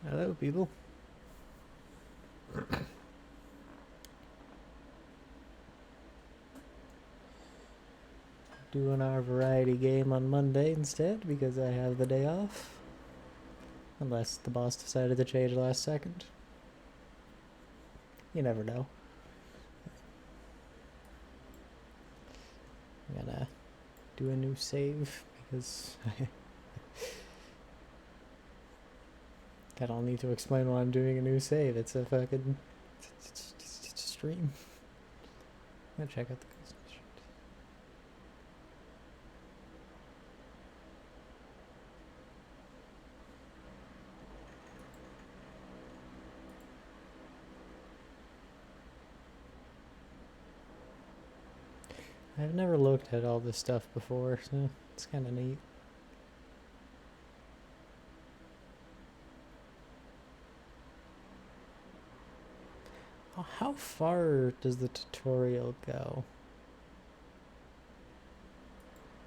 Hello, people. Doing our variety game on Monday instead because I have the day off. Unless the boss decided to change last second. You never know. I'm gonna do a new save because I don't need to explain why I'm doing a new save. It's a fucking it's a stream. I'm gonna check out the custom shit. I've never looked at all this stuff before, so it's kind of neat. How far does the tutorial go?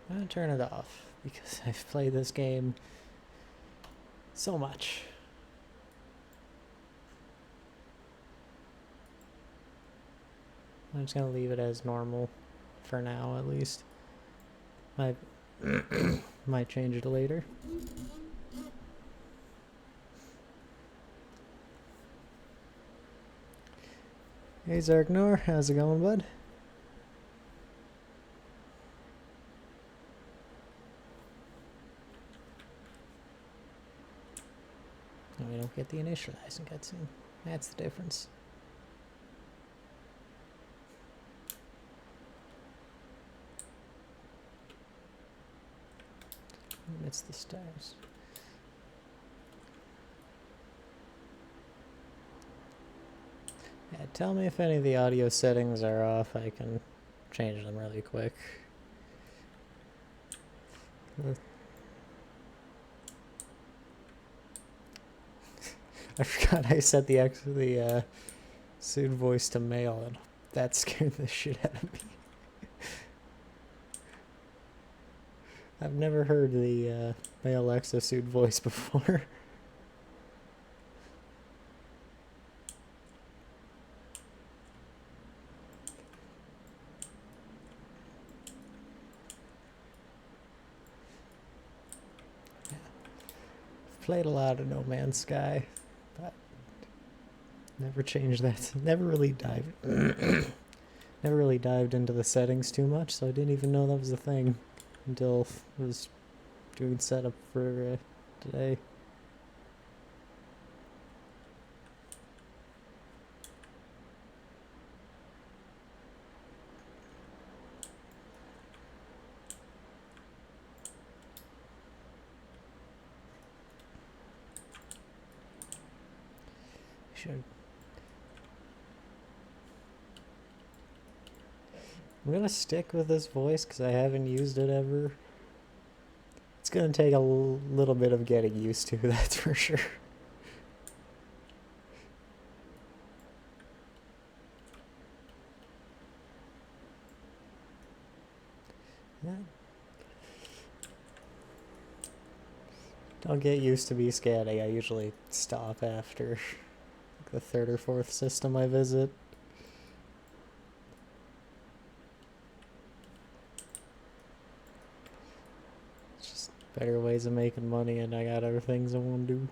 I'm gonna turn it off because I've played this game so much. I'm just gonna leave it as normal for now, at least. I might change it later. Hey Zarknor, how's it going, bud? No, we don't get the initializing cutscene. That's the difference. It's the stars. Yeah, tell me if any of the audio settings are off. I can change them really quick. I forgot I set the Soothe voice to male, and that scared the shit out of me. I've never heard the male Alexa Soothe voice before. Played a lot of No Man's Sky, but never changed that. Never really dived into the settings too much, so I didn't even know that was a thing until I was doing setup for today. Should. I'm gonna stick with this voice because I haven't used it ever. It's gonna take a little bit of getting used to, that's for sure. Yeah. Don't get used to me scanning. I usually stop after the third or fourth system I visit. Just better ways of making money, and I got other things I want to do.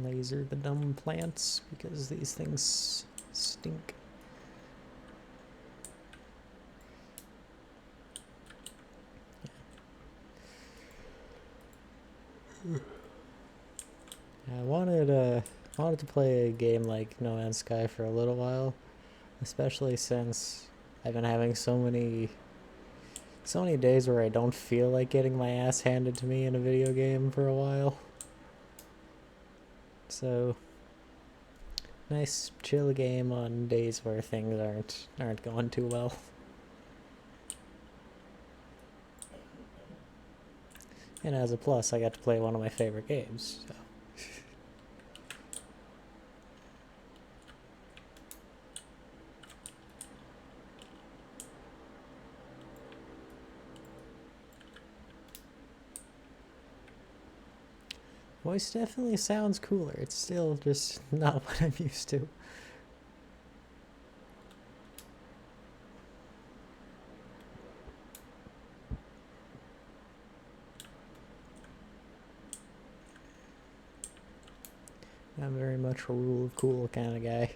Laser the dumb plants because these things stink. I wanted to play a game like No Man's Sky for a little while, especially since I've been having so many days where I don't feel like getting my ass handed to me in a video game for a while. So nice chill game on days where things aren't going too well. And as a plus, I got to play one of my favorite games. So. Voice definitely sounds cooler. It's still just not what I'm used to. I'm very much a rule of cool kind of guy.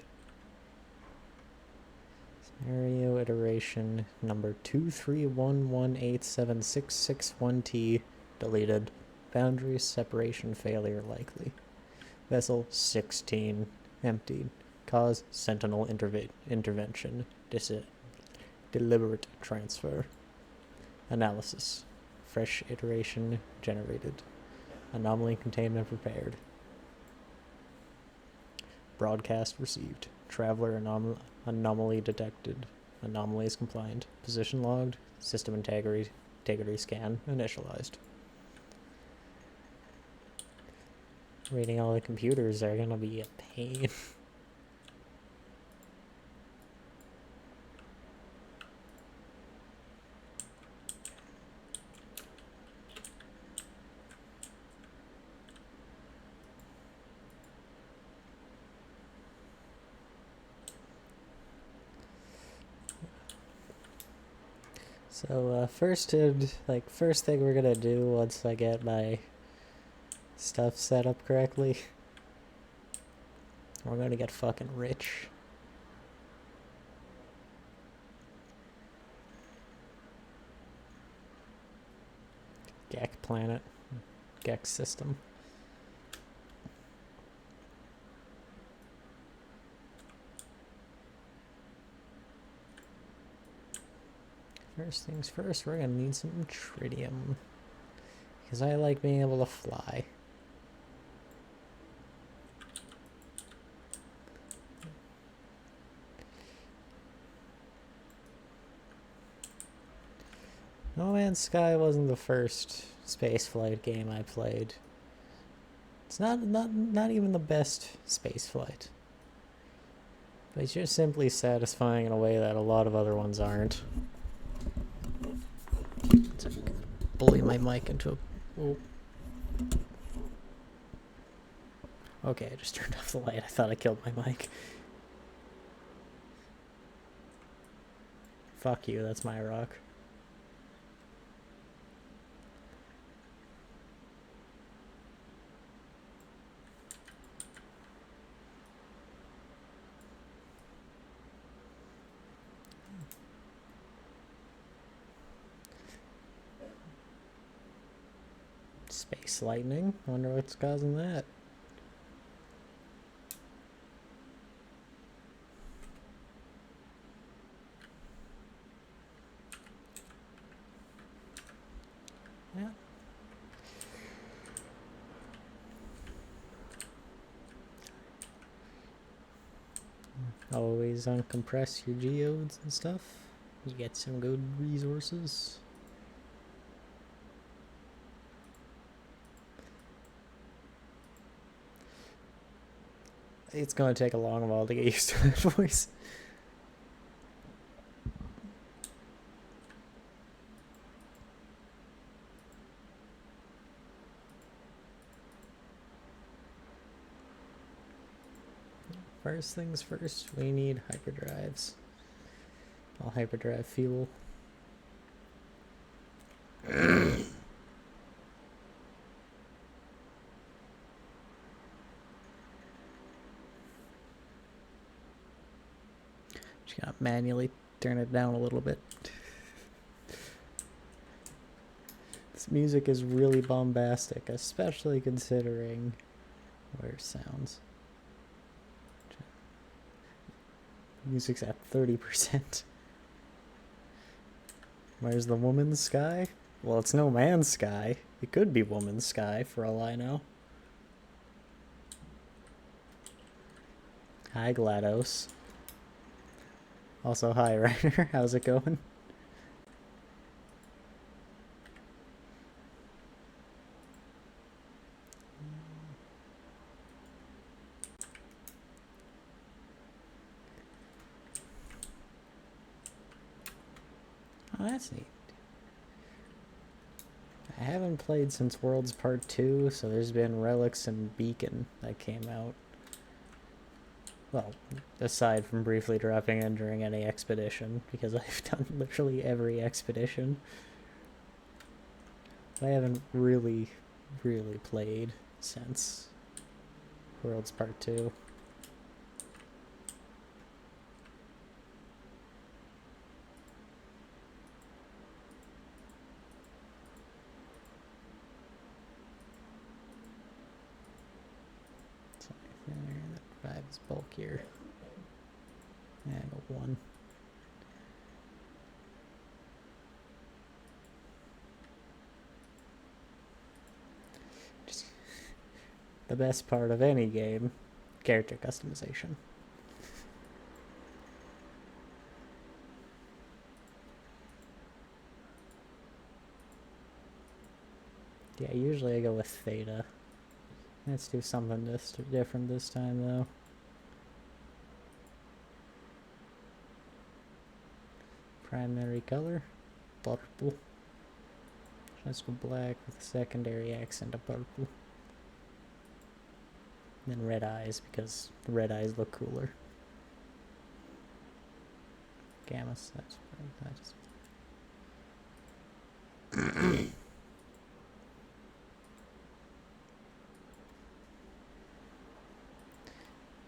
Scenario iteration number 231187661T deleted. Boundary separation failure likely. Vessel 16 emptied. Cause sentinel intervention. Deliberate transfer. Analysis. Fresh iteration generated. Anomaly containment prepared. Broadcast received. Traveler anomaly detected. Anomalies compliant. Position logged. System integrity scan initialized. Reading all the computers are gonna be a pain. So first thing we're gonna do once I get my stuff set up correctly, we're gonna get fucking rich. Gek planet. Gek system. First things first, we're gonna need some tritium. Because I like being able to fly. No Man's Sky wasn't the first spaceflight game I played. It's not even the best spaceflight. But it's just simply satisfying in a way that a lot of other ones aren't. Bully my mic into a... Oh. Okay, I just turned off the light. I thought I killed my mic. Fuck you, that's my rock. Space lightning? Wonder what's causing that. Yeah. Always uncompress your geodes and stuff. You get some good resources. It's gonna take a long while to get used to that voice. First things first, we need hyperdrives. I'll hyperdrive fuel. Just gotta manually turn it down a little bit. This music is really bombastic, especially considering where it sounds. Music's at 30%. Where's the woman's sky? Well, it's no man's sky. It could be woman's sky, for all I know. Hi, GLaDOS. Also, hi, Ryder. How's it going? Oh, that's neat. I haven't played since Worlds Part 2, so there's been Relics and Beacon that came out. Well, aside from briefly dropping in during any expedition, because I've done literally every expedition. But I haven't really played since Worlds Part 2. So, that 5 is bulkier. Yeah, I got 1. Just the best part of any game, character customization. Yeah, usually I go with Theta. Let's do something different this time, though. Primary color, purple. Let's go black with a secondary accent of purple. And then red eyes, because the red eyes look cooler. Gammas, that's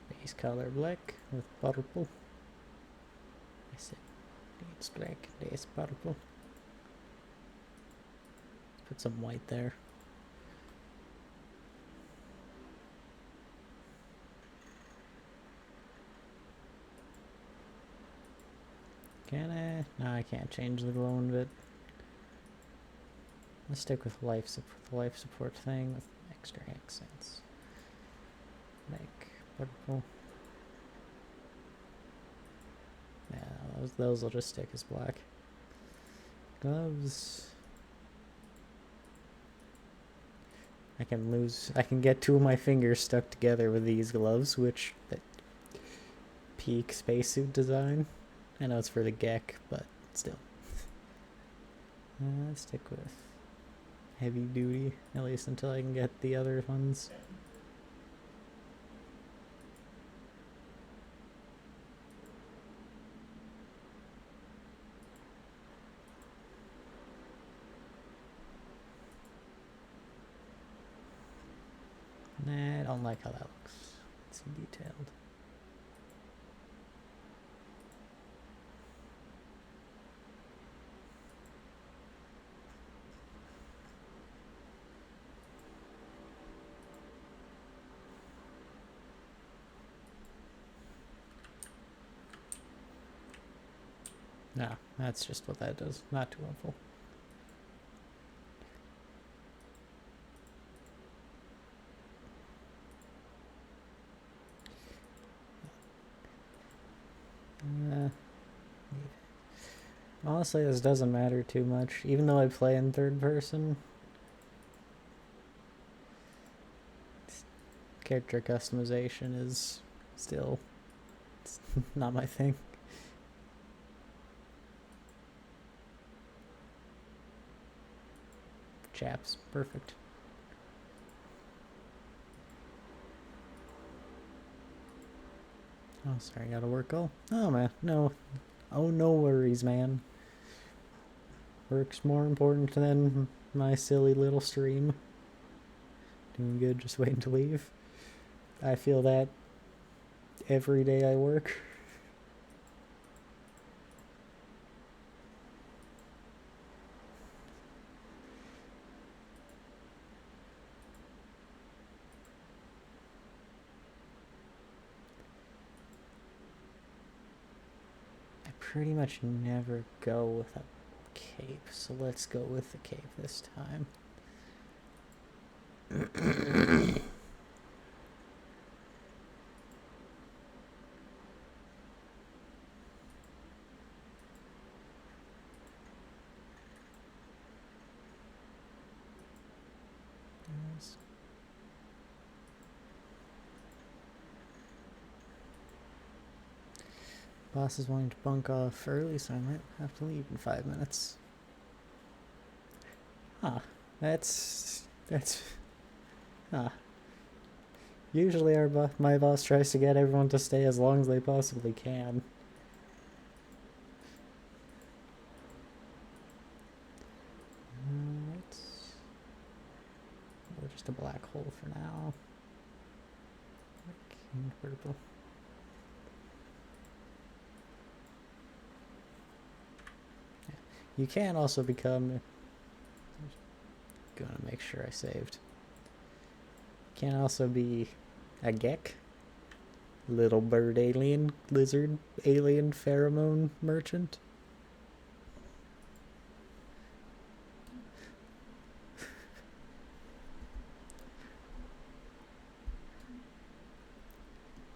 base color black with purple. I said it's black, it's purple. Let's put some white there. Can I? No, I can't change the glowing bit. Let's stick with the life support thing with extra accents. Like purple. Yeah, those will just stick as black. Gloves. I can get 2 of my fingers stuck together with these gloves, which peak spacesuit design. I know it's for the Gek, but still. Let's stick with heavy duty, at least until I can get the other ones. Nah, I don't like how that looks. It's too detailed. No, that's just what that does. Not too helpful. Honestly, this doesn't matter too much. Even though I play in third person, character customization is still not my thing. Chaps, perfect. Oh, sorry, gotta work all. Oh, man, no. Oh, no worries, man. Work's more important than my silly little stream. Doing good, just waiting to leave. I feel that every day I work. I pretty much never go with a cape, so let's go with the cape this time. Boss is wanting to bunk off early, so I might have to leave in 5 minutes. Huh. That's... Huh. Usually my boss tries to get everyone to stay as long as they possibly can. We're just a black hole for now. King purple. Yeah. You can also become... Gonna make sure I saved. Can also be a Gek, little bird alien, lizard alien pheromone merchant.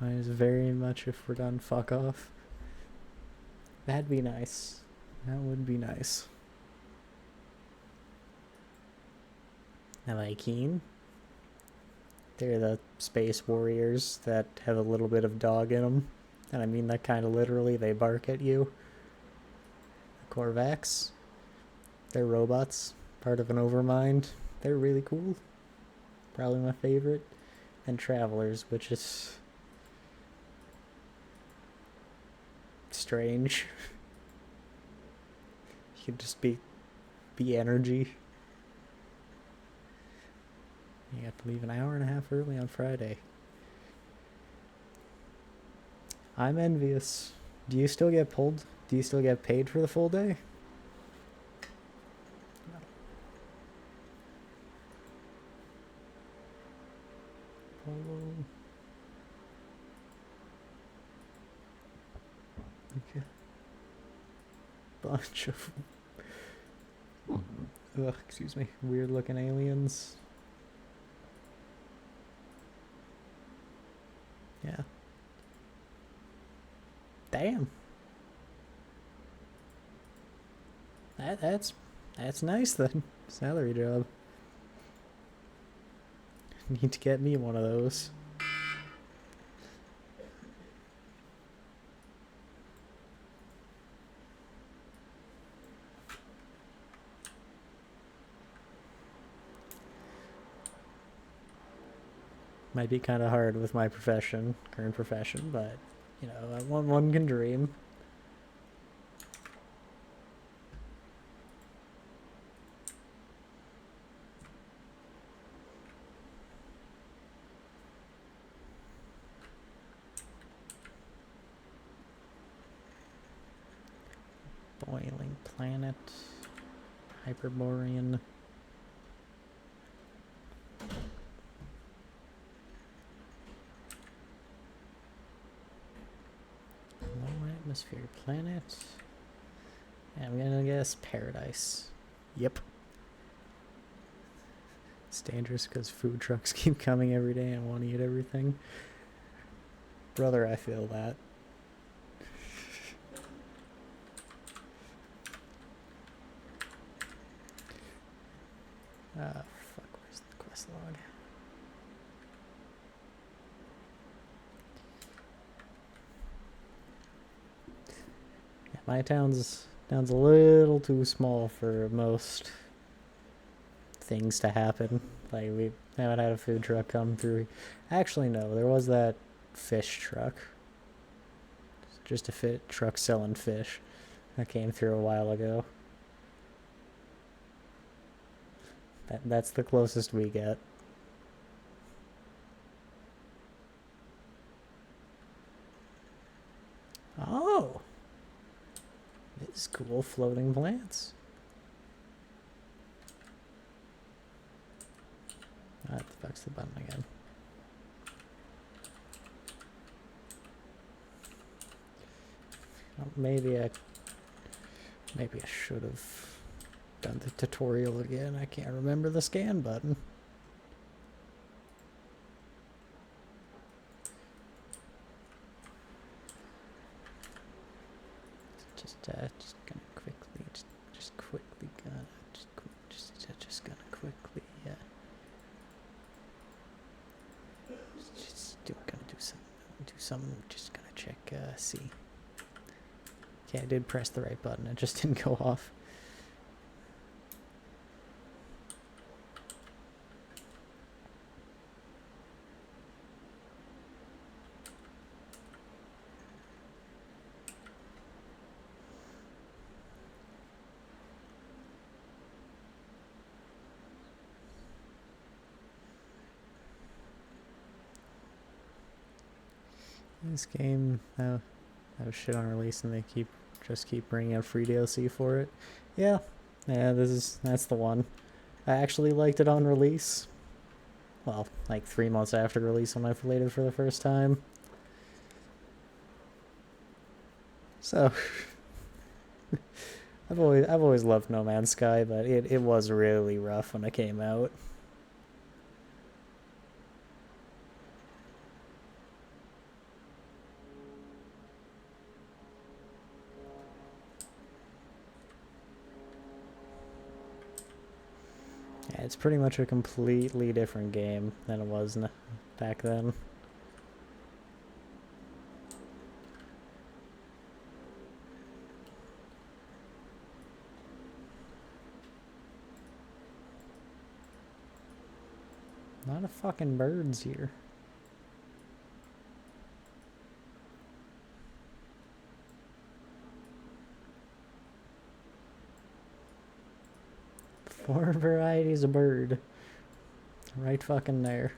Mine is very much if we're done, fuck off. That'd be nice. That would be nice. Am I keen? They're the space warriors that have a little bit of dog in them. And I mean that kind of literally. They bark at you. The Korvax. They're robots. Part of an Overmind. They're really cool. Probably my favorite. And Travelers, which is... strange. You could just be energy. You have to leave an hour and a half early on Friday. I'm envious. Do you still get pulled? Do you still get paid for the full day? Okay. Bunch of excuse me, weird looking aliens. Yeah. Damn. That's nice then. Salary job. Need to get me one of those. Might be kind of hard with my profession, current profession, but you know, one can dream. Boiling planet, Hyperborean. Low atmosphere planet. And I'm gonna guess paradise. Yep. It's dangerous because food trucks keep coming every day and want to eat everything. Brother, I feel that. Fuck, where's the quest log? Yeah, my town's a little too small for most things to happen. Like, we haven't had a food truck come through. Actually, no, there was that fish truck. Just a truck selling fish that came through a while ago. That's the closest we get. Oh! This is cool, floating plants. Ah, the fuck's the button again? Oh, maybe I should have done the tutorial again. I can't remember the scan button. Just gonna quickly, just quickly gonna, just gonna quickly, gonna do something, just gonna check, see. Okay, I did press the right button. It just didn't go off. This game, that was shit on release, and they just keep bringing out free DLC for it. Yeah, that's the one. I actually liked it on release. Well, like 3 months after release when I played it for the first time. So, I've always loved No Man's Sky, but it was really rough when it came out. Yeah, it's pretty much a completely different game than it was back then. A lot of fucking birds here. Four varieties of bird. Right fucking there.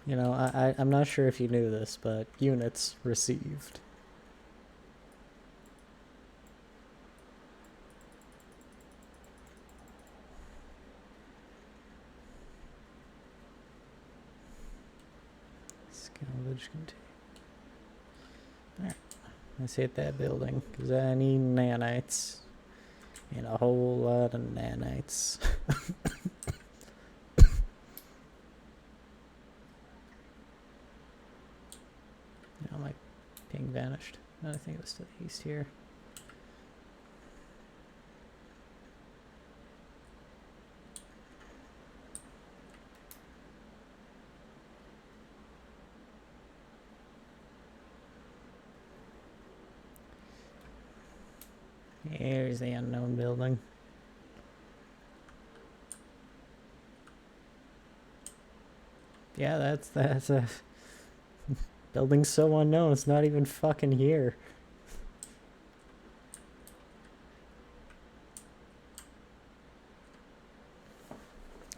You know, I'm not sure if you knew this, but units received. Salvage container. Alright, let's hit that building, because I need nanites. And a whole lot of nanites. Now my ping vanished. I think it was to the east here. Here's the unknown building. Yeah, that's a building so unknown. It's not even fucking here.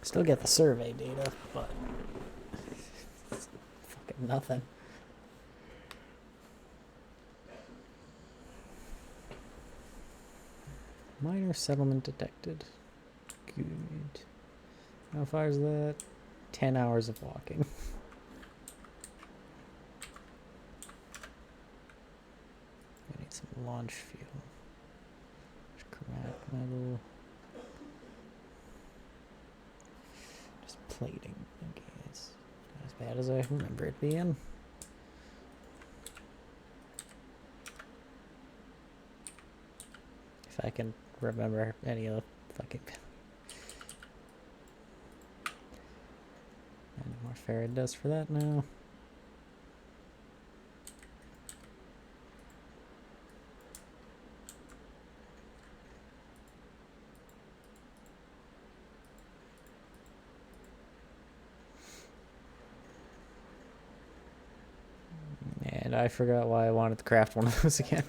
Still get the survey data, but it's fucking nothing. Minor settlement detected. Good. How far is that? 10 hours of walking. I need some launch fuel. Chromatic metal. Just plating. Okay, it's not as bad as I remember it being. If I can remember any of the fucking... And more ferret dust for that now. And I forgot why I wanted to craft one of those again.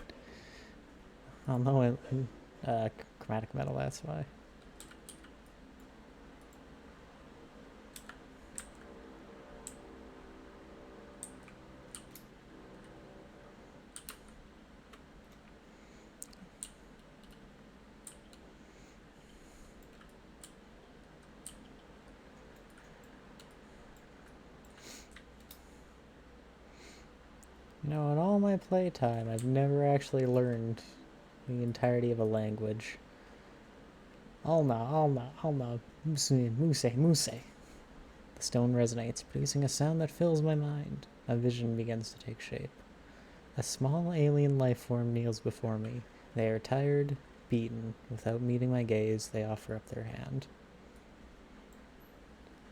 Oh no, chromatic metal, that's why. You know, in all my playtime, I've never actually learned the entirety of a language. Alma, muse. The stone resonates, producing a sound that fills my mind. A vision begins to take shape. A small alien life form kneels before me, They are tired, beaten. Without meeting my gaze, they offer up their hand.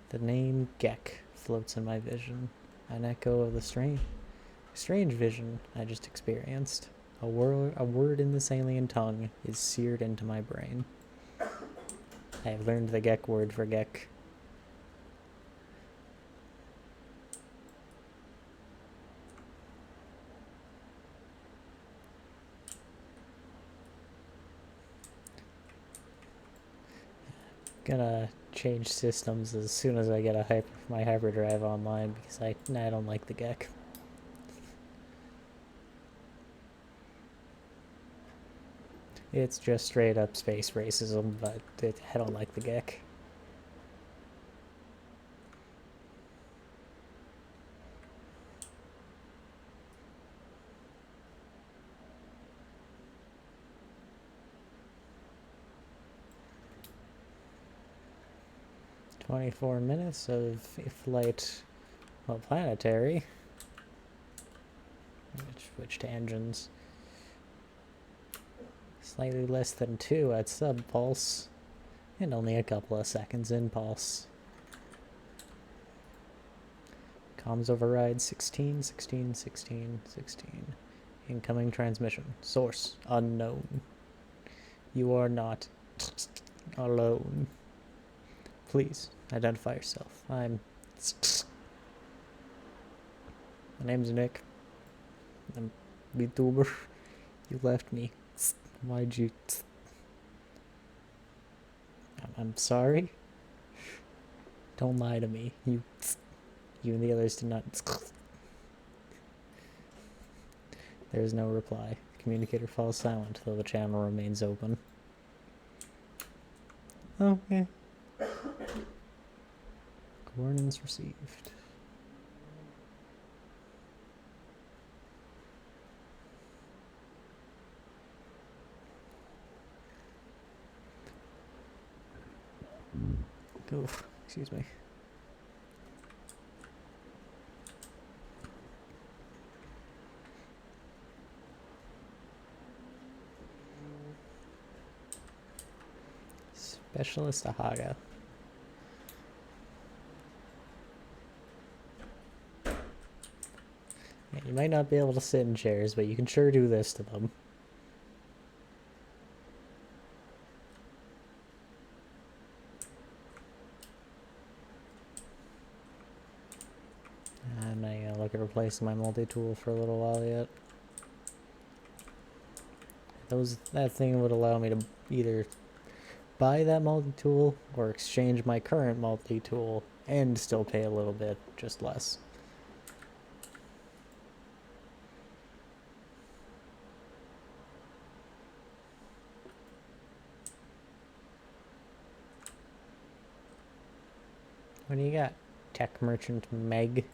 The name Gek floats in my vision, an echo of the strange vision I just experienced. A word in this alien tongue is seared into my brain. I have learned the Gek word for Gek. Gonna change systems as soon as I get my hyperdrive online because I don't like the Gek. It's just straight up space racism, but I don't like the Gek. "24 minutes of flight, well, planetary." Which tangents? Slightly less than 2 at sub-pulse, and only a couple of seconds in pulse. Comms override 16, 16, 16, 16. Incoming transmission. Source unknown. You are not alone. Please identify yourself. My name's Nick. I'm VTuber. You left me. Why'd you? I'm sorry. Don't lie to me. You and the others did not. There is no reply. The communicator falls silent, though the channel remains open. Okay. Coordinates received. Oh, excuse me. Specialist Ahaga. Yeah, you might not be able to sit in chairs, but you can sure do this to them. I'm not gonna look at replacing my multi-tool for a little while yet. That thing would allow me to either buy that multi-tool or exchange my current multi-tool and still pay a little bit, just less. What do you got? Tech Merchant Meg.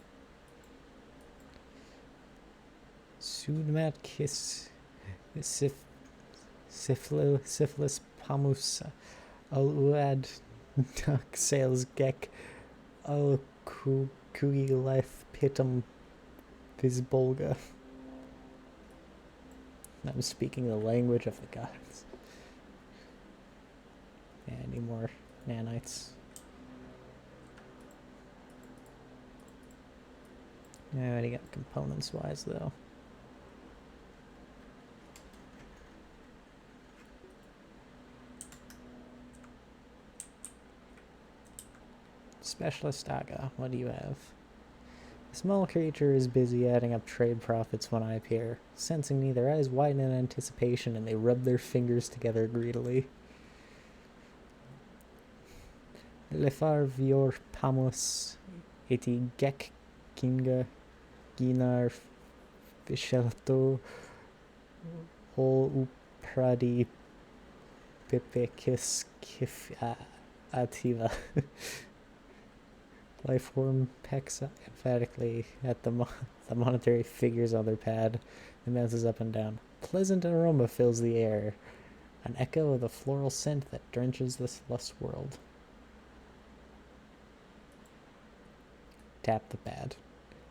Sudmat Kiss. Syphilis Pamus. Al-Uad. Duck Sales Gek. Al-Kugilef Pitum Vizbolga. I'm speaking the language of the gods. Yeah, I need more nanites. Yeah, I already got components wise though. Specialist Aga, what do you have? The small creature is busy adding up trade profits when I appear. Sensing me, their eyes widen in anticipation and they rub their fingers together greedily. Lefar Vior Pamos Eti Gek Kinga Ginar Fishelto Ol Upradi Pipekis Kif Ativa. Lifeform pecks emphatically at the monetary figures on their pad and bounces up and down. Pleasant aroma fills the air, an echo of the floral scent that drenches this lust world. Tap the pad.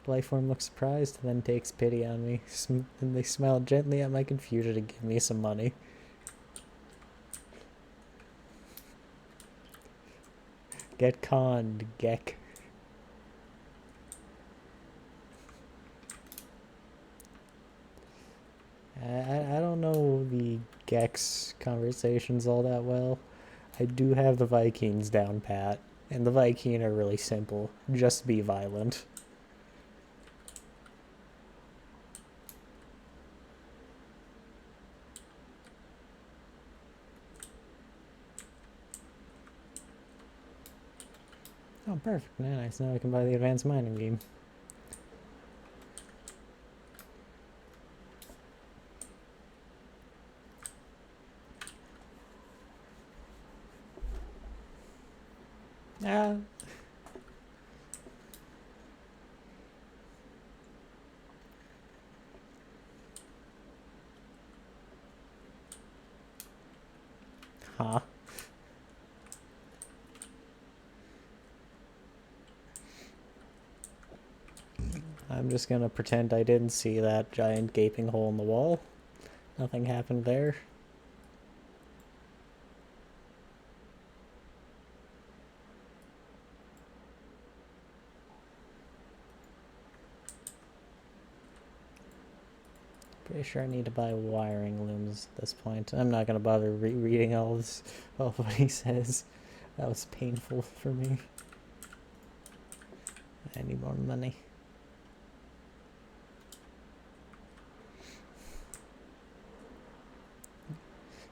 Lifeform looks surprised, then takes pity on me. Then they smile gently at my confusion and give me some money. Get conned, Gek. I don't know the Gex conversations all that well. I do have the Vikings down pat, and the Viking are really simple. Just be violent. Oh, perfect. Nice. Now I can buy the advanced mining game. Ah. Huh. I'm just gonna pretend I didn't see that giant gaping hole in the wall. Nothing happened there. Pretty sure I need to buy wiring looms at this point. I'm not gonna bother reading all of what he says. That was painful for me. I need more money.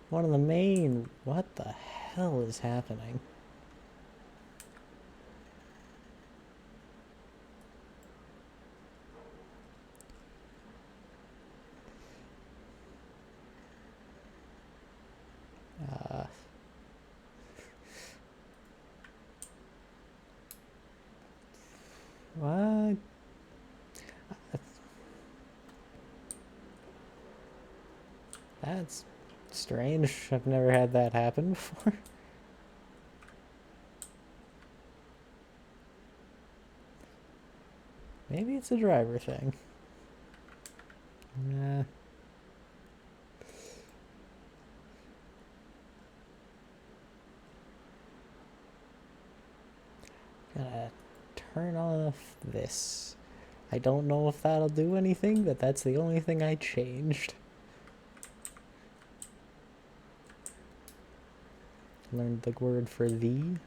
One of the main... What the hell is happening? What? That's strange. I've never had that happen before. Maybe it's a driver thing. Nah. Gotta turn off this. I don't know if that'll do anything, but that's the only thing I changed. Learned the word for thee.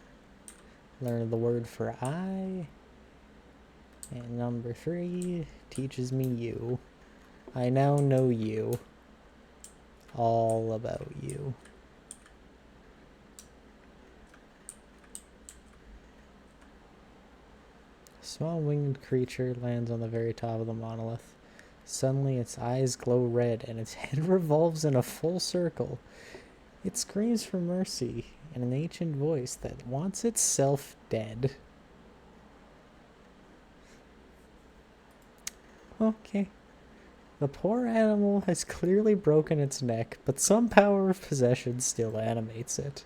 Learned the word for I. And number 3 teaches me you. I now know you. All about you. A small winged creature lands on the very top of the monolith. Suddenly its eyes glow red and its head revolves in a full circle. It screams for mercy in an ancient voice that wants itself dead. Okay. The poor animal has clearly broken its neck, but some power of possession still animates it.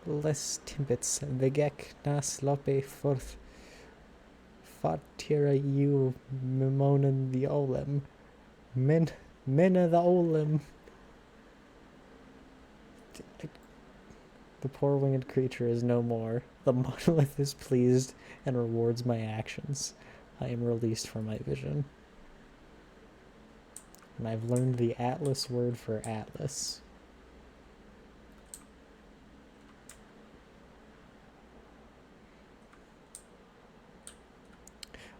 Les timbits, the gek nas lope forth fatira you mimonen the olem. Mena the olem. The poor winged creature is no more. The monolith is pleased and rewards my actions. I am released from my vision. And I've learned the Atlas word for Atlas.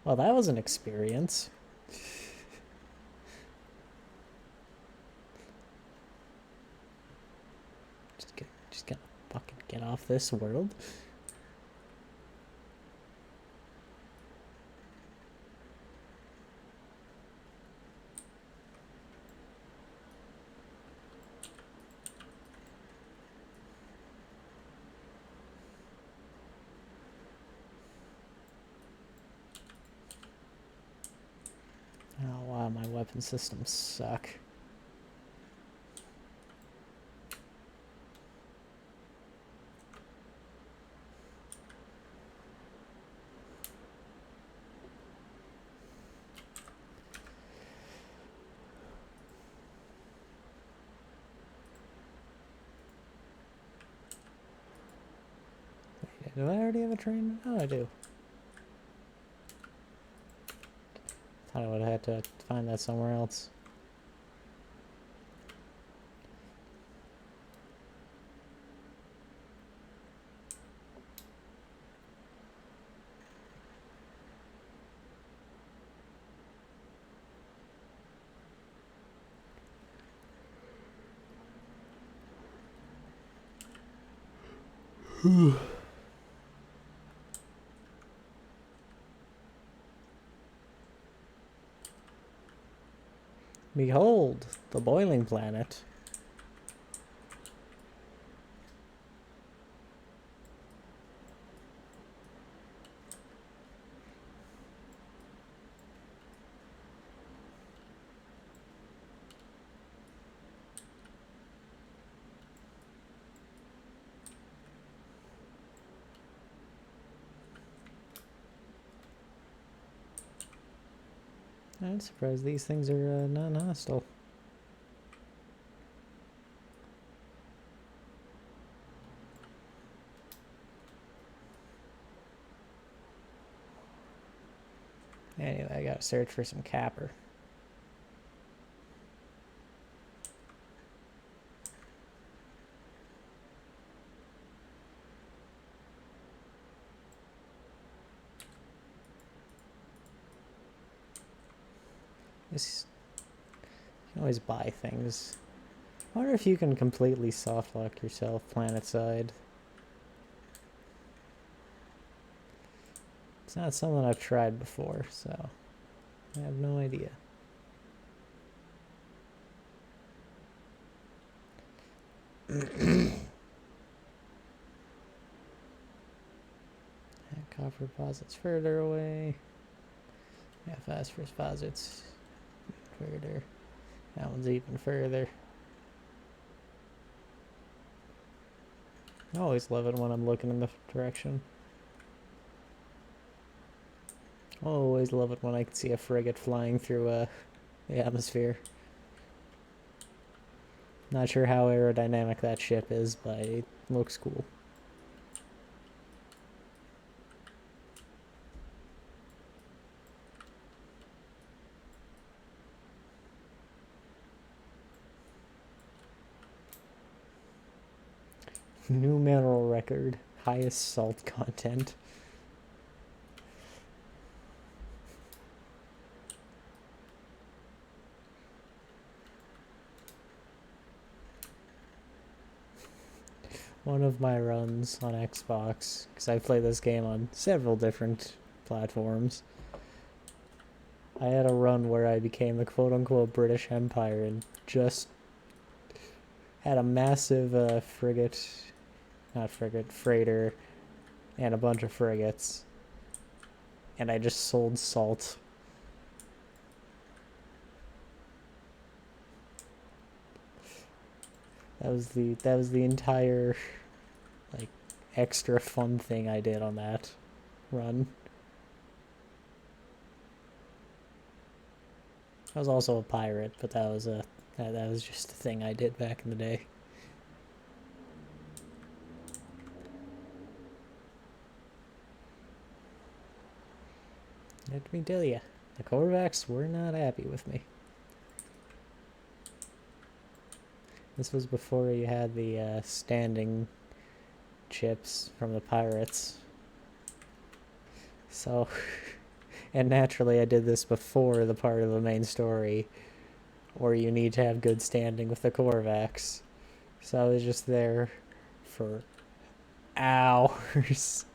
Well, that was an experience. Just gonna fucking get off this world. Oh wow, my weapon systems suck. Wait, do I already have a train? Oh, I do. Thought I would have had to find that somewhere else. Behold, the boiling planet. I'm surprised these things are non-hostile. Anyway, I gotta search for some capper. This, you can always buy things. I wonder if you can completely soft lock yourself planet side. It's not something I've tried before, so I have no idea. Copper deposits further away. Yeah, phosphorus deposits further. That one's even further. I always love it when I'm looking in the direction. I always love it when I can see a frigate flying through the atmosphere. Not sure how aerodynamic that ship is, but it looks cool. New mineral record. Highest salt content. One of my runs on Xbox, because I play this game on several different platforms, I had a run where I became the quote-unquote British Empire and just had a massive freighter, and a bunch of frigates, and I just sold salt. That was the entire like extra fun thing I did on that run. I was also a pirate, but that was just a thing I did back in the day. Let me tell you, the Korvax were not happy with me. This was before you had the standing chips from the pirates. So, and naturally I did this before the part of the main story where you need to have good standing with the Korvax. So I was just there for hours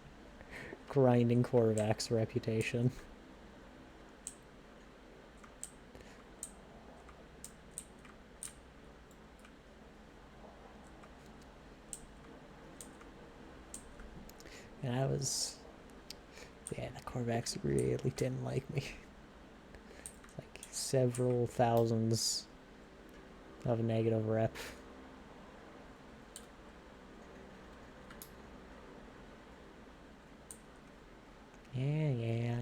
grinding Korvax reputation. And yeah, the Korvax really didn't like me. Like several thousands of negative rep. Yeah.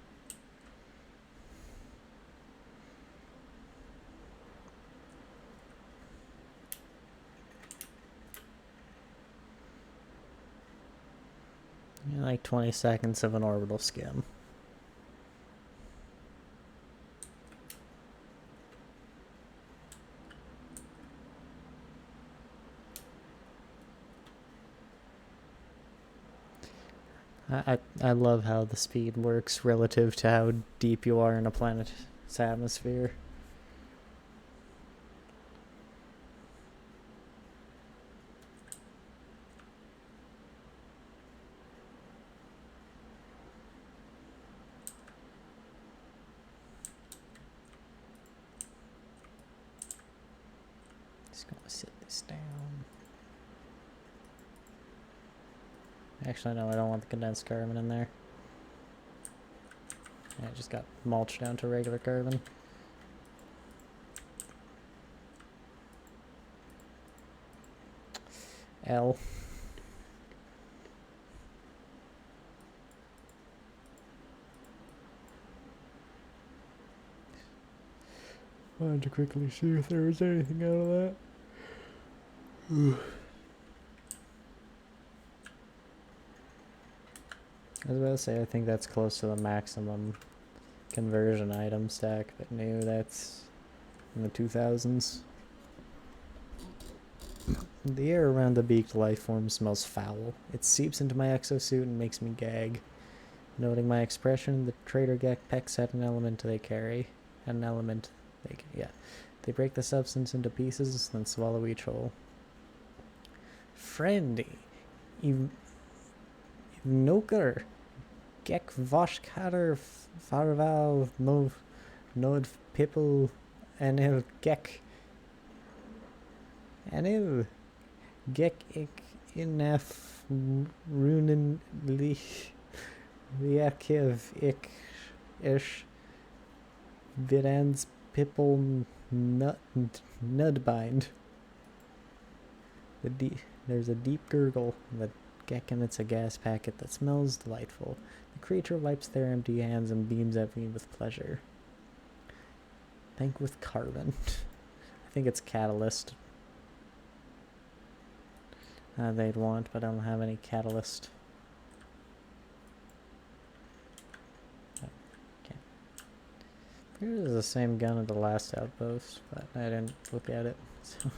like 20 seconds of an orbital skim. I love how the speed works relative to how deep you are in a planet's atmosphere. Just gonna sit this down. Actually, no, I don't want the condensed carbon in there. Yeah, I just got mulched down to regular carbon. L. Wanted to quickly see if there was anything out of that. I was about to say, I think that's close to the maximum conversion item stack, but no, that's in the 2000s. The air around the beaked life form smells foul. It seeps into my exosuit and makes me gag. Noting my expression, the traitor Gek pecks at an element they carry. An element they can, yeah. They break the substance into pieces, then swallow each whole. Friendy, Noker, Gek Voshkader Farval Nod Pipple Enil Gek Enil Gek Ik Inef Runen Liakiv Ik Ish Vidans Pipple Nudbind. There's a deep gurgle. The Gek emits a gas packet that smells delightful. The creature wipes their empty hands and beams at me with pleasure. Think with carbon. I think it's catalyst. They'd want, but I don't have any catalyst. Okay. It was the same gun at the last outpost, but I didn't look at it. So.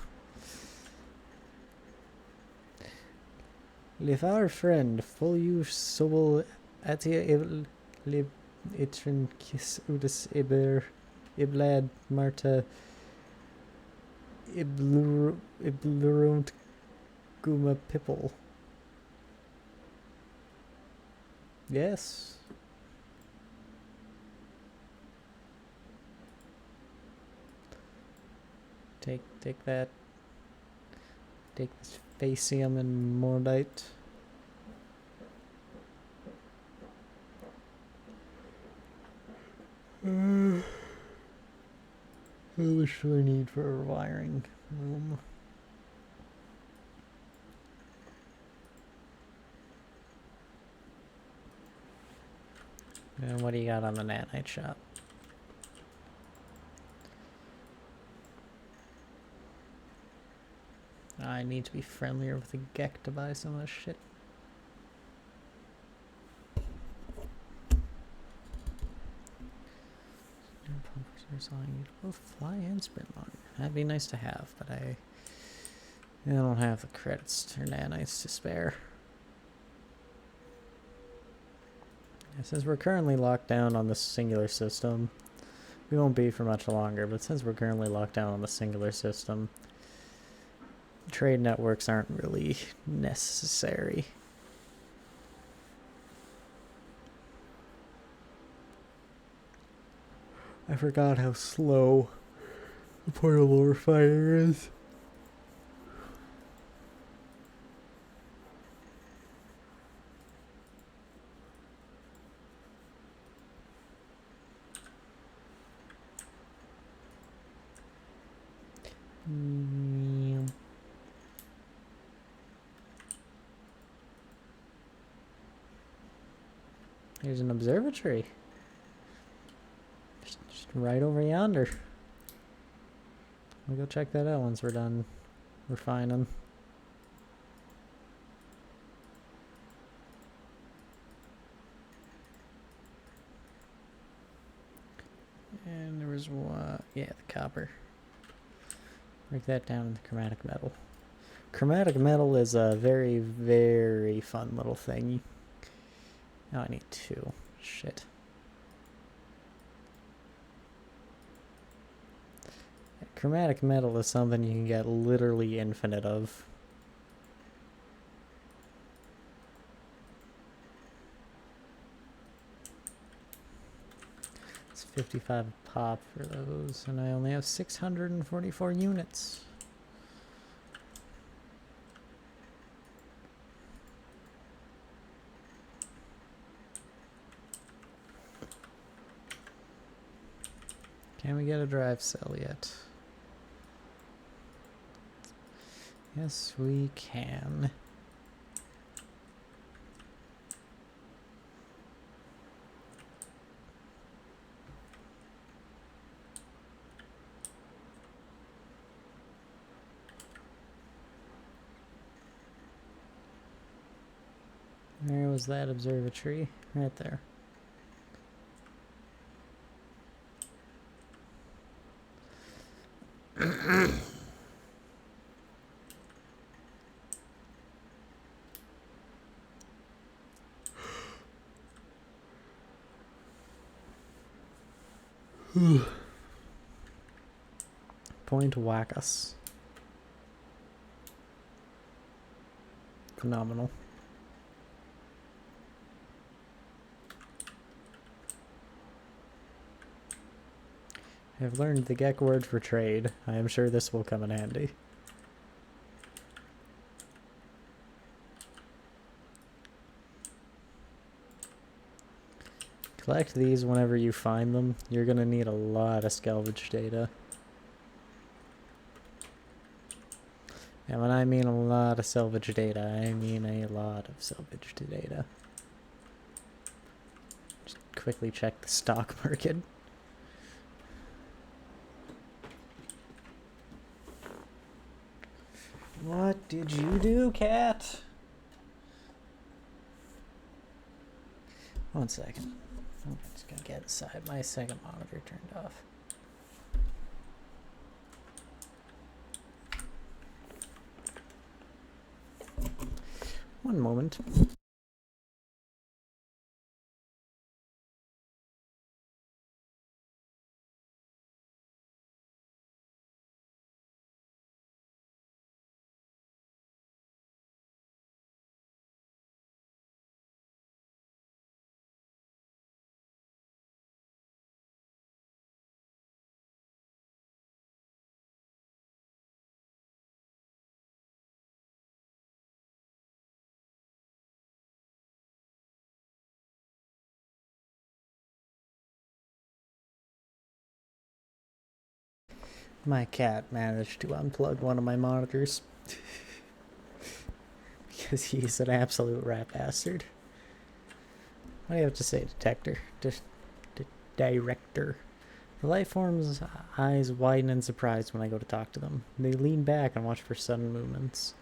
Live our friend, full use sobel atia lib itrin kiss udis iber iblad marta iblurunt guma pipple. Yes. Take that. Take this Facium and Mordite. How much do I need for a wiring room? And what do you got on the nanite shop? I need to be friendlier with the Gek to buy some of this shit. You both fly and sprint longer. That'd be nice to have, but I don't have the credits or nanites to spare. Since we're currently locked down on the singular system, we won't be for much longer, but since we're currently locked down on the singular system, trade networks aren't really necessary. I forgot how slow the portal overfire is. There's an observatory. Just right over yonder. We'll go check that out once we're done refining. use what? Yeah, the copper. Break that down into chromatic metal. Chromatic metal is a very, very fun little thing. Oh, I need 2. Shit. Chromatic metal is something you can get literally infinite of. It's 55 a pop for those, and I only have 644 units. Can we get a drive cell yet? Yes, we can. Where was that observatory? Right there. Point Wackus. Phenomenal. I have learned the Gek word for trade. I am sure this will come in handy. Collect these whenever you find them. You're gonna need a lot of salvage data. And when I mean a lot of salvage data, I mean a lot of salvage data. Just quickly check the stock market. What did you do, cat? 1 second. I'm just gonna get inside. My second monitor turned off. One moment. My cat managed to unplug one of my monitors. Because he's an absolute rat bastard. What do you have to say, detector? Director. The life form's eyes widen in surprise when I go to talk to them. They lean back and watch for sudden movements.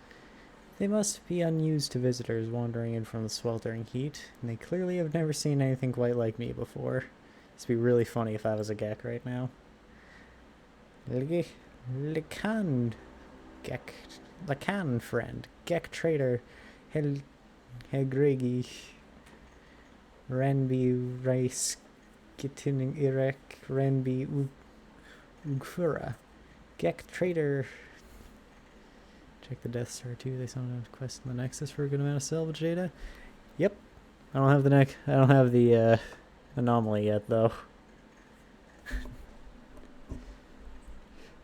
They must be unused to visitors wandering in from the sweltering heat, and they clearly have never seen anything quite like me before. This would be really funny if I was a Gek right now. Lacan friend. Gek trader. Helgregi. Renby Rice. Gittining Irek. Renby Ugfura. Gek trader. Check the Death Star too. They sometimes quest in the Nexus for a good amount of salvage data. Yep. I don't have the anomaly yet though.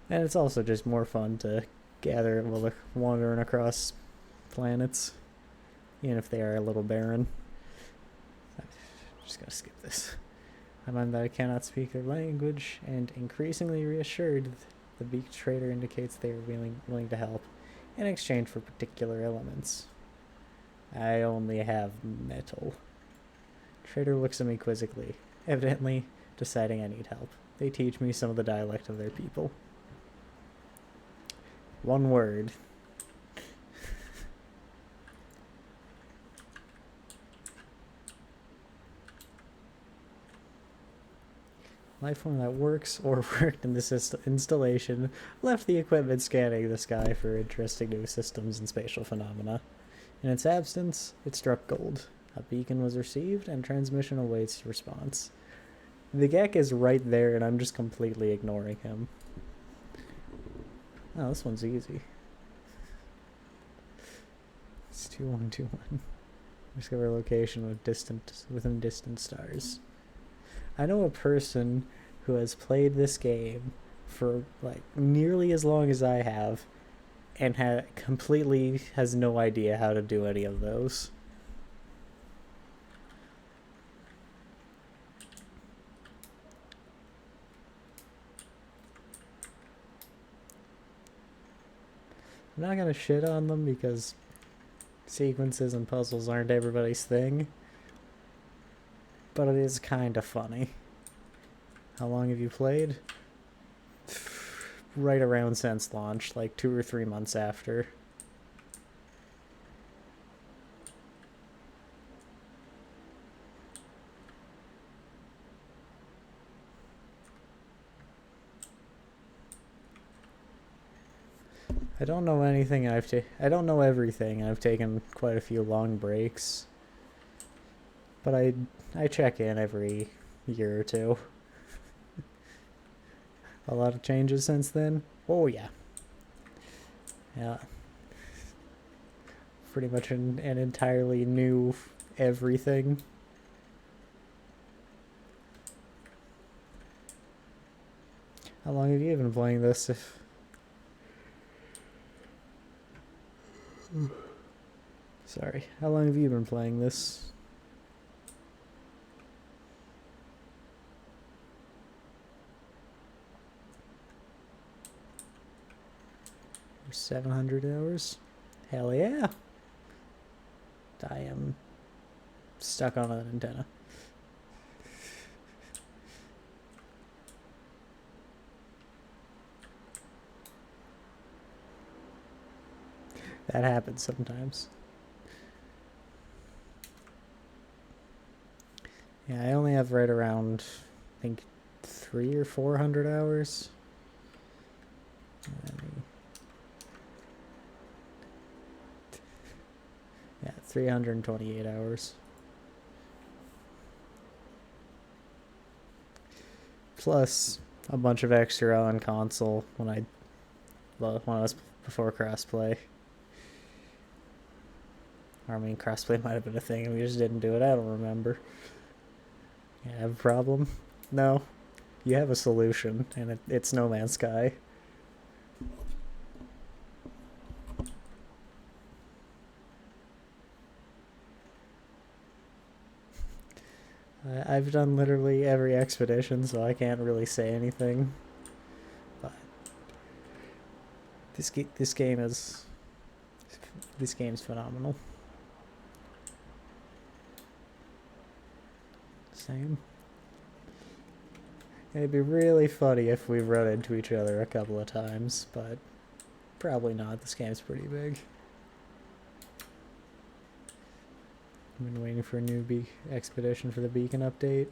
And it's also just more fun to gather while they're wandering across planets, even if they are a little barren. I'm just gonna skip this. I find that I cannot speak their language, and increasingly reassured, the beaked trader indicates they are willing to help in exchange for particular elements. I only have metal. Trader looks at me quizzically, evidently deciding I need help. They teach me some of the dialect of their people. One word. Life form that works or worked in this installation left the equipment scanning the sky for interesting new systems and spatial phenomena. In its absence, it struck gold. A beacon was received, and transmission awaits response. The Gek is right there, and I'm just completely ignoring him. Oh, this one's easy. It's 2121. Discover location within distant stars. I know a person who has played this game for like nearly as long as I have, and completely has no idea how to do any of those. I'm not gonna shit on them because sequences and puzzles aren't everybody's thing, but it is kind of funny. How long have you played? Right around since launch, like 2 or 3 months after. I don't know anything. I don't know everything. I've taken quite a few long breaks, but I check in every year or two. A lot of changes since then. Oh yeah, yeah. Pretty much an entirely new everything. How long have you been playing this? Sorry. How long have you been playing this? For 700 hours? Hell yeah. I am stuck on an antenna. That happens sometimes. Yeah, I only have right around, I think, 300 or 400 hours. Yeah, 328 hours. Plus a bunch of extra on console when I was before crossplay. Or I mean, crossplay might have been a thing and we just didn't do it. I don't remember. You have a problem? No. You have a solution, and it's No Man's Sky. I've done literally every expedition, so I can't really say anything. But this game's phenomenal. Same. It'd be really funny if we run into each other a couple of times, but probably not. This game's pretty big. I've been waiting for a new expedition for the beacon update.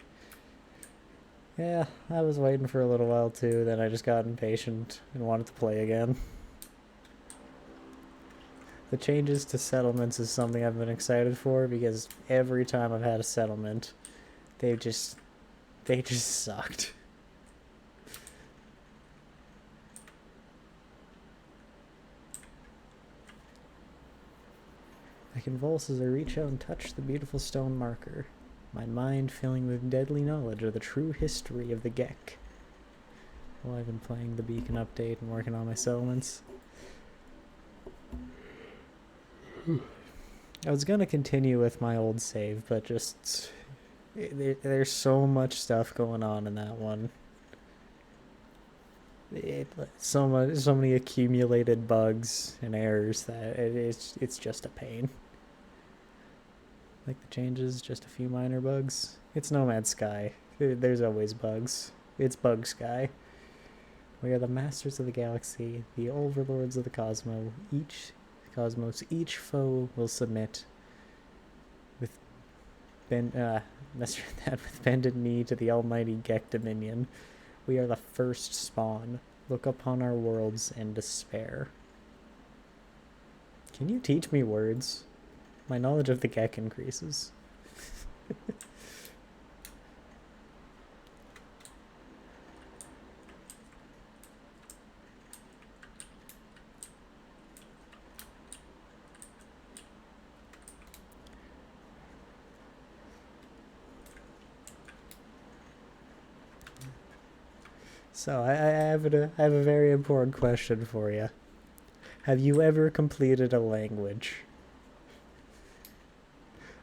Yeah, I was waiting for a little while too, then I just got impatient and wanted to play again. The changes to settlements is something I've been excited for because every time I've had a settlement, they just sucked. I convulse as I reach out and touch the beautiful stone marker, my mind filling with deadly knowledge of the true history of the Gek. Well, I've been playing the beacon update and working on my settlements. I was gonna continue with my old save, but just there's so much stuff going on in that one. So many accumulated bugs and errors that it's just a pain. Like the changes, just a few minor bugs. It's No Man's Sky. There's always bugs. It's Bug Sky. We are the masters of the galaxy, the overlords of the cosmos. Each foe will submit with Let's read that with bended knee to the almighty Gek Dominion. We are the first spawn. Look upon our worlds in despair. Can you teach me words? My knowledge of the Gek increases. So I have a very important question for you. Have you ever completed a language?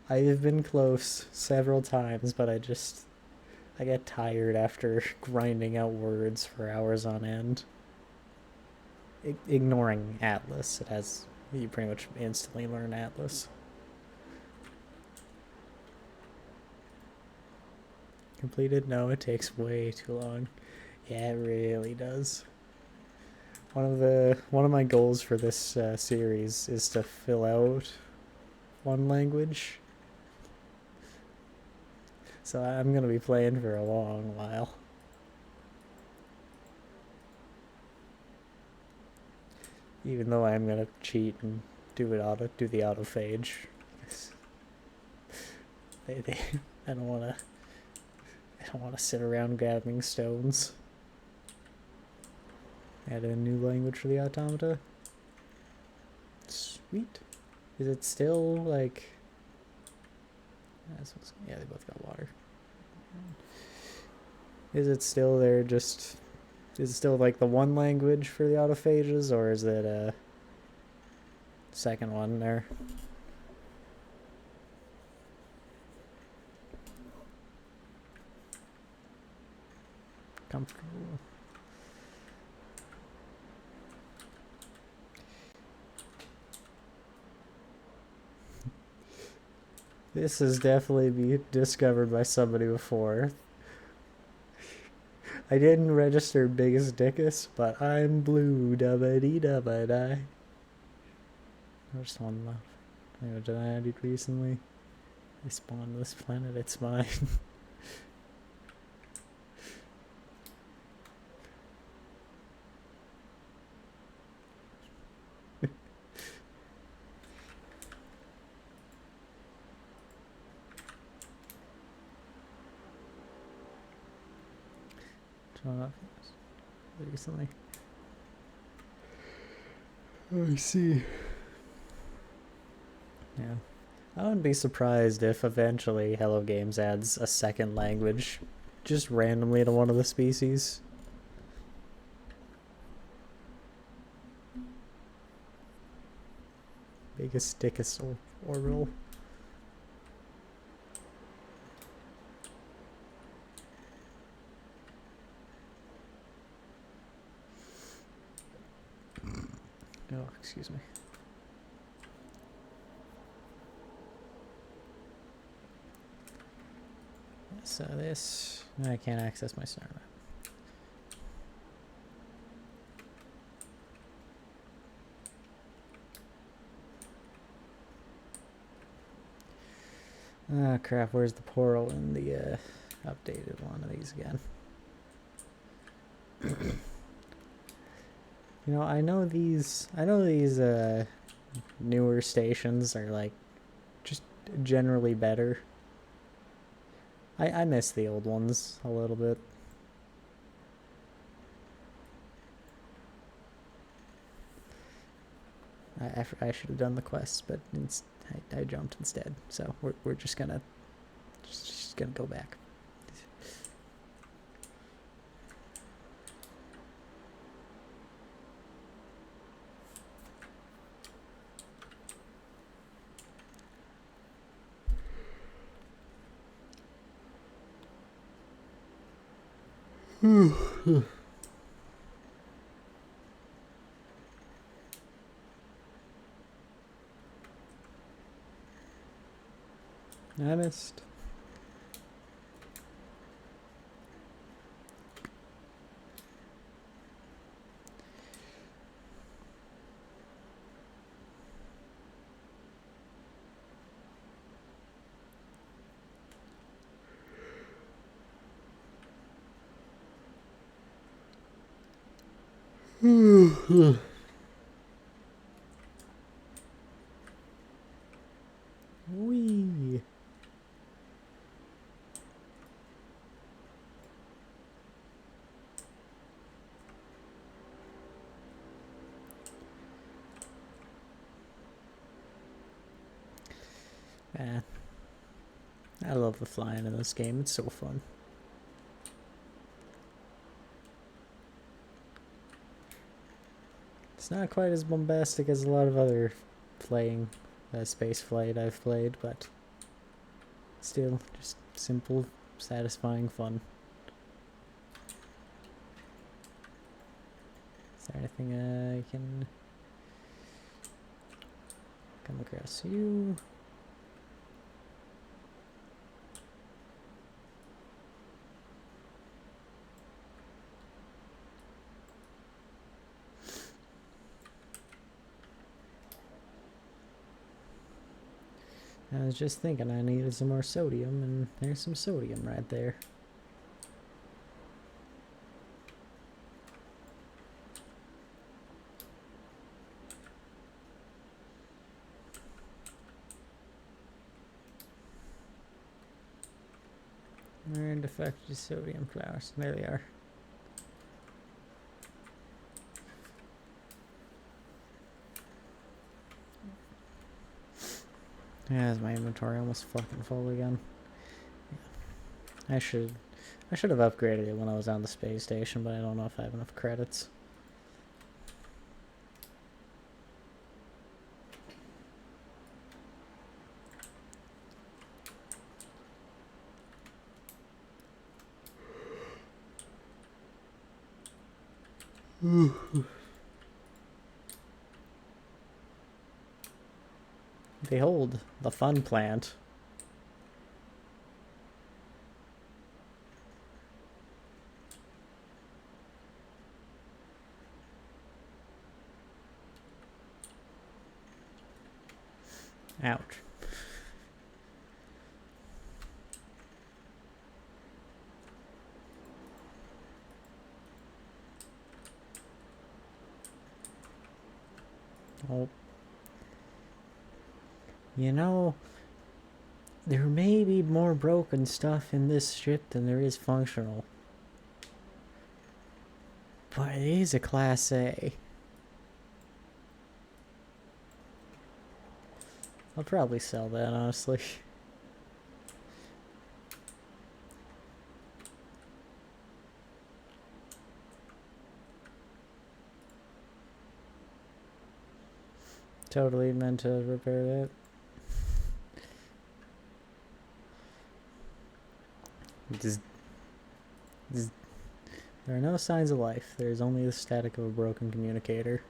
I have been close several times, but I get tired after grinding out words for hours on end. Ignoring Atlas, you pretty much instantly learn Atlas. Completed? No, it takes way too long. Yeah, it really does. One of my goals for this series is to fill out one language. So I'm gonna be playing for a long while. Even though I'm gonna cheat and do the autophage. I don't wanna sit around grabbing stones. Add a new language for the automata. Sweet. Is it still like... Yeah, they both got water. Is it still is it still like the one language for the autophages, or is it a second one there? Comfortable. This has definitely been discovered by somebody before. I didn't register biggest dickus, but I'm blue, dabba dee dabba die. There's one left. Did I add it recently? I spawned this planet, it's mine. Recently. I see. Yeah. I wouldn't be surprised if eventually Hello Games adds a second language just randomly to one of the species. Biggest, dickest orbital. Oh, excuse me. So this... I can't access my star map. Ah, crap, where's the portal in the updated one of these again? You know, I know these newer stations are like just generally better. I miss the old ones a little bit. I should have done the quests, but I jumped instead. So we're just gonna go back. I missed. Wee. Man, I love the flying in this game. It's so fun. It's not quite as bombastic as a lot of other playing space flight I've played, but still just simple, satisfying fun. Is there anything I can come across you? I was just thinking I needed some more sodium, and there's some sodium right there. Where the fuck is sodium flowers? There they are. Yeah, is my inventory almost fucking full again? Yeah. I should have upgraded it when I was on the space station, but I don't know if I have enough credits. Behold, the fun plant. Ouch. Oh. You know, there may be more broken stuff in this ship than there is functional. But it is a Class A. I'll probably sell that, honestly. Totally meant to repair that. There are no signs of life. There is only the static of a broken communicator.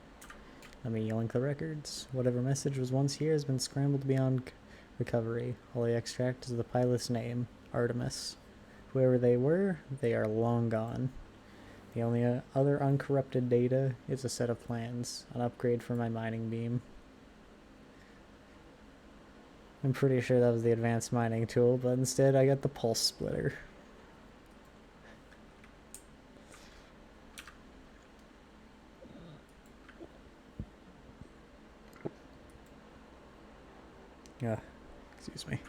Let me yoink the records. Whatever message was once here has been scrambled beyond recovery. All I extract is the pilot's name, Artemis. Whoever they were, they are long gone. The only other uncorrupted data is a set of plans, an upgrade for my mining beam. I'm pretty sure that was the advanced mining tool, but instead I got the pulse splitter. Yeah, excuse me.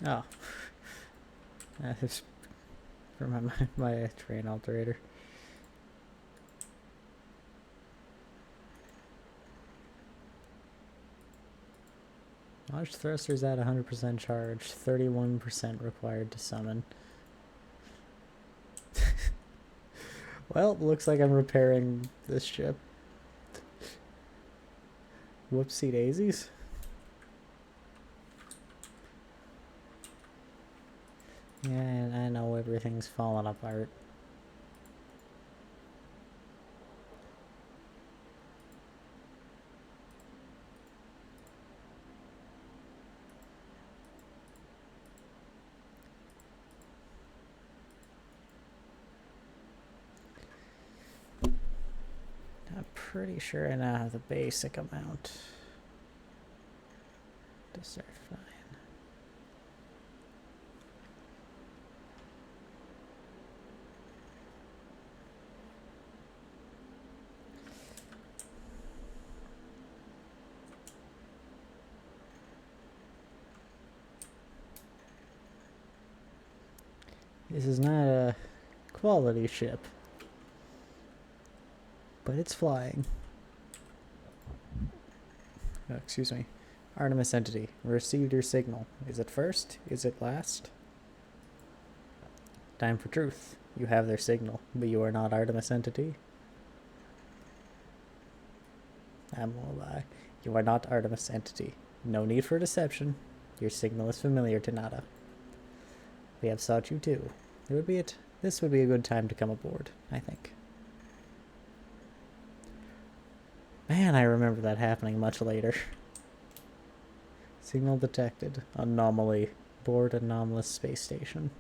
Oh. That's for my train alterator. Launch thrusters at 100% charge, 31% required to summon. Well, looks like I'm repairing this ship. Whoopsie daisies. Yeah, I know everything's falling apart. pretty sure I now have the basic amount to start flying. This is not a quality ship, but it's flying. Oh, excuse me. Artemis Entity, received your signal. Is it first? Is it last? Time for truth. You have their signal, but you are not Artemis Entity. I'm a lie. You are not Artemis Entity. No need for deception. Your signal is familiar to Nada. We have sought you too. This would be a good time to come aboard, I think. Man, I remember that happening much later. Signal detected. Anomaly. Board anomalous space station.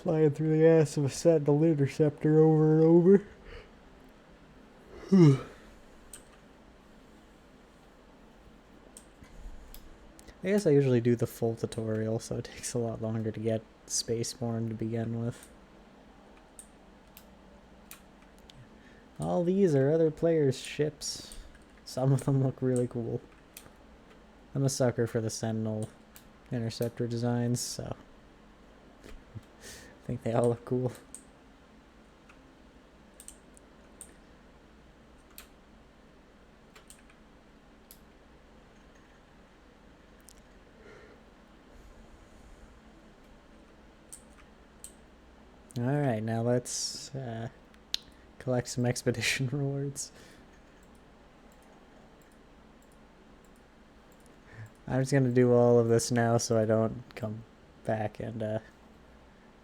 Flying through the ass of a Sentinel interceptor over and over. I guess I usually do the full tutorial, so it takes a lot longer to get Spaceborne to begin with. All these are other players' ships. Some of them look really cool. I'm a sucker for the Sentinel interceptor designs, so I think they all look cool. Alright, now let's collect some expedition rewards. I'm just gonna do all of this now so I don't come back and I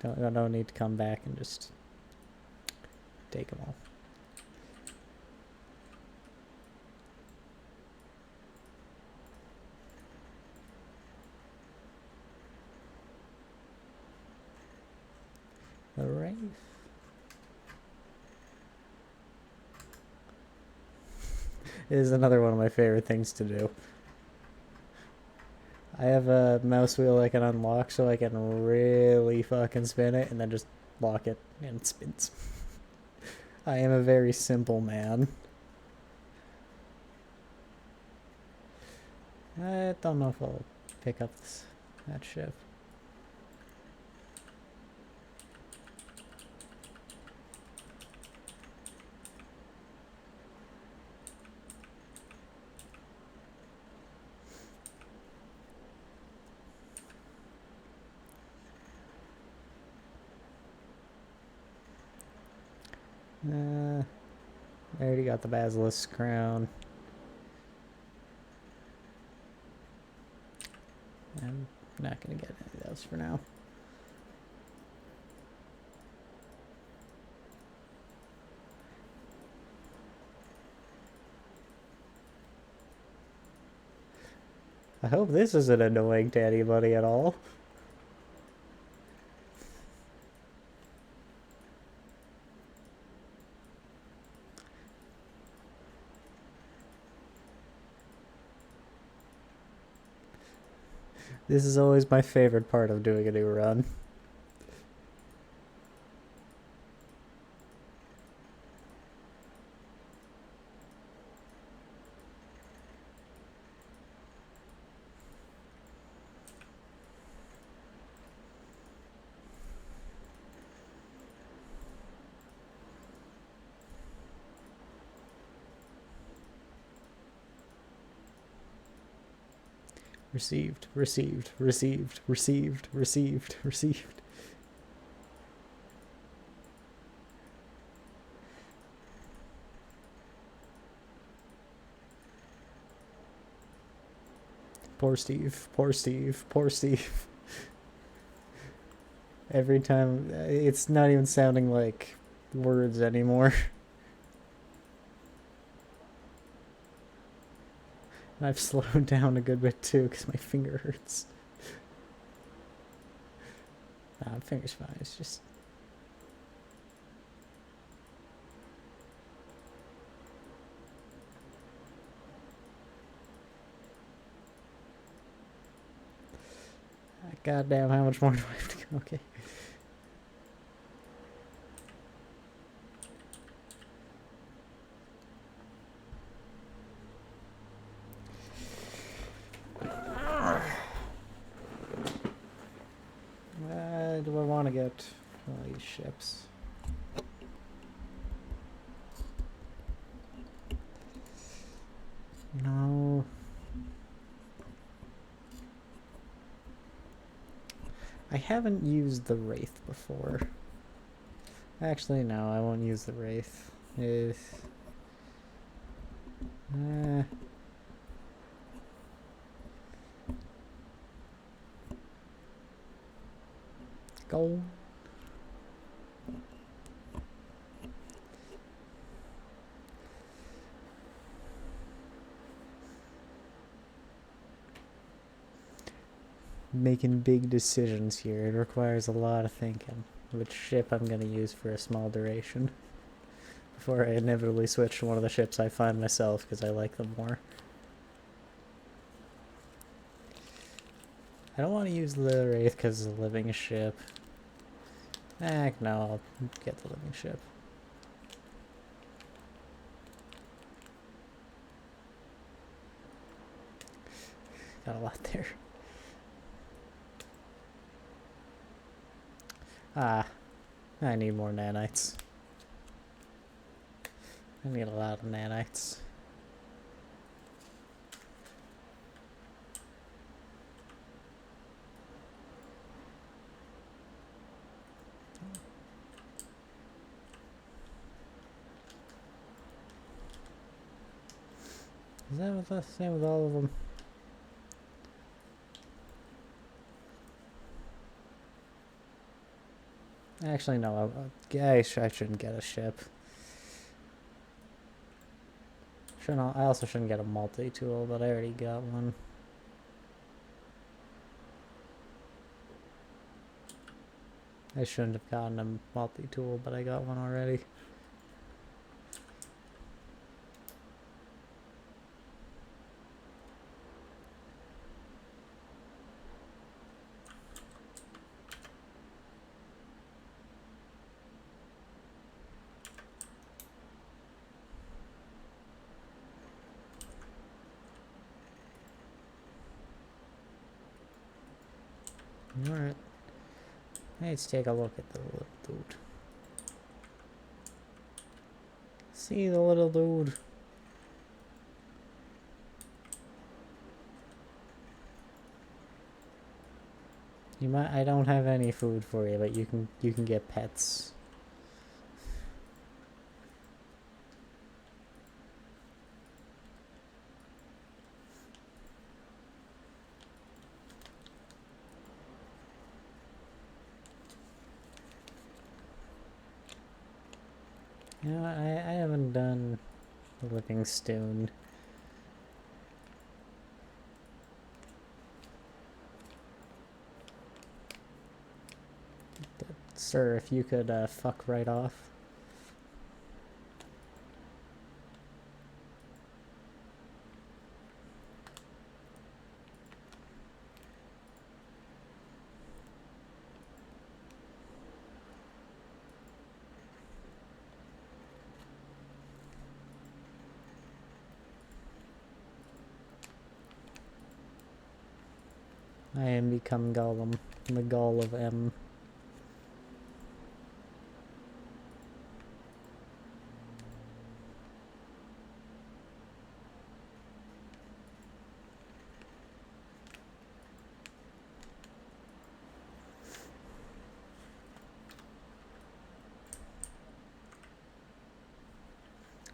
don't need to come back and just take them all. The Wraith. It is another one of my favorite things to do. I have a mouse wheel I can unlock so I can really fucking spin it and then just lock it and it spins. I am a very simple man. I don't know if I'll pick up that ship. I already got the Basilisk crown. I'm not gonna get any of those for now. I hope this isn't annoying to anybody at all. This is always my favorite part of doing a new run. Received, received, received, received, received, received. Poor Steve, poor Steve, poor Steve. Every time, it's not even sounding like words anymore. I've slowed down a good bit too because my finger hurts. Nah, my finger's fine. It's just. Goddamn, how much more do I have to go? Okay. Do I want to get one of these ships? No. I haven't used the Wraith before. Actually, no, I won't use the Wraith. Go. Making big decisions here. It requires a lot of thinking. Which ship I'm going to use for a small duration. Before I inevitably switch to one of the ships I find myself because I like them more. I don't want to use the Wraith because it's a living ship. No, I'll get the living ship. Got a lot there. I need more nanites. I need a lot of nanites. Is that the same with all of them? Actually, no. I shouldn't get a ship. I also shouldn't get a multi-tool, but I already got one. I shouldn't have gotten a multi-tool, but I got one already. Alright. Let's take a look at the little dude. See the little dude. I don't have any food for you, but you can get pets. You know, I haven't done Livingstone. Sir, if you could fuck right off. I am become Gollum, the Gall of M.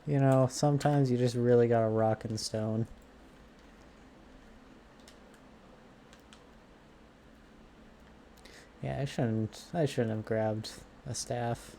You know, sometimes you just really gotta rock and stone. Yeah, I shouldn't have grabbed a staff.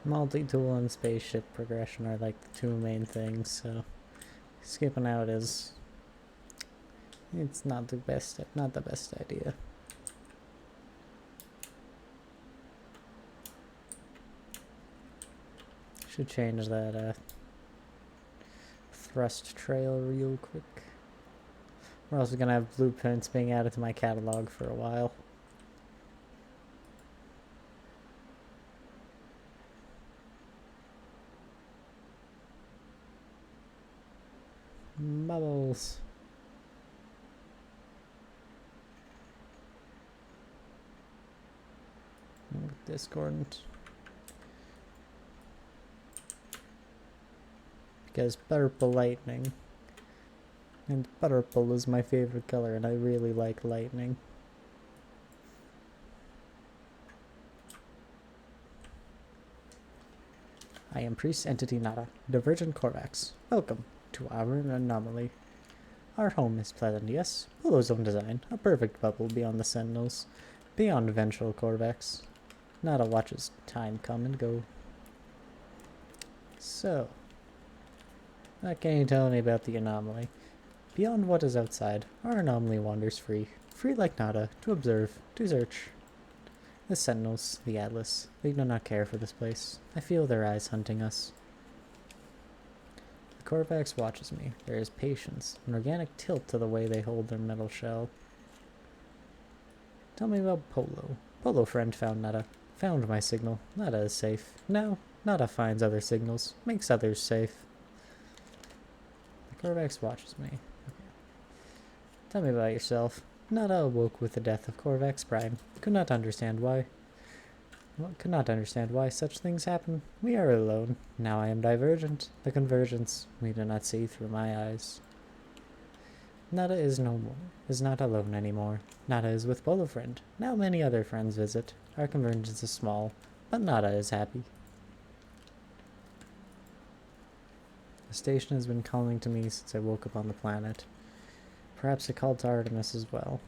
Multi-tool and spaceship progression are like the two main things, so skipping out is it's not the best idea. Should change that thrust trail real quick. We're also gonna have blueprints being added to my catalog for a while. Bubbles. Discordant. Because purple lightning. And purple is my favorite color, and I really like lightning. I am Priest Entity Nada, Divergent Korvax. Welcome to our anomaly. Our home is pleasant, yes. Polo's own design, a perfect bubble beyond the Sentinels, beyond vengeful Korvax. Nada watches time come and go. So, what can you tell me about the anomaly? Beyond what is outside, our anomaly wanders free. Free like Nada, to observe, to search. The Sentinels, the Atlas, they do not care for this place. I feel their eyes hunting us. The Korvax watches me. There is patience, an organic tilt to the way they hold their metal shell. Tell me about Polo. Polo friend found Nada. Found my signal. Nada is safe. Now, Nada finds other signals. Makes others safe. The Korvax watches me. Tell me about yourself. Nada awoke with the death of Korvax Prime. Could not understand why such things happen. We are alone. Now I am divergent. The convergence. We do not see through my eyes. Nada is no more. Is not alone anymore. Nada is with Polo friend. Now many other friends visit. Our convergence is small, but Nada is happy. The station has been calling to me since I woke up on the planet. Perhaps it called to Artemis as well.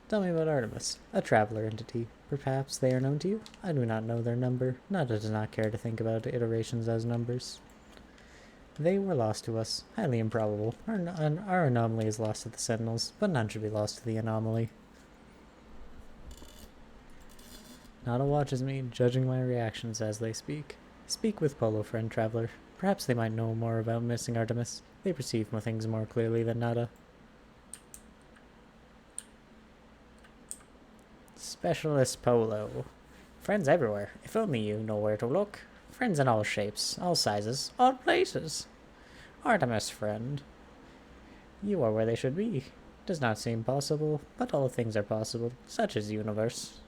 Tell me about Artemis, a traveler entity. Perhaps they are known to you? I do not know their number. Nada does not care to think about iterations as numbers. They were lost to us. Highly improbable. Our anomaly is lost to the Sentinels, but none should be lost to the anomaly. Nada watches me, judging my reactions as they speak. Speak with Polo friend, traveler. Perhaps they might know more about missing Artemis. They perceive things more clearly than Nada. Specialist Polo. Friends everywhere. If only you know where to look. Friends in all shapes, all sizes, all places. Artemis friend. You are where they should be. Does not seem possible, but all things are possible. Such is the universe.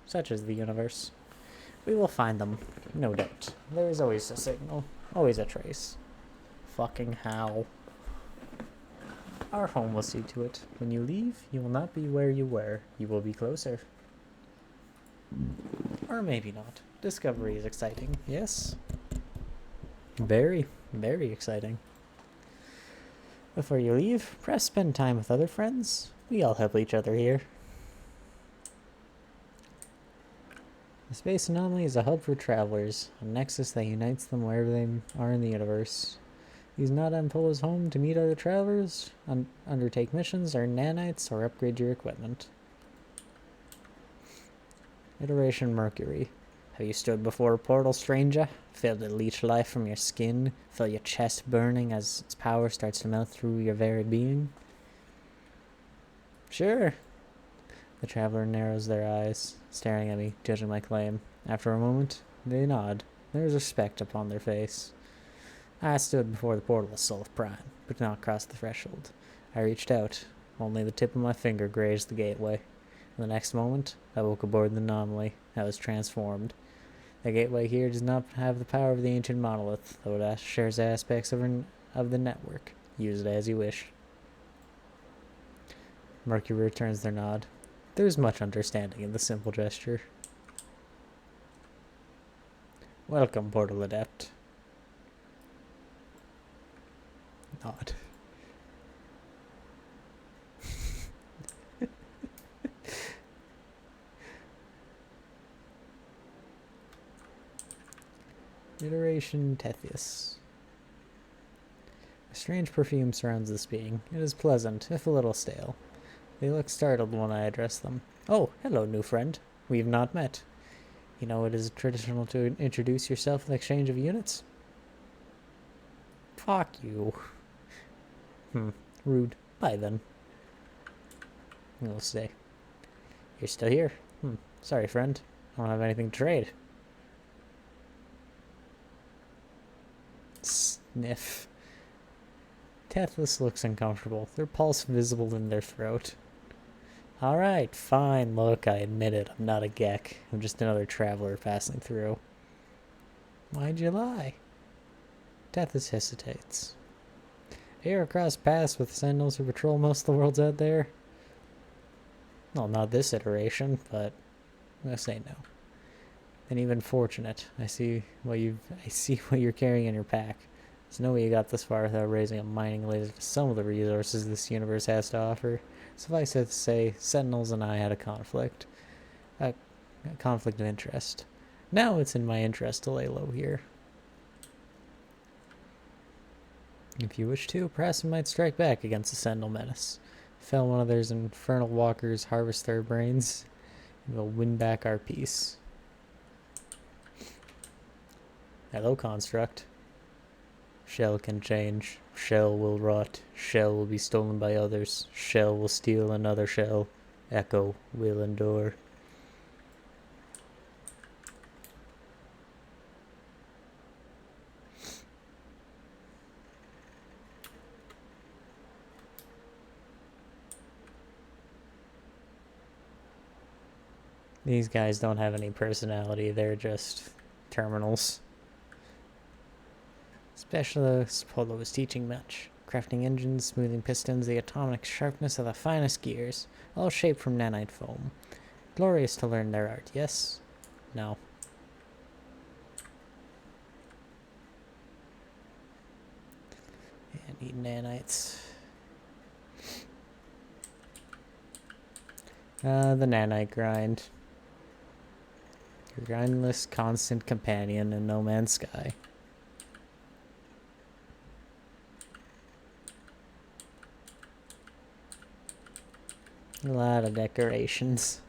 We will find them, no doubt. There is always a signal, always a trace. Fucking how. Our home will see to it. When you leave, you will not be where you were. You will be closer. Or maybe not. Discovery is exciting, yes? Very, very exciting. Before you leave, perhaps spend time with other friends. We all help each other here. The space anomaly is a hub for travelers, a nexus that unites them wherever they are in the universe. Use Nada and Polo's home to meet other travelers, undertake missions, earn nanites, or upgrade your equipment. Iteration Mercury. Have you stood before a portal, stranger? Felt it leech life from your skin? Felt your chest burning as its power starts to melt through your very being? Sure. The traveler narrows their eyes, staring at me, judging my claim. After a moment, they nod. There is respect upon their face. I stood before the portal of Solve Prime, but did not cross the threshold. I reached out. Only the tip of my finger grazed the gateway. The next moment, I woke aboard the anomaly. I was transformed. The gateway here does not have the power of the ancient monolith, though it shares aspects of the network. Use it as you wish. Mercury returns their nod. There is much understanding in the simple gesture. Welcome, Portal Adept. Nod. Iteration Tethys. A strange perfume surrounds this being. It is pleasant, if a little stale. They look startled when I address them. Oh, hello, new friend. We've not met. You know it is traditional to introduce yourself in exchange of units? Fuck you. Rude. Bye then. We'll stay. You're still here. Sorry, friend. I don't have anything to trade. Sniff. Tethys looks uncomfortable, their pulse visible in their throat. Alright, fine, look, I admit it, I'm not a Gek. I'm just another traveler passing through. Why'd you lie? Tethys hesitates. You ever cross paths with sentinels who patrol most of the worlds out there? Well, not this iteration, but I'm gonna say no. And even fortunate. I see what you're carrying in your pack. There's no way you got this far without raising a mining laser to some of the resources this universe has to offer. Suffice it to say, Sentinels and I had a conflict. A conflict of interest. Now it's in my interest to lay low here. If you wish to, perhaps we might strike back against the Sentinel menace. Fell one of those infernal walkers, harvest their brains, and we'll win back our peace. Hello, Construct. Shell can change. Shell will rot. Shell will be stolen by others. Shell will steal another shell. Echo will endure. These guys don't have any personality. They're just terminals. Specialist Polo is teaching much. Crafting engines, smoothing pistons, the atomic sharpness of the finest gears, all shaped from nanite foam. Glorious to learn their art, yes? No. And eat nanites. The nanite grind. Your grindless, constant companion in No Man's Sky. A lot of decorations.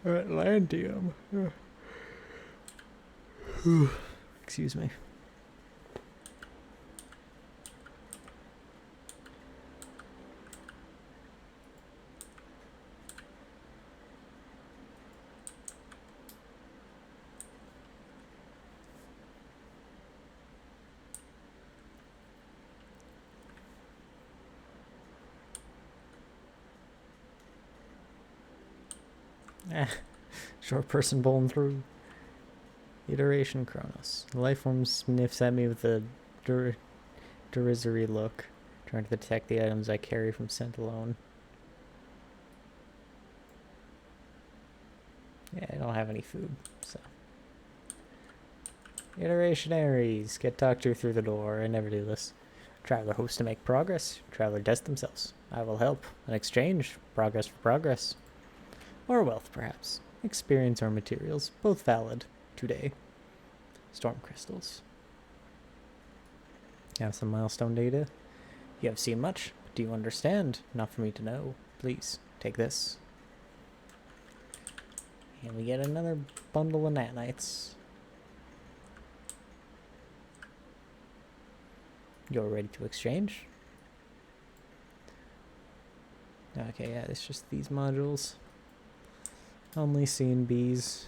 Atlantium. Excuse me. Short person bowling through. Iteration Kronos. The life form sniffs at me with a derisory look, trying to detect the items I carry from scent alone. Yeah, I don't have any food, so. Iterationaries get talked to through the door. I never do this. Traveler hopes to make progress. Traveler tests themselves. I will help. An exchange. Progress for progress. Or wealth, perhaps. Experience or materials. Both valid. Today. Storm crystals. You have some milestone data. You have seen much. But do you understand? Not for me to know. Please, take this. And we get another bundle of nanites. You're ready to exchange? Okay, yeah, it's just these modules. Only CNBs.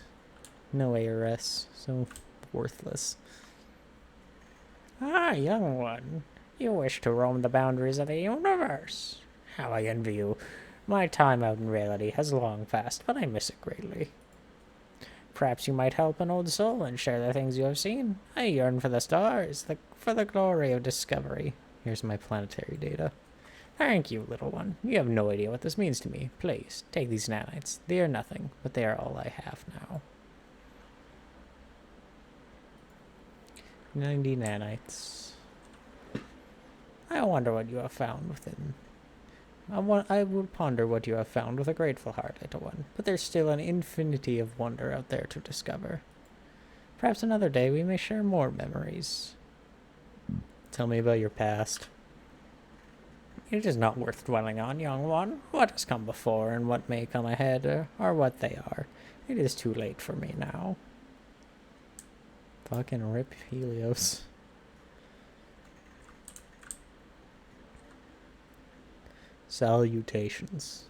No ARS, so worthless. Ah, young one. You wish to roam the boundaries of the universe. How I envy you. My time out in reality has long passed, but I miss it greatly. Perhaps you might help an old soul and share the things you have seen. I yearn for the stars, for the glory of discovery. Here's my planetary data. Thank you, little one. You have no idea what this means to me. Please, take these nanites. They are nothing, but they are all I have now. 90 nanites. I wonder what you have found within. I will ponder what you have found with a grateful heart, little one, but there's still an infinity of wonder out there to discover. Perhaps another day we may share more memories. Tell me about your past. It is not worth dwelling on, young one. What has come before and what may come ahead are what they are. It is too late for me now. Fucking rip Helios. Salutations.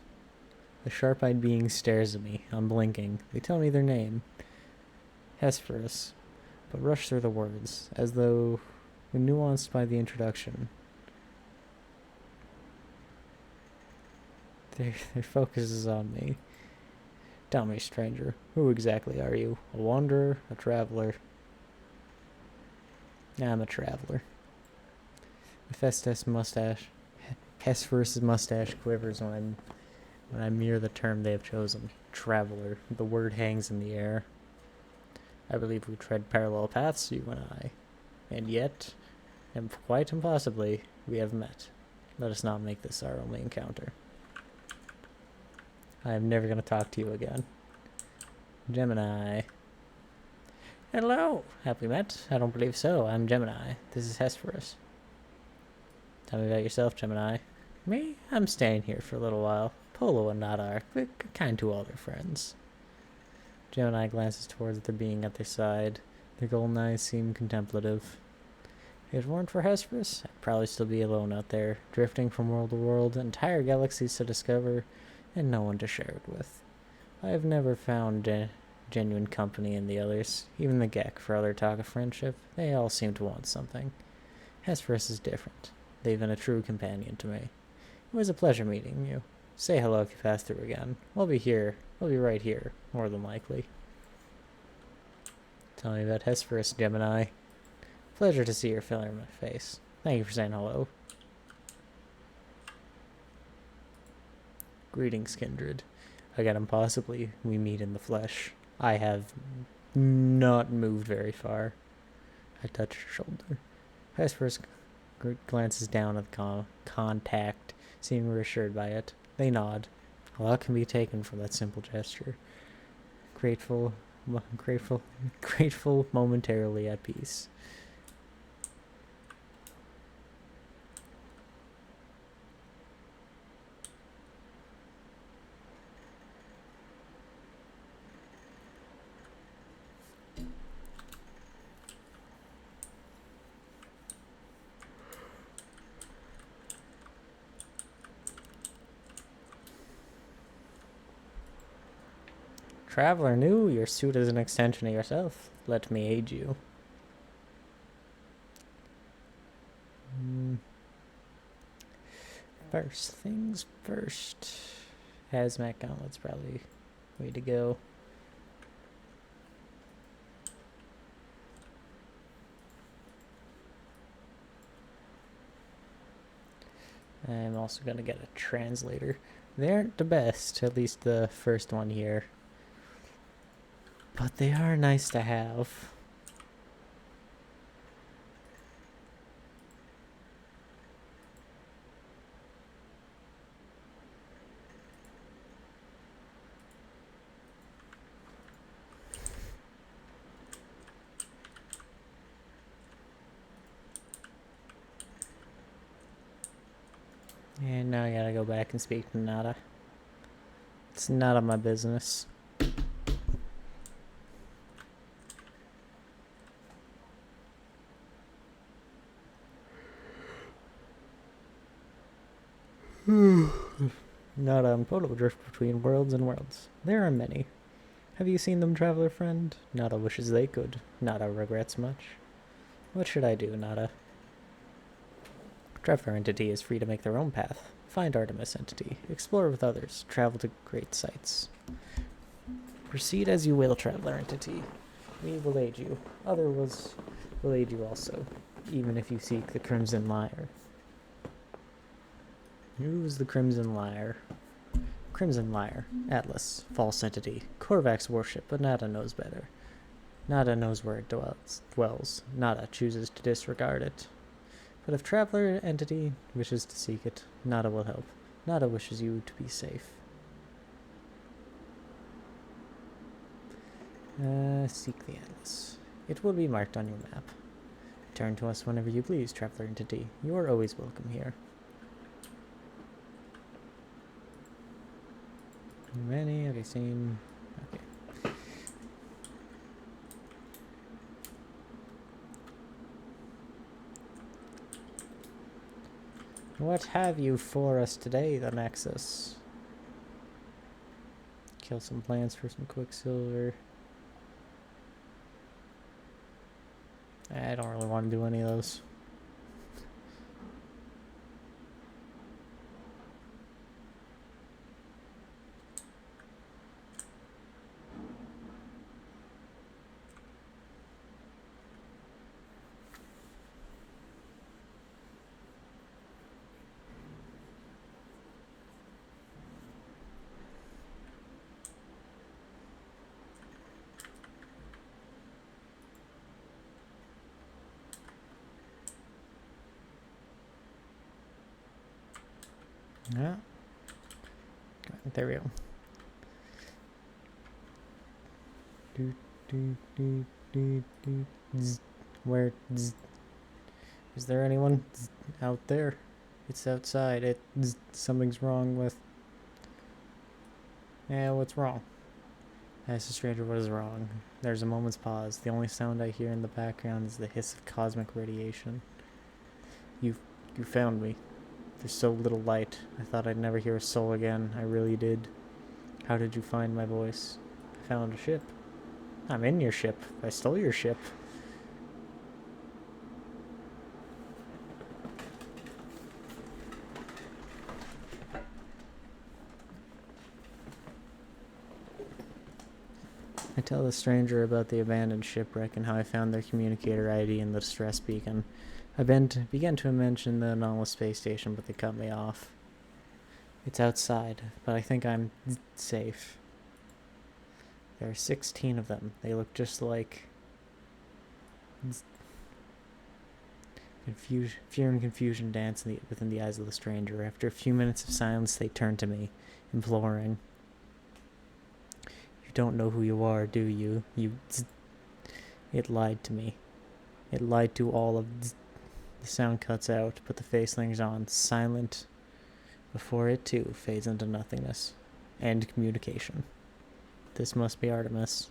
The sharp-eyed being stares at me, unblinking. They tell me their name. Hesperus, but rush through the words, as though nuanced by the introduction. Their focus is on me. Tell me, stranger, who exactly are you? A wanderer? A traveler? I'm a traveler. Hesperus' mustache quivers when I'm near the term they have chosen. Traveler. The word hangs in the air. I believe we tread parallel paths, you and I. And yet, and quite impossibly, we have met. Let us not make this our only encounter. I am never going to talk to you again. Gemini. Hello. Have we met? I don't believe so. I'm Gemini. This is Hesperus. Tell me about yourself, Gemini. Me? I'm staying here for a little while. Polo and Nada are kind to all their friends. Gemini glances towards the being at their side. Their golden eyes seem contemplative. If it weren't for Hesperus, I'd probably still be alone out there, drifting from world to world, entire galaxies to discover, and no one to share it with. I have never found genuine company in the others, even the Gek, for other talk of friendship. They all seem to want something. Hesperus is different. They've been a true companion to me. It was a pleasure meeting you. Say hello if you pass through again. We'll be here. We'll be right here, more than likely. Tell me about Hesperus, Gemini. Pleasure to see your feeling in my face. Thank you for saying hello. Greetings, kindred. Again, impossibly, we meet in the flesh. I have not moved very far. I touch your shoulder. Hesperus glances down at the contact, seeming reassured by it. They nod. A lot can be taken from that simple gesture. Grateful, momentarily at peace. Traveler new, your suit is an extension of yourself. Let me aid you. First things first. Hazmat gauntlets probably way to go. I'm also going to get a translator. They aren't the best, at least the first one here. But they are nice to have. And now I gotta go back and speak to Nada. It's none of my business. Nada and Polo drift between worlds and worlds. There are many. Have you seen them, traveler friend? Nada wishes they could. Nada regrets much. What should I do, Nada? Traveler entity is free to make their own path. Find Artemis entity. Explore with others. Travel to great sights. Proceed as you will, traveler entity. We will aid you. Others will aid you also, even if you seek the Crimson Lyre. Who's the Crimson Liar? Crimson Liar. Atlas. False entity. Korvax worship, but Nada knows better. Nada knows where it dwells. Nada chooses to disregard it. But if Traveler entity wishes to seek it, Nada will help. Nada wishes you to be safe. Seek the Atlas. It will be marked on your map. Return to us whenever you please, Traveler entity. You are always welcome here. Many have you seen? Okay. What have you for us today, the Nexus? Kill some plants for some Quicksilver. I don't really want to do any of those. Yeah. There we go. Where is there anyone out there? It's outside. Something's wrong with. Yeah, what's wrong? Ask the stranger what is wrong. There's a moment's pause. The only sound I hear in the background is the hiss of cosmic radiation. You found me. There's so little light. I thought I'd never hear a soul again. I really did. How did you find my voice? I found a ship. I'm in your ship. I stole your ship. I tell the stranger about the abandoned shipwreck and how I found their communicator ID in the distress beacon. I began to mention the anomalous space station, but they cut me off. It's outside, but I think I'm safe. There are 16 of them. They look just like... Fear and confusion dance within the eyes of the stranger. After a few minutes of silence, they turn to me, imploring. You don't know who you are, do you? It lied to me. It lied to all of... The sound cuts out, but the face lingers on, silent, before it too fades into nothingness. End communication. This must be Artemis.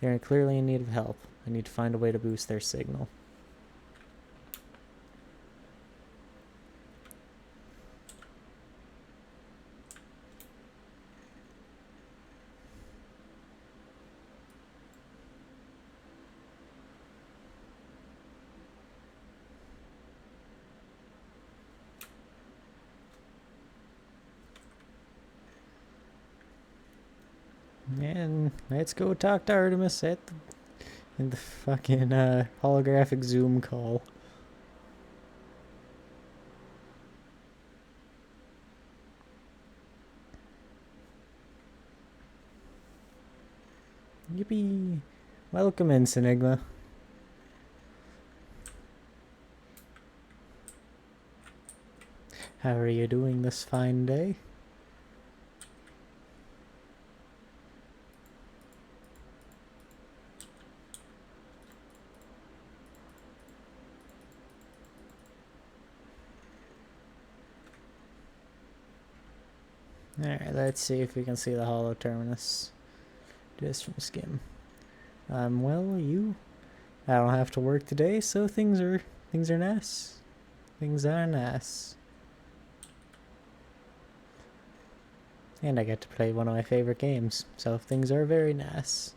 They are clearly in need of help. I need to find a way to boost their signal. And let's go talk to Artemis in the fucking holographic Zoom call. Yippee! Welcome in, Sinigma. How are you doing this fine day? Alright, let's see if we can see the Holo Terminus. Just from skim. Well, I don't have to work today, so things are nice. Things are nice. And I get to play one of my favorite games, so things are very nice.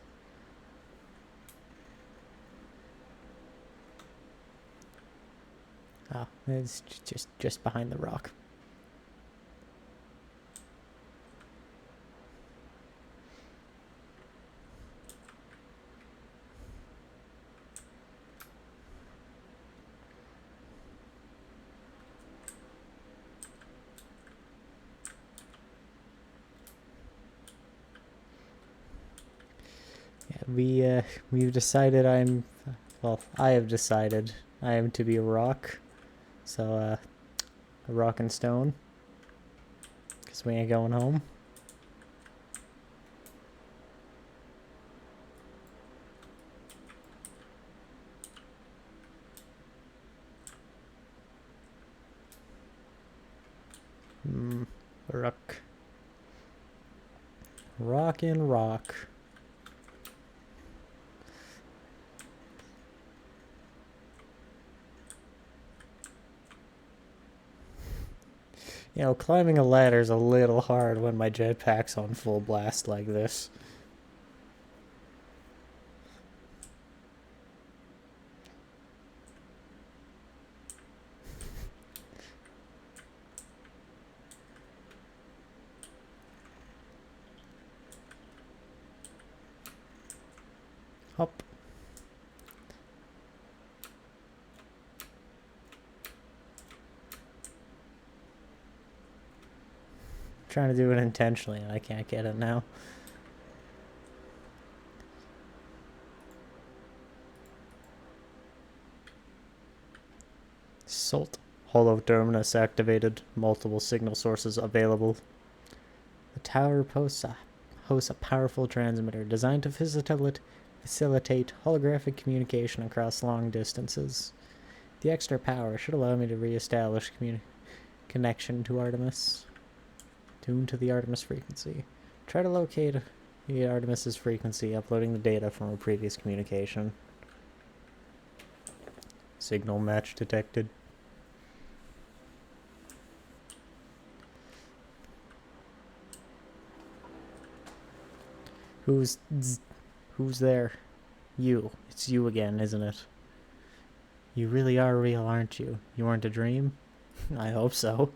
Oh, it's just behind the rock. we've decided I have decided I am to be a rock. So, a rock and stone. Because we ain't going home. Rock. Rock and rock. You know, climbing a ladder is a little hard when my jetpack's on full blast like this. Hop. Trying to do it intentionally and I can't get it now. Salt. Holo terminus activated. Multiple signal sources available. The tower hosts a powerful transmitter designed to facilitate holographic communication across long distances. The extra power should allow me to re-establish connection to Artemis. Tuned to the Artemis frequency. Try to locate the Artemis's frequency, uploading the data from a previous communication. Signal match detected. Who's there? You. It's you again, isn't it? You really are real, aren't you? You weren't a dream? I hope so.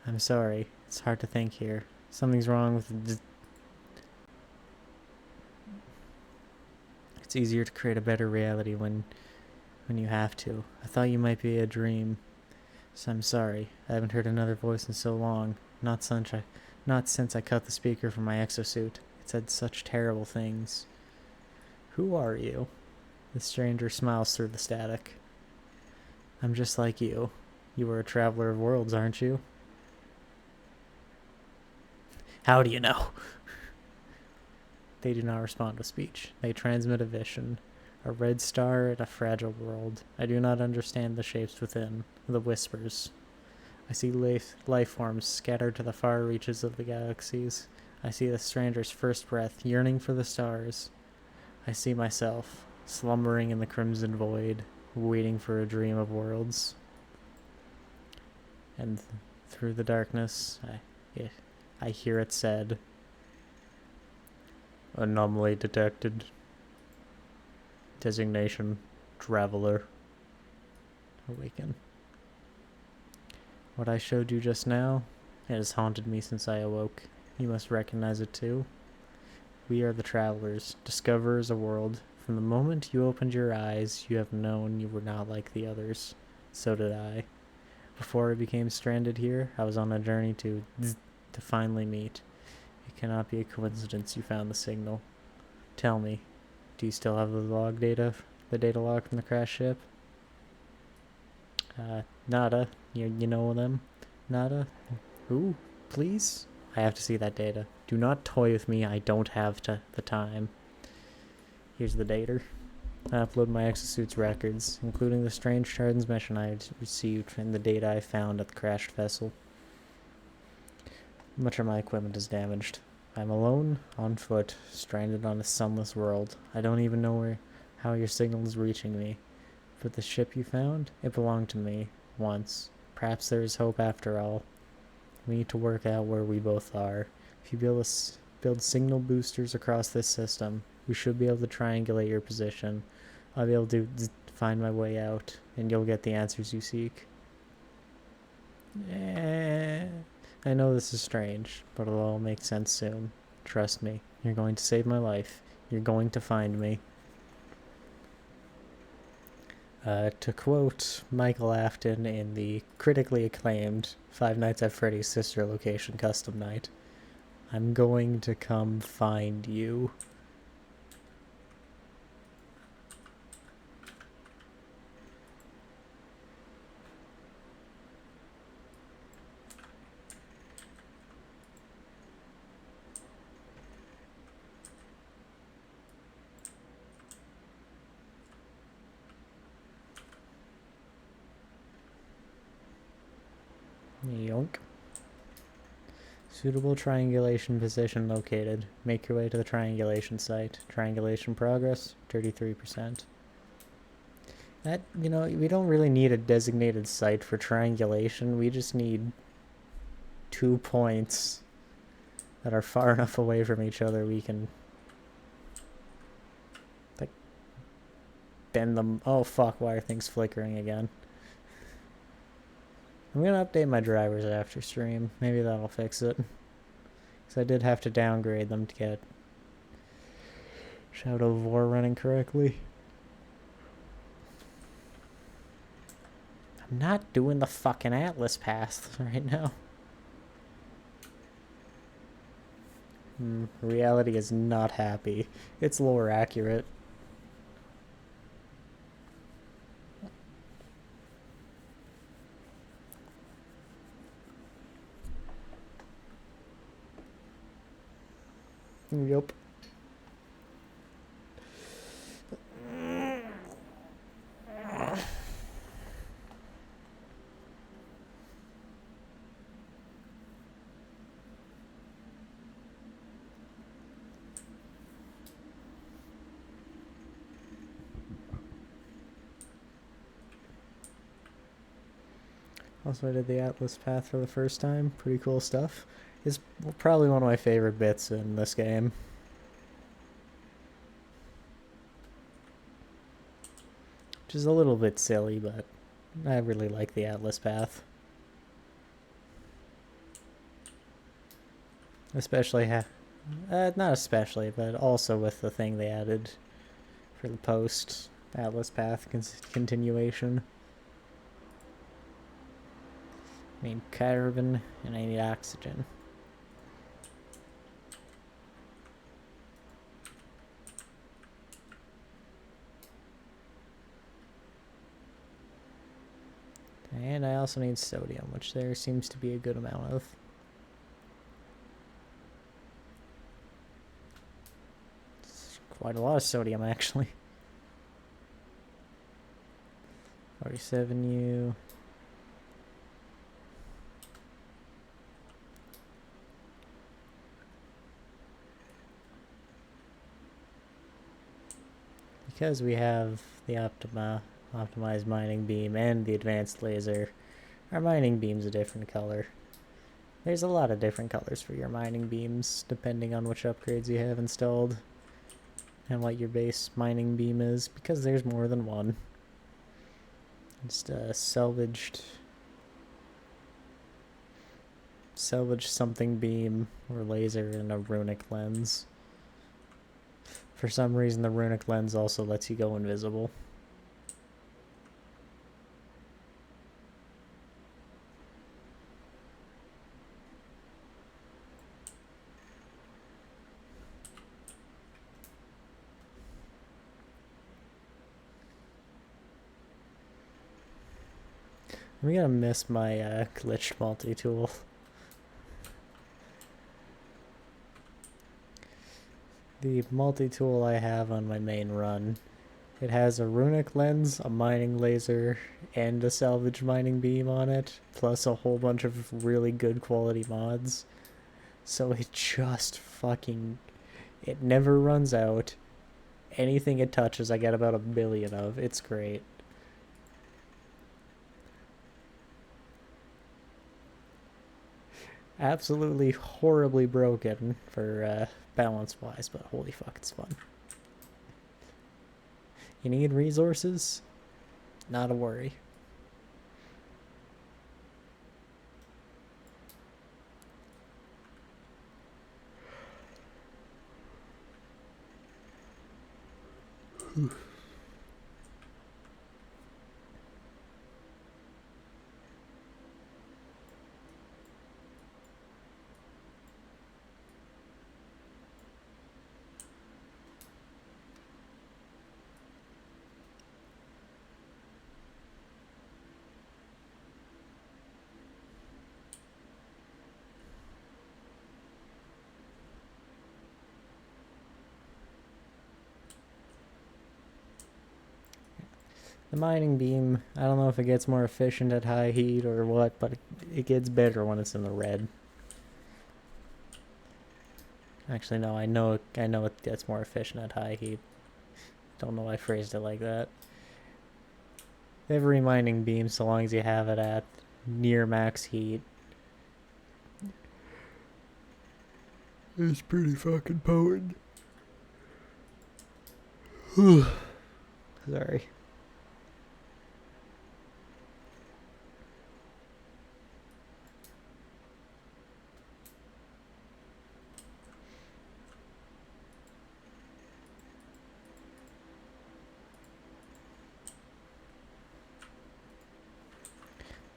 I'm sorry. It's hard to think here. Something's wrong with It's easier to create a better reality when you have to. I thought you might be a dream. So I'm sorry. I haven't heard another voice in so long. Not since I cut the speaker from my exosuit. It said such terrible things. Who are you? The stranger smiles through the static. I'm just like you. You are a traveler of worlds, aren't you? How do you know? They do not respond to speech. They transmit a vision. A red star in a fragile world. I do not understand the shapes within. The whispers. I see life forms scattered to the far reaches of the galaxies. I see the stranger's first breath, yearning for the stars. I see myself, slumbering in the crimson void, waiting for a dream of worlds. And through the darkness, I hear it said, anomaly detected. Designation, traveler. Awaken. What I showed you just now, it has haunted me since I awoke. You must recognize it too. We are the travelers, discoverers of a world. From the moment you opened your eyes, you have known you were not like the others. So did I. Before I became stranded here, I was on a journey to finally meet. It cannot be a coincidence you found the signal. Tell me, do you still have the data log from the crash ship? Nada. You know them? Nada? Who? Please? I have to see that data. Do not toy with me. I don't have the time. Here's the data. I upload my exosuit's records, including the strange transmission I received and the data I found at the crashed vessel. Much of my equipment is damaged. I'm alone, on foot, stranded on a sunless world. I don't even know how your signal is reaching me. But the ship you found, it belonged to me, once. Perhaps there is hope after all. We need to work out where we both are. If you build signal boosters across this system, we should be able to triangulate your position. I'll be able to find my way out, and you'll get the answers you seek. I know this is strange, but it'll all make sense soon. Trust me, you're going to save my life. You're going to find me. To quote Michael Afton in the critically acclaimed Five Nights at Freddy's Sister Location Custom Night, I'm going to come find you. Yonk. Suitable triangulation position located. Make your way to the triangulation site. Triangulation progress, 33%. That, you know, we don't really need a designated site for triangulation. We just need 2 points that are far enough away from each other we can, like, bend them. Oh fuck, why are things flickering again? I'm gonna update my drivers after stream. Maybe that'll fix it. Because I did have to downgrade them to get Shadow of War running correctly. I'm not doing the fucking Atlas path right now. Reality is not happy. It's lore accurate. Yup. Also, I did the Atlas path for the first time. Pretty cool stuff. It's probably one of my favorite bits in this game. Which is a little bit silly, but I really like the Atlas path. Especially, not especially, but also with the thing they added for the post Atlas path continuation. I need carbon and I need oxygen. And I also need sodium, which there seems to be a good amount of. It's quite a lot of sodium, actually. 47U. Because we have the optimized mining beam and the advanced laser, our mining beam's a different color. There's a lot of different colors for your mining beams, depending on which upgrades you have installed and what your base mining beam is, because there's more than one. Just a salvaged something beam or laser and a runic lens. For some reason, the runic lens also lets you go invisible. I'm gonna miss my glitched multi-tool. The multi-tool I have on my main run, it has a runic lens, a mining laser, and a salvage mining beam on it, plus a whole bunch of really good quality mods. So it just fucking... it never runs out. Anything it touches, I get about 1 billion of. It's great. Absolutely horribly broken for balance-wise, but holy fuck, it's fun. You need resources? Not a worry. The mining beam, I don't know if it gets more efficient at high heat or what, but it gets better when it's in the red. Actually, no, I know it gets more efficient at high heat. Don't know why I phrased it like that. Every mining beam, so long as you have it at near max heat, is pretty fucking potent. Sorry.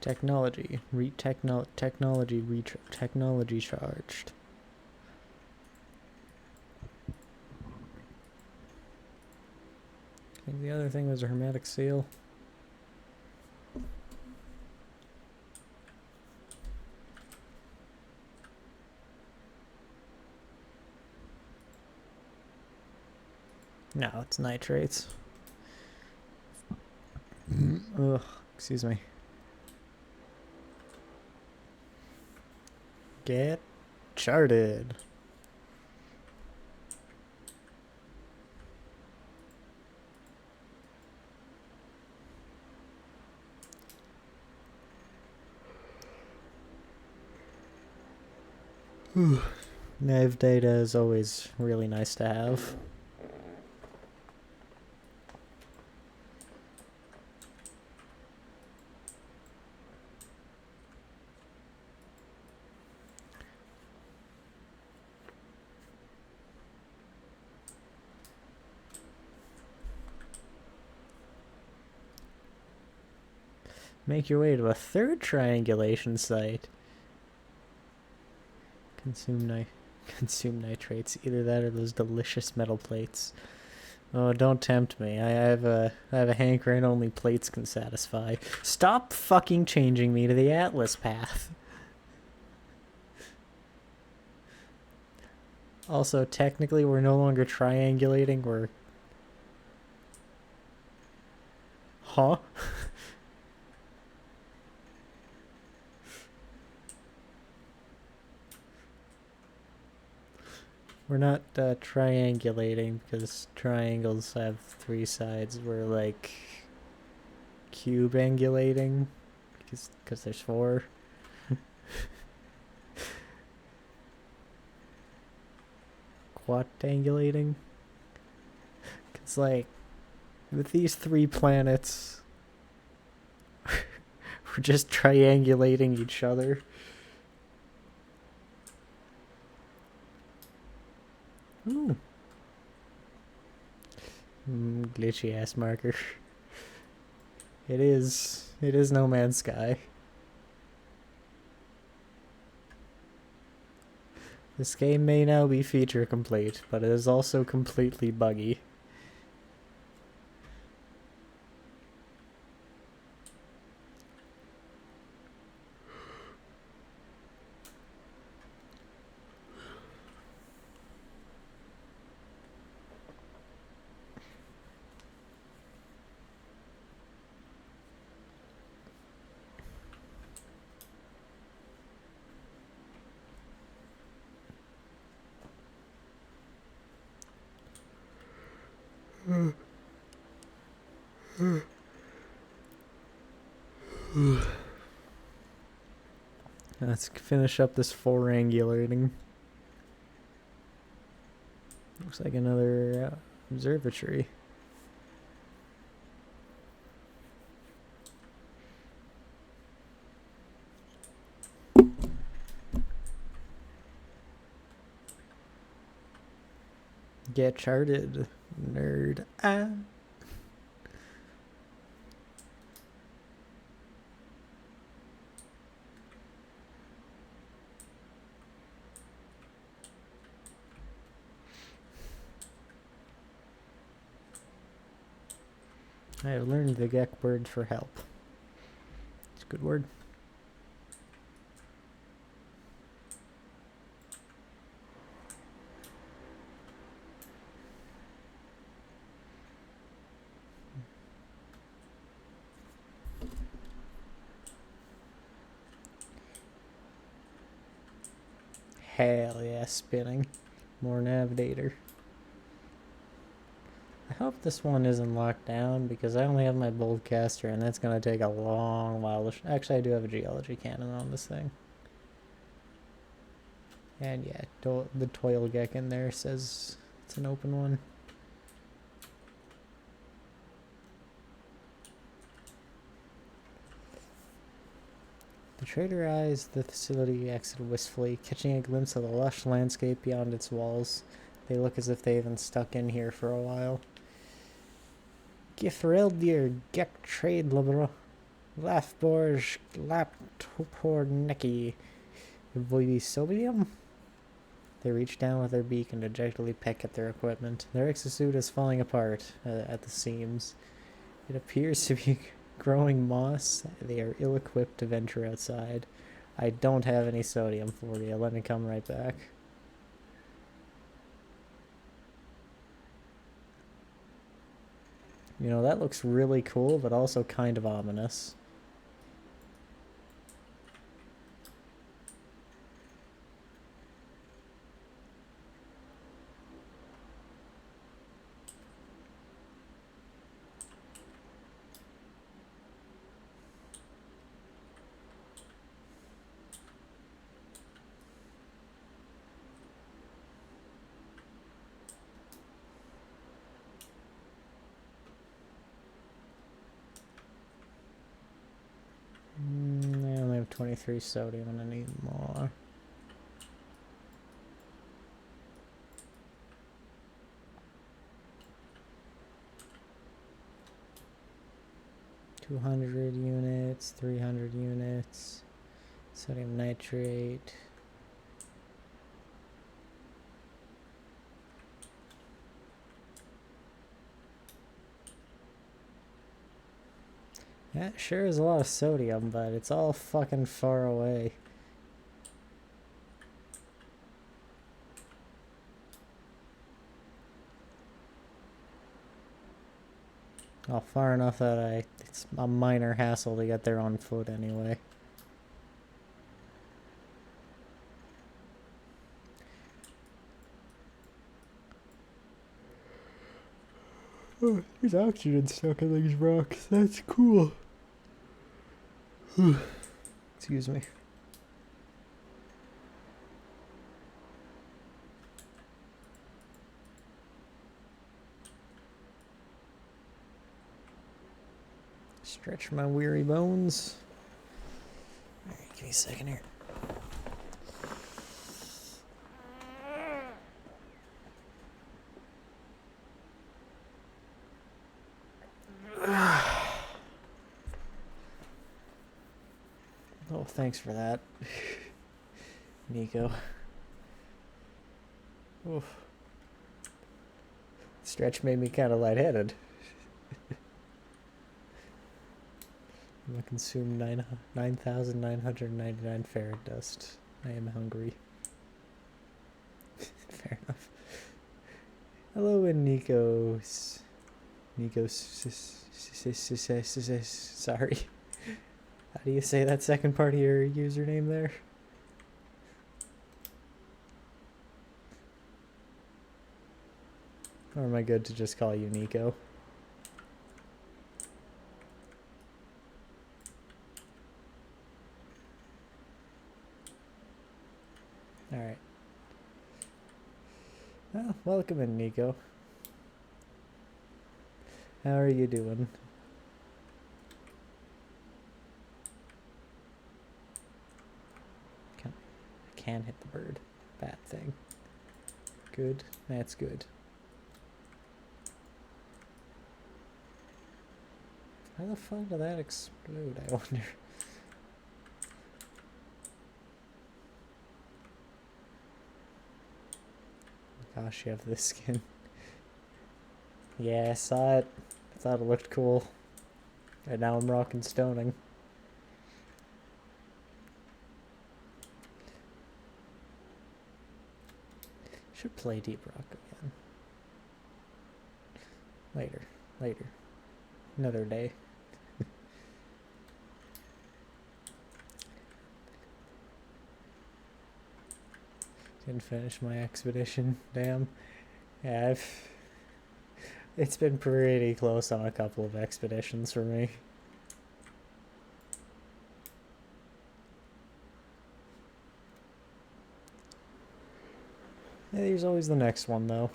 Technology charged. I think the other thing was a hermetic seal. No, it's nitrates. Ugh, excuse me. Get charted. Nav data is always really nice to have. Make your way to a third triangulation site. Consume nitrates. Either that or those delicious metal plates. Oh, don't tempt me. I have a hankering only plates can satisfy. Stop fucking changing me to the Atlas path. Also, technically, we're no longer triangulating. We're... Huh? We're not triangulating because triangles have 3 sides. We're like cube-angulating because there's 4. Quadrangulating. It's like with these 3 planets, we're just triangulating each other. Ooh. Glitchy ass marker. It is No Man's Sky. This game may now be feature complete, but it is also completely buggy. Let's finish up this 4-angulating. Looks like another observatory. Get charted, nerd. Ah. I have learned the Gek word for help. It's a good word. Hell yeah, spinning. More nav data. I hope this one isn't locked down because I only have my Boldcaster and that's going to take a long while to... Actually, I do have a geology cannon on this thing. And yeah, the Toil Gek in there says it's an open one. The trader eyes the facility exit wistfully, catching a glimpse of the lush landscape beyond its walls. They look as if they've been stuck in here for a while. Gifreldir Gek Trade Labra Lafborg Laptorneki Voidisobium. They reach down with their beak and dejectedly peck at their equipment. Their exosuit is falling apart at the seams. It appears to be growing moss. They are ill-equipped to venture outside. I don't have any sodium for you. Let me come right back. You know, that looks really cool, but also kind of ominous. I only have 23 sodium and I need more. $200 units, 300 units, sodium nitrate. Yeah, sure is a lot of sodium, but it's all fucking far away. Well, far enough that it's a minor hassle to get there on foot anyway. Oh, there's oxygen stuck in these rocks. That's cool. Excuse me. Stretch my weary bones. Alright, give me a second here. Oh, thanks for that, Nico. Oof. Stretch made me kind of lightheaded. I'm gonna consume 9,999 ferret dust. I am hungry. Fair enough. Hello, and Nikos. Sorry. How do you say that second part of your username there? Or am I good to just call you Nico? Alright. Well, welcome in, Nico. How are you doing? I can hit the bird. Bad thing. Good. That's good. How the fuck did that explode, I wonder? Gosh, you have this skin. Yeah, I saw it. I thought it looked cool. And now I'm rocking stoning. Should play Deep Rock again. Later. Another day. Didn't finish my expedition. Damn. Yeah, it's been pretty close on a couple of expeditions for me. Yeah, there's always the next one, though.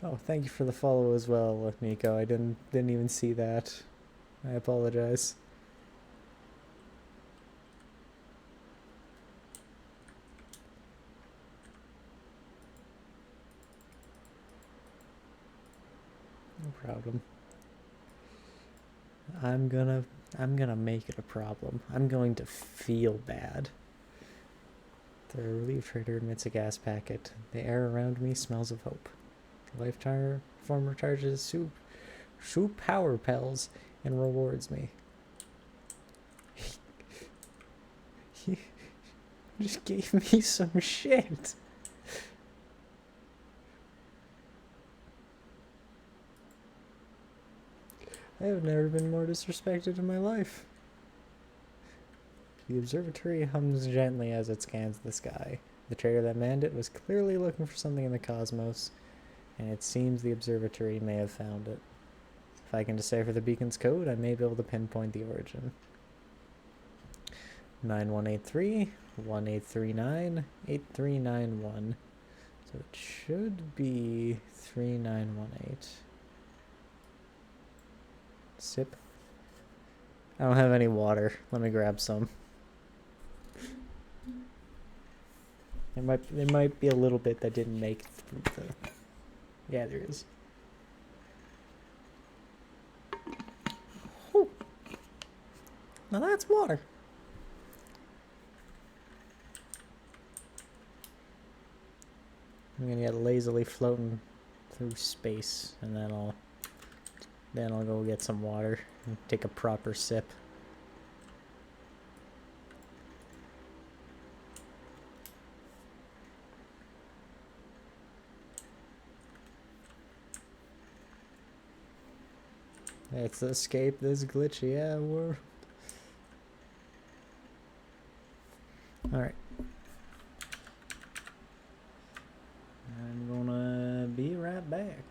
Oh, thank you for the follow as well, Nico. I didn't even see that. I apologize. No problem. I'm gonna make it a problem. I'm going to feel bad. The relief trader emits a gas packet. The air around me smells of hope. The lifetime form recharges soup power pels and rewards me. He just gave me some shit. I have never been more disrespected in my life. The observatory hums gently as it scans the sky. The trader that manned it was clearly looking for something in the cosmos, and it seems the observatory may have found it. If I can decipher the beacon's code, I may be able to pinpoint the origin. 9183 1839 8391. So it should be 3918. Sip. I don't have any water. Let me grab some. There might be a little bit that didn't make it through the... Yeah, there is. Whew. Now that's water. I'm gonna get lazily floating through space, and then I'll go get some water and take a proper sip. Let's escape this glitchy world. Alright. I'm gonna be right back.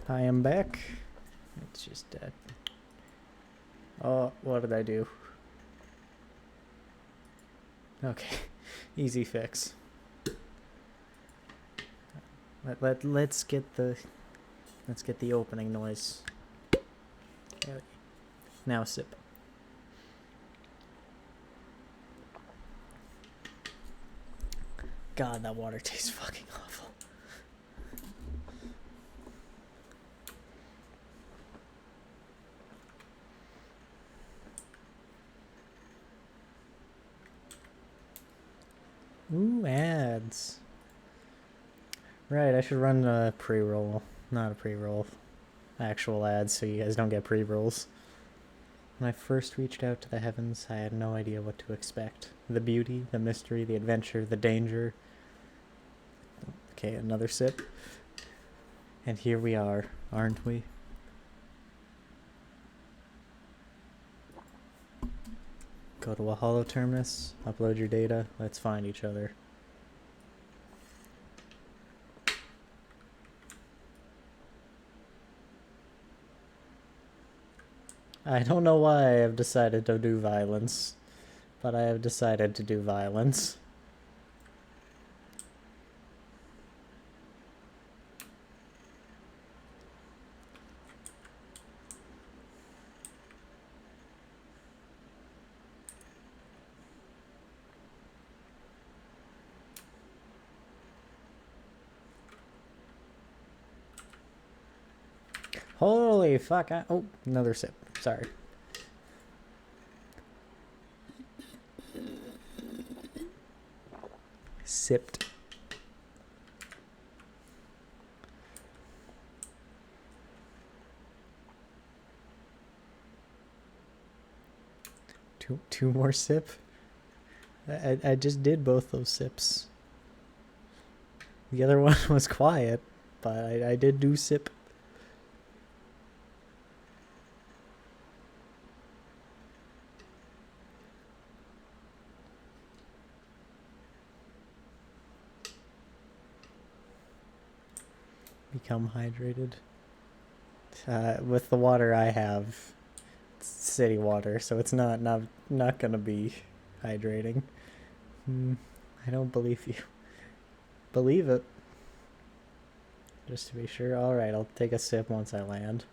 I am back. It's just dead. Oh, what did I do? Okay, easy fix. Let's get the opening noise. Now sip. God, that water tastes fucking awful. Ooh, ads. Right, I should run a pre-roll. Not a pre-roll. Actual ads so you guys don't get pre-rolls. When I first reached out to the heavens, I had no idea what to expect. The beauty, the mystery, the adventure, the danger. Okay, another sip. And here we are, aren't we? Go to a hollow terminus, upload your data, let's find each other. I don't know why I have decided to do violence, but I have decided to do violence. Holy fuck, oh, another sip, sorry. Sipped. Two more sip? I just did both those sips. The other one was quiet, but I did do sip. Become hydrated. With the water I have, it's city water, so it's not gonna be hydrating. I don't believe you. Believe it. Just to be sure. Alright, I'll take a sip once I land.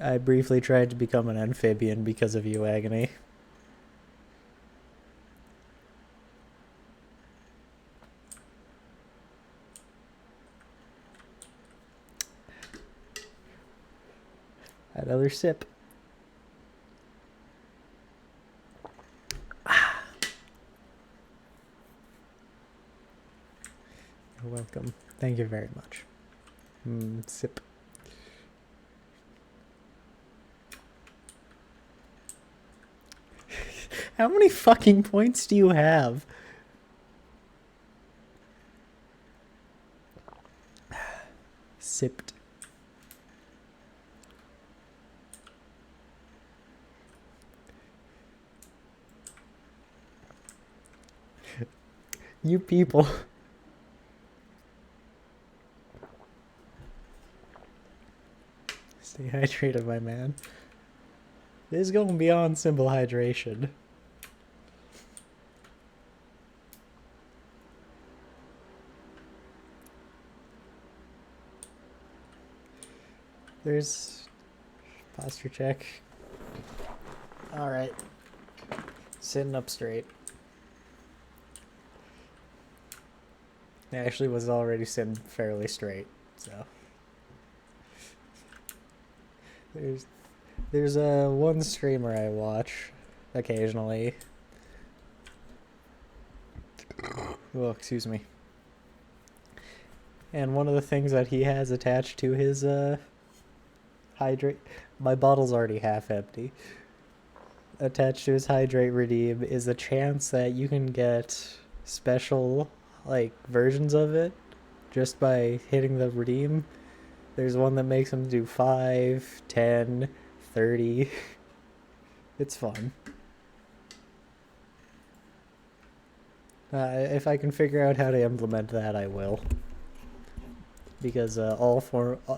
I briefly tried to become an amphibian because of you, Agony. Another sip. You're welcome. Thank you very much. Sip. How many fucking points do you have? Sipped. You people. Stay hydrated, my man. This is going beyond simple hydration. There's posture check. Alright. Sitting up straight. I actually was already sitting fairly straight, so. There's one streamer I watch occasionally. Oh, excuse me. And one of the things that he has attached to his hydrate, my bottle's already half empty. Attached to his hydrate redeem is a chance that you can get special like versions of it just by hitting the redeem. There's one that makes him do 5, 10, 30. It's fun. If I can figure out how to implement that, I will. Because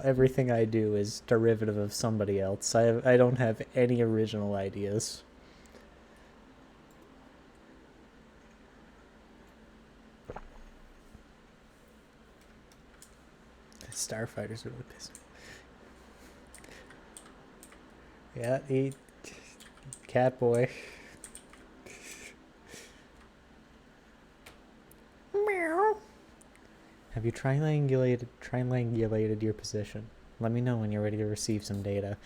everything I do is derivative of somebody else. I don't have any original ideas. Starfighter's really pissed. Yeah, Catboy. you triangulated your position? Let me know when you're ready to receive some data.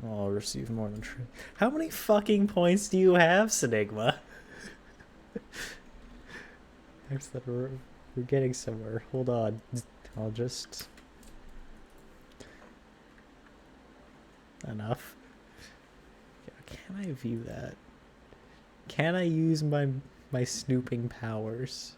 I'll receive more than true. How many fucking points do you have, Sinigma? We're getting somewhere. Hold on. I'll just... Enough. Can I view that? Can I use my snooping powers?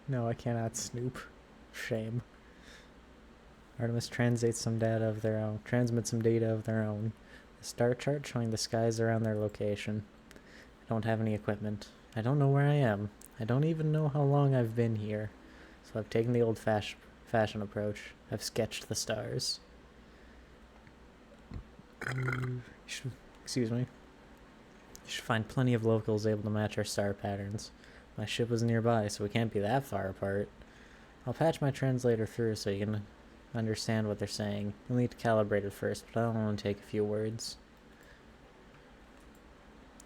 No, I cannot snoop. Shame. Artemis transmits some data of their own. A star chart showing the skies around their location. I don't have any equipment. I don't know where I am. I don't even know how long I've been here. So I've taken the old-fashioned approach. I've sketched the stars. Excuse me. You should find plenty of locals able to match our star patterns. My ship was nearby, so we can't be that far apart. I'll patch my translator through so you can understand what they're saying. You'll need to calibrate it first, but I don't want to take a few words.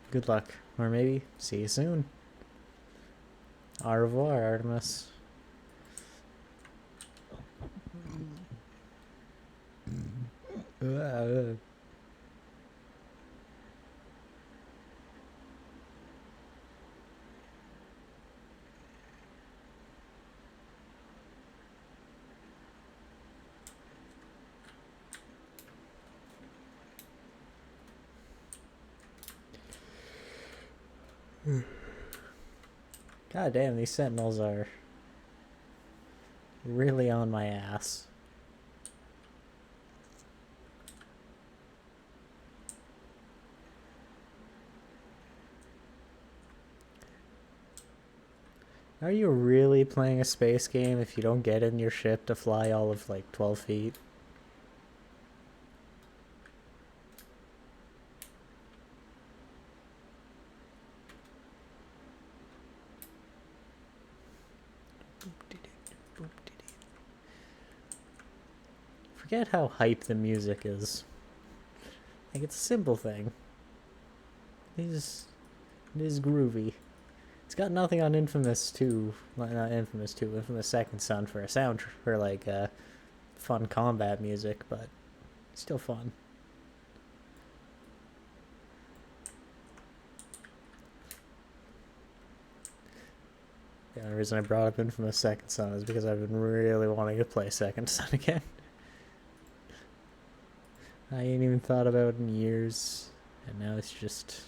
Good luck. Or maybe see you soon. Au revoir, Artemis. God damn, these sentinels are really on my ass. Are you really playing a space game if you don't get in your ship to fly all of like 12 feet? Forget how hype the music is. Like, it's a simple thing. It is groovy. It's got nothing on Infamous 2, not Infamous 2, Infamous Second Son for a sound for like fun combat music, but still fun. The only reason I brought up Infamous Second Son is because I've been really wanting to play Second Son again. I ain't even thought about it in years, and now it's just...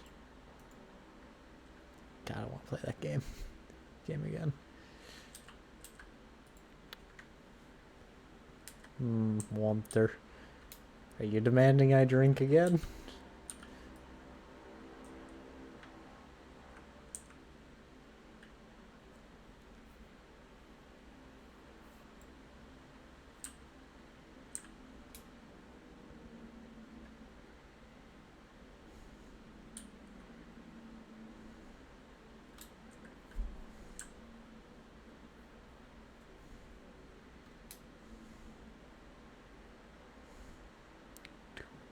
God, I want to play that game again. Walter. Are you demanding I drink again?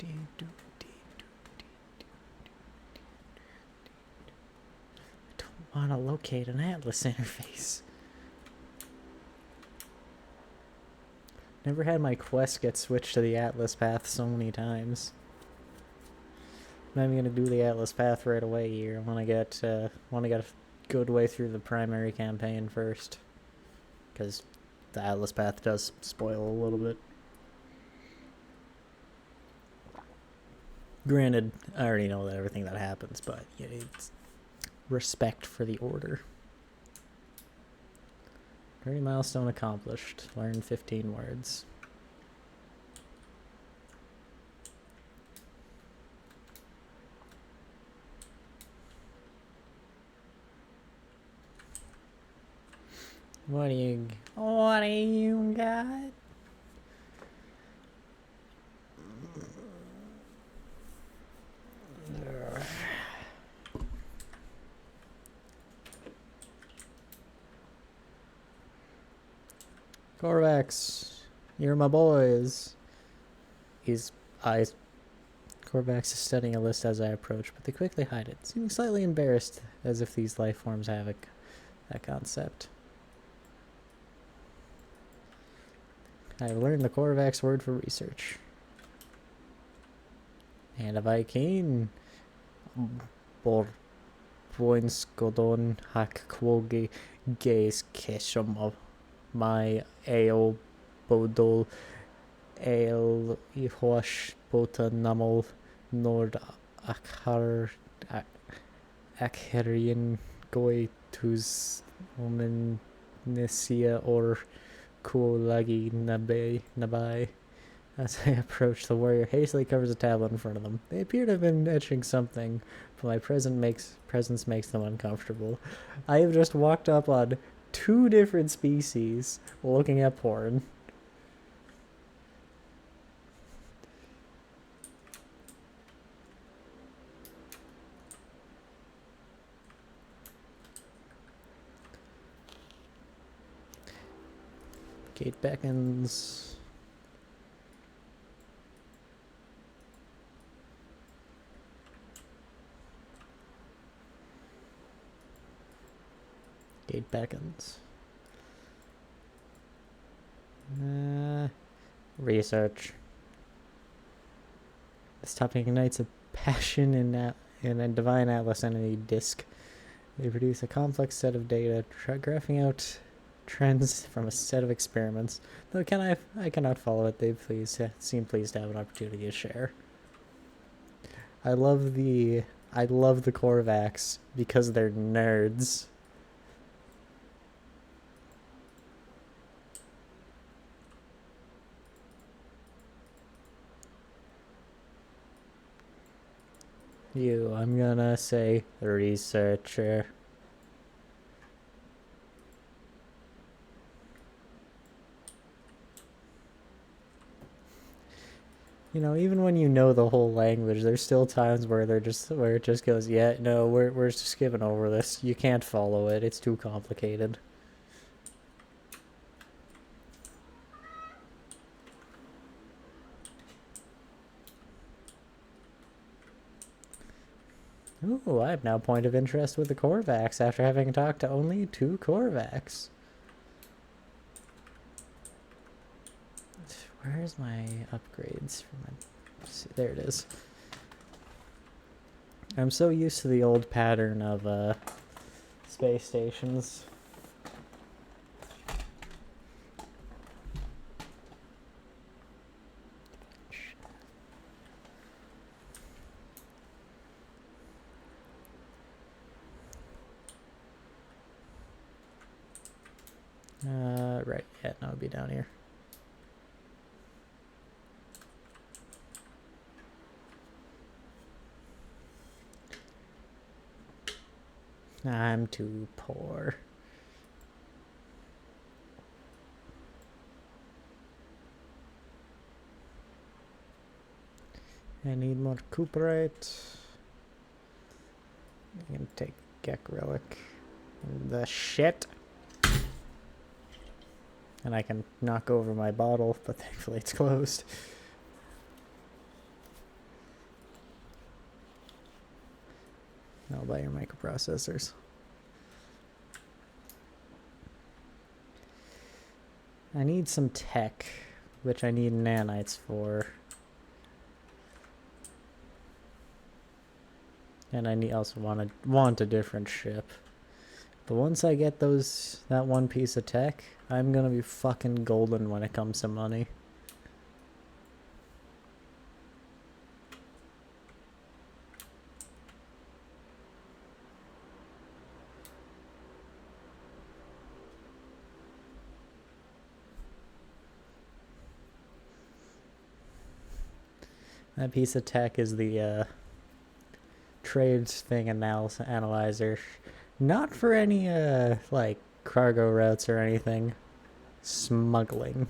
I don't want to locate an Atlas interface. Never had my quest get switched to the Atlas path so many times. I'm not even gonna do the Atlas path right away here. I want to get a good way through the primary campaign first, because the Atlas path does spoil a little bit. Granted, I already know that everything that happens, but it's respect for the order. 30 milestone accomplished. Learn 15 words. What do you got? Corvax, you're my boys. His eyes. Korvax is studying a list as I approach, but they quickly hide it, seeming slightly embarrassed, as if these life forms have that concept. I've learned the Korvax word for research. And a Viking. Boinskodon hak kwogi gaze keshom my ale bodol ale ihosh bota namol nord akar akherian goitus omenisia or kuolagi nabai. As I approach, the warrior hastily covers a tablet in front of them. They appear to have been etching something, but my presence makes them uncomfortable. I have just walked up on 2 different species looking at porn. Gate beckons. Gate beckons. Research. This topic ignites a passion in a divine atlas entity disk. They produce a complex set of data, graphing out trends from a set of experiments. Though I cannot follow it. They seem pleased to have an opportunity to share. I love the Korvax because they're nerds. I'm gonna say researcher. You know, even when you know the whole language, there's still times where it just goes, yeah, no, we're just skipping over this. You can't follow it. It's too complicated. Ooh, I have now point of interest with the Korvax after having talked to only 2 Korvax. Where's my upgrades for my... There it is. I'm so used to the old pattern of space stations. Right, yeah, no, it'd be down here. I'm too poor. I need more Cooperite. I can take Gek Relic. The shit. And I can knock over my bottle, but thankfully it's closed. I'll buy your microprocessors. I need some tech, which I need nanites for. And I also want a different ship. But once I get that one piece of tech, I'm gonna be fucking golden when it comes to money. That piece of tech is the trades thing analyzer. Not for any like cargo routes or anything. Smuggling.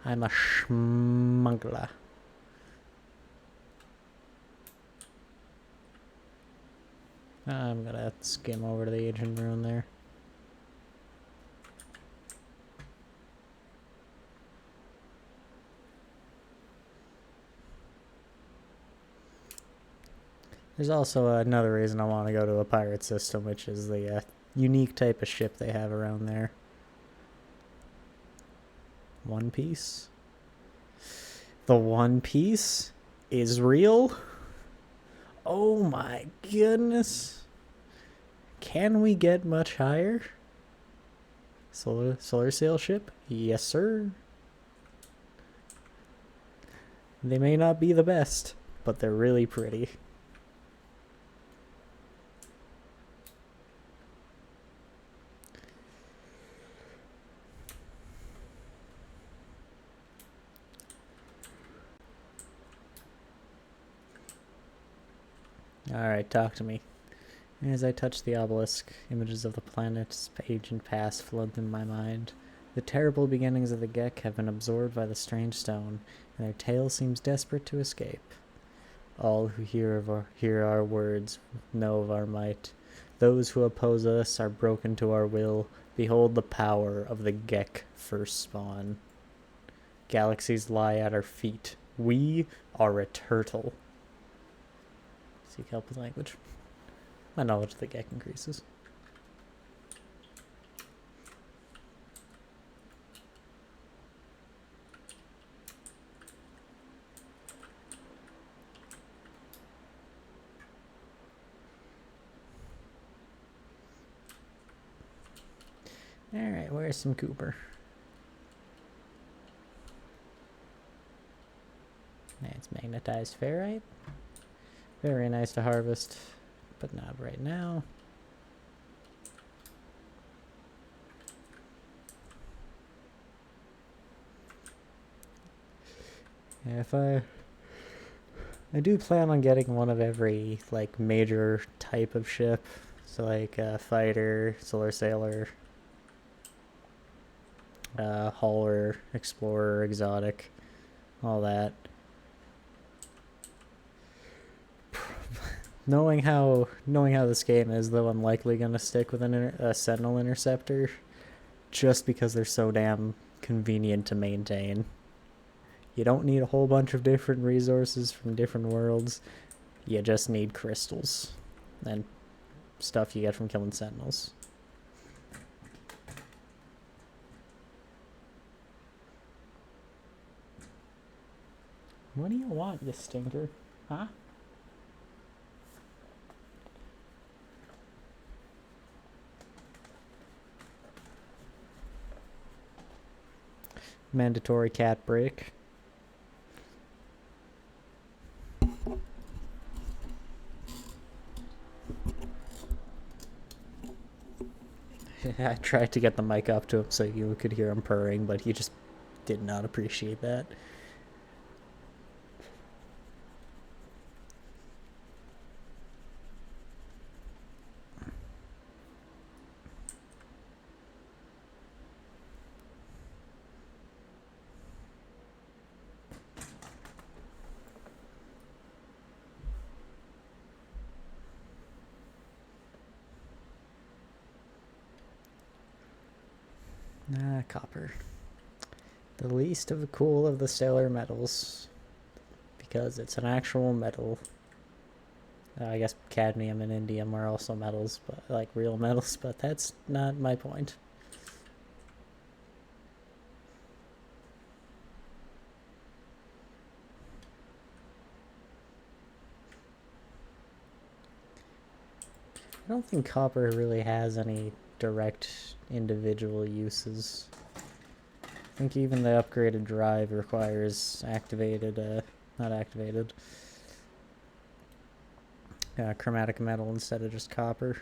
I'm a smuggler. I'm gonna skim over to the ancient ruin there. There's also another reason I want to go to a pirate system, which is the unique type of ship they have around there. One Piece? The One Piece is real? Oh my goodness. Can we get much higher? Solar sail ship? Yes, sir. They may not be the best, but they're really pretty. Alright, talk to me. As I touch the obelisk, images of the planet's ancient past flood through my mind. The terrible beginnings of the Gek have been absorbed by the strange stone, and their tale seems desperate to escape. All who hear our words know of our might. Those who oppose us are broken to our will. Behold the power of the Gek first spawn. Galaxies lie at our feet. We are a turtle. Seek help with language. My knowledge of the Gek increases. Alright, where's some Cooper? It's magnetized ferrite. Very nice to harvest, but not right now. Yeah, if I do plan on getting one of every like major type of ship, so like fighter, solar sailor, hauler, explorer, exotic, all that. Knowing how this game is, though, I'm likely gonna stick with a Sentinel Interceptor, just because they're so damn convenient to maintain. You don't need a whole bunch of different resources from different worlds. You just need crystals and stuff you get from killing Sentinels. What do you want, you stinker? Huh? Mandatory cat break. I tried to get the mic up to him so you could hear him purring, but he just did not appreciate that. Copper. The least of the cool of the stellar metals. Because it's an actual metal. I guess cadmium and indium are also metals, but like real metals, but that's not my point. I don't think copper really has any direct individual uses. I think even the upgraded drive requires activated, not activated, chromatic metal instead of just copper.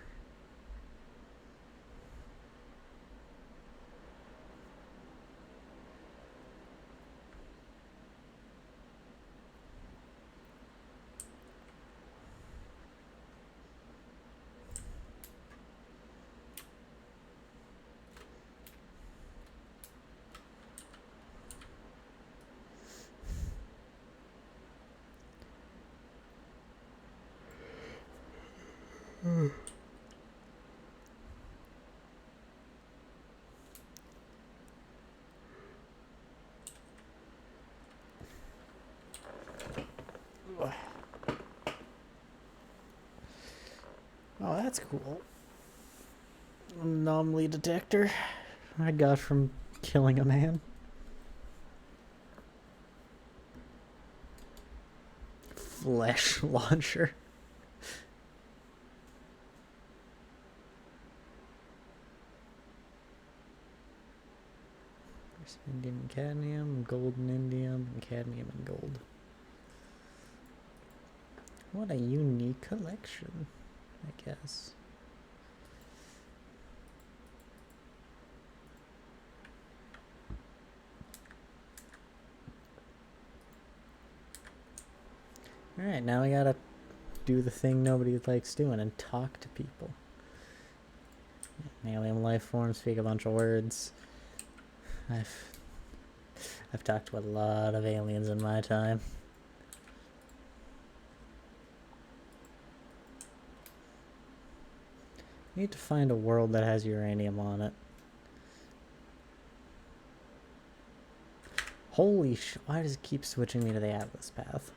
that's cool. Anomaly detector I got from killing a man. Flesh launcher. Indium and cadmium, gold and indium, and cadmium and gold. What a unique collection, I guess. Alright, now we gotta do the thing nobody likes doing and talk to people. Alien life forms speak a bunch of words. I've talked to a lot of aliens in my time. Need to find a world that has uranium on it. Holy sh! Why does it keep switching me to the Atlas path?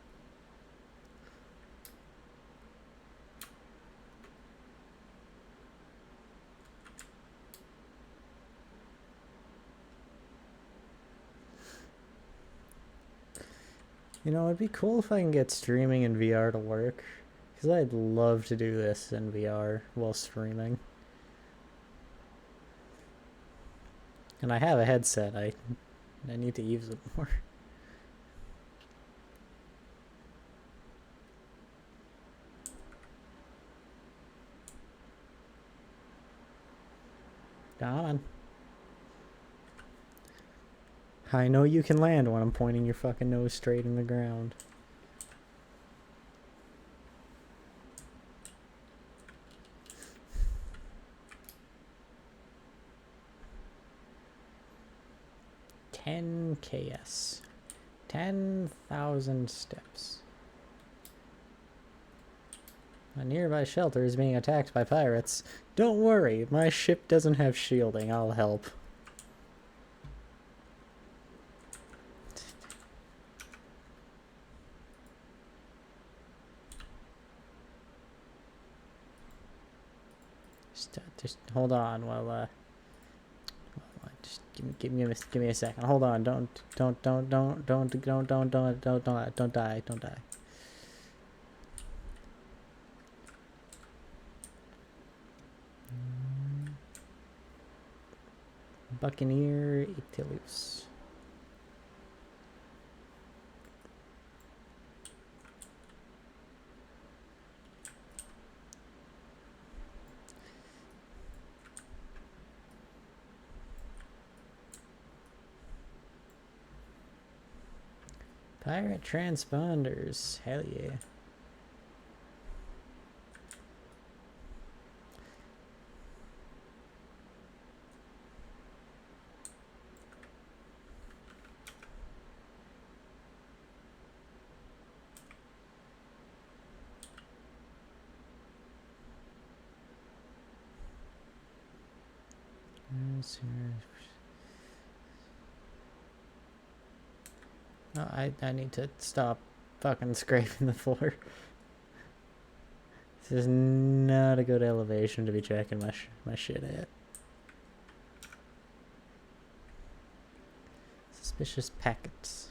You know, it'd be cool if I can get streaming in VR to work. Because I'd love to do this in VR while streaming. And I have a headset. I need to use it more. Come on. I know you can land when I'm pointing your fucking nose straight in the ground. KS. 10,000 steps. A nearby shelter is being attacked by pirates. Don't worry, my ship doesn't have shielding. I'll help. Just hold on while just give me a second. Hold on. Don't die. Buccaneer Ictilius. Pirate transponders. Hell yeah. No, I need to stop fucking scraping the floor. This is not a good elevation to be checking my shit at. Suspicious packets.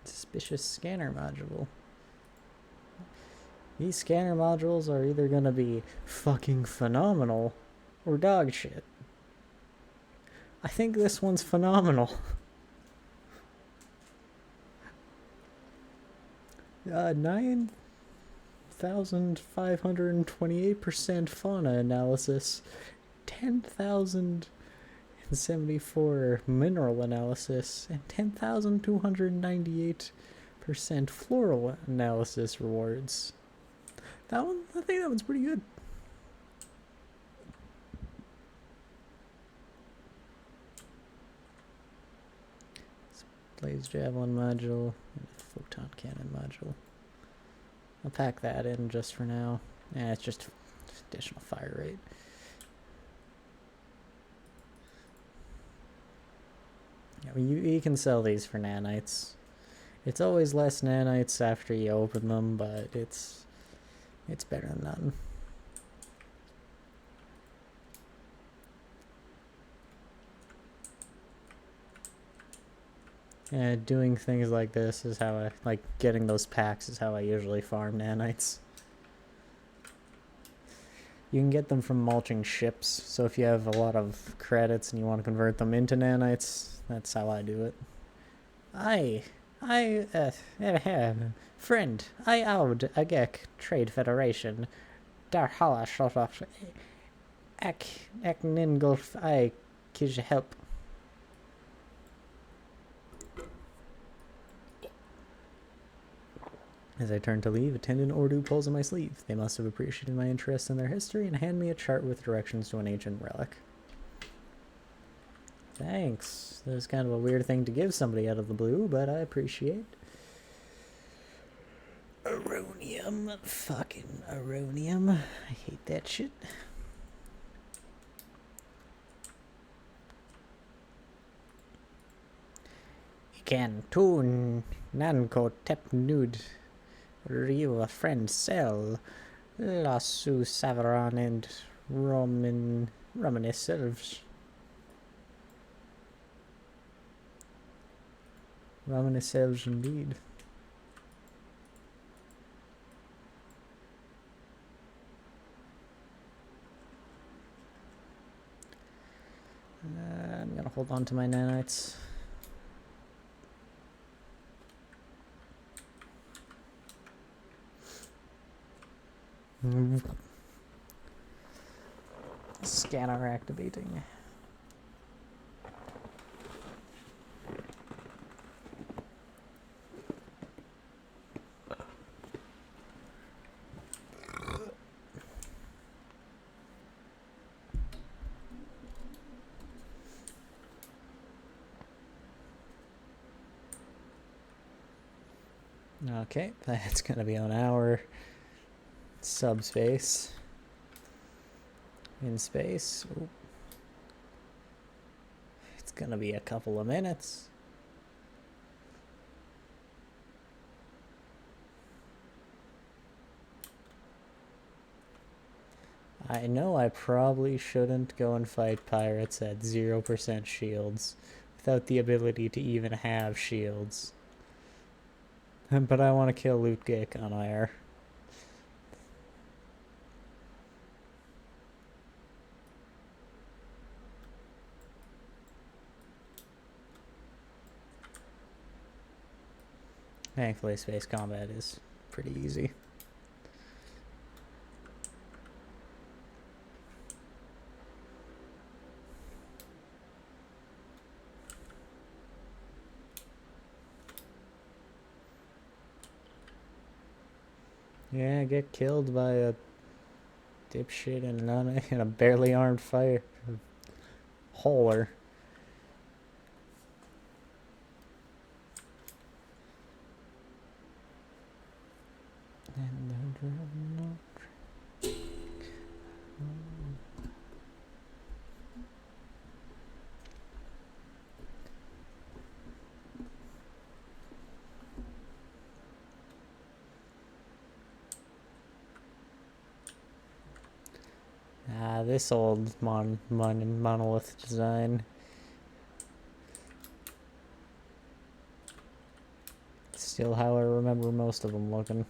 Suspicious scanner module. These scanner modules are either gonna be fucking phenomenal or dog shit. I think this one's phenomenal. 9,528% fauna analysis, 10,074 mineral analysis, and 10,298% floral analysis rewards. That one, I think that one's pretty good. Blaze javelin module and a photon cannon module. I'll pack that in just for now. Yeah, it's just additional fire rate. Yeah, you can sell these for nanites. It's always less nanites after you open them, but it's It's better than nothing. Doing things like this is how I like getting those packs is how I usually farm nanites. You can get them from mulching ships, so if you have a lot of credits and you want to convert them into nanites, that's how I do it. Friend, I owed a Gek Trade Federation. Darhala Shotof Ek Ningolf I Kij help. As I turn to leave, attendant Ordu pulls on my sleeve. They must have appreciated my interest in their history and hand me a chart with directions to an ancient relic. Thanks. That was kind of a weird thing to give somebody out of the blue, but I appreciate. Aronium. Fucking Aronium. I hate that shit. Ikan Toon Nanko Tep Nude. Ryu a friend Cell. Lasu Savaran and Romanis Silves. Romanis Silves indeed. I'm gonna hold on to my nanites. Scanner activating. Okay, that's gonna be on our subspace. In space. Ooh. It's gonna be a couple of minutes. I know I probably shouldn't go and fight pirates at 0% shields without the ability to even have shields. But I want to kill Loot Gek on air. Thankfully, space combat is pretty easy. Yeah, get killed by a dipshit in a barely armed fire hauler. This old monolith design. Still how I remember most of them looking.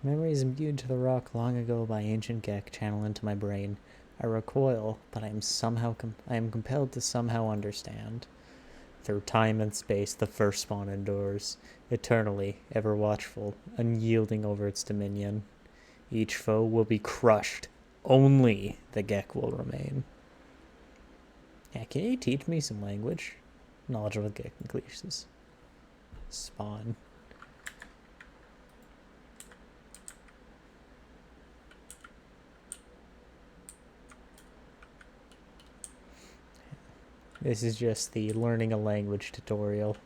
Memories imbued to the rock long ago by ancient Gek channel into my brain. I recoil, but I am compelled to somehow understand. Through time and space, the first spawn endures, eternally, ever watchful, unyielding over its dominion. Each foe will be crushed. Only the Gek will remain. Yeah, can you teach me some language? Knowledge of the Gek increases. Spawn. This is just the learning a language tutorial.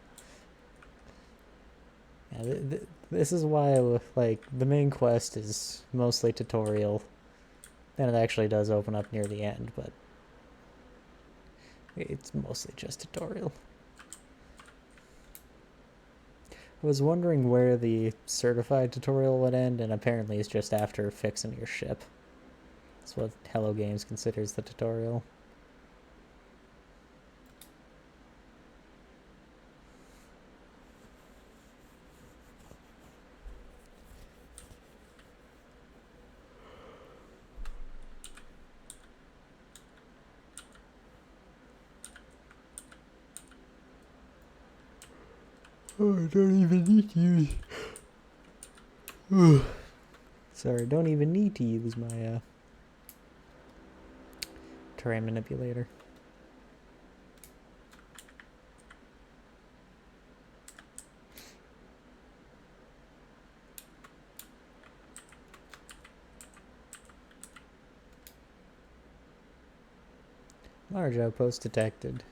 Yeah, this is why the main quest is mostly tutorial. Then it actually does open up near the end, but it's mostly just tutorial. was wondering where the certified tutorial would end, and apparently it's just after fixing your ship. That's what Hello Games considers the tutorial. Oh, I don't even need to use... Sorry, don't even need to use my terrain manipulator. Large outpost detected.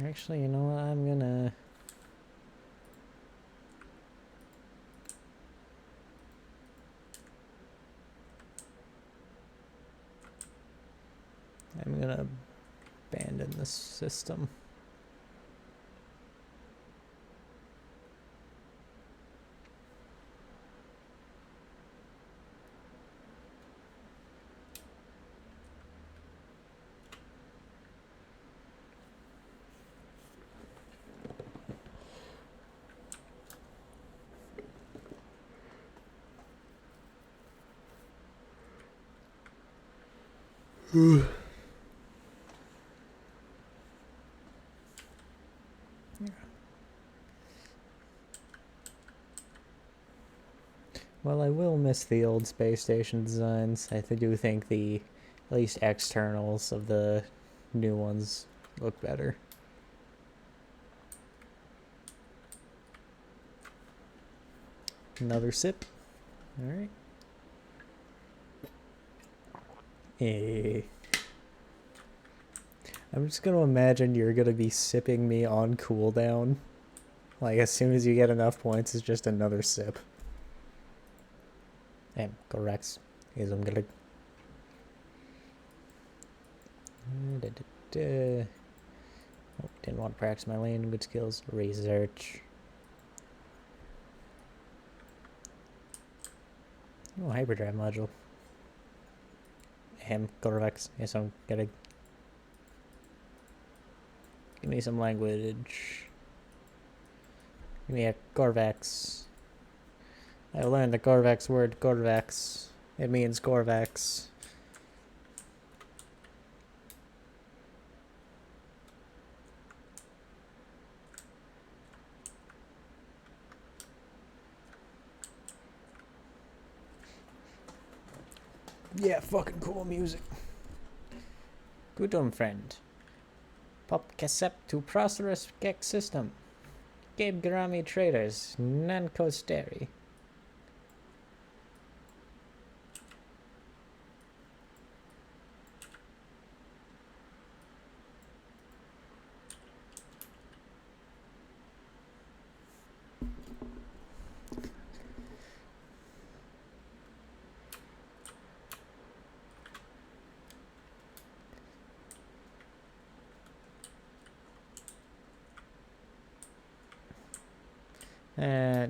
Actually, you know what? I'm gonna... abandon this system. Well, I will miss the old space station designs. I do think the, at least externals of the new ones look better. Another sip. Alright. Hey. I'm just gonna imagine you're gonna be sipping me on cooldown. Like, as soon as you get enough points, it's just another sip. And go Rex. Here's what I'm gonna... Oh, didn't want to practice my landing good skills. Research. Oh, hyperdrive module. Go Rex. Yes, I'm gonna... Give me some language. Give me a Gorvax. I learned the Gorvax word, Gorvax. It means Gorvax. Yeah, fucking cool music. Guten friend. Pop Cassette to Prosperous Geck System. Gabe Garami Traders. Nanko Steri.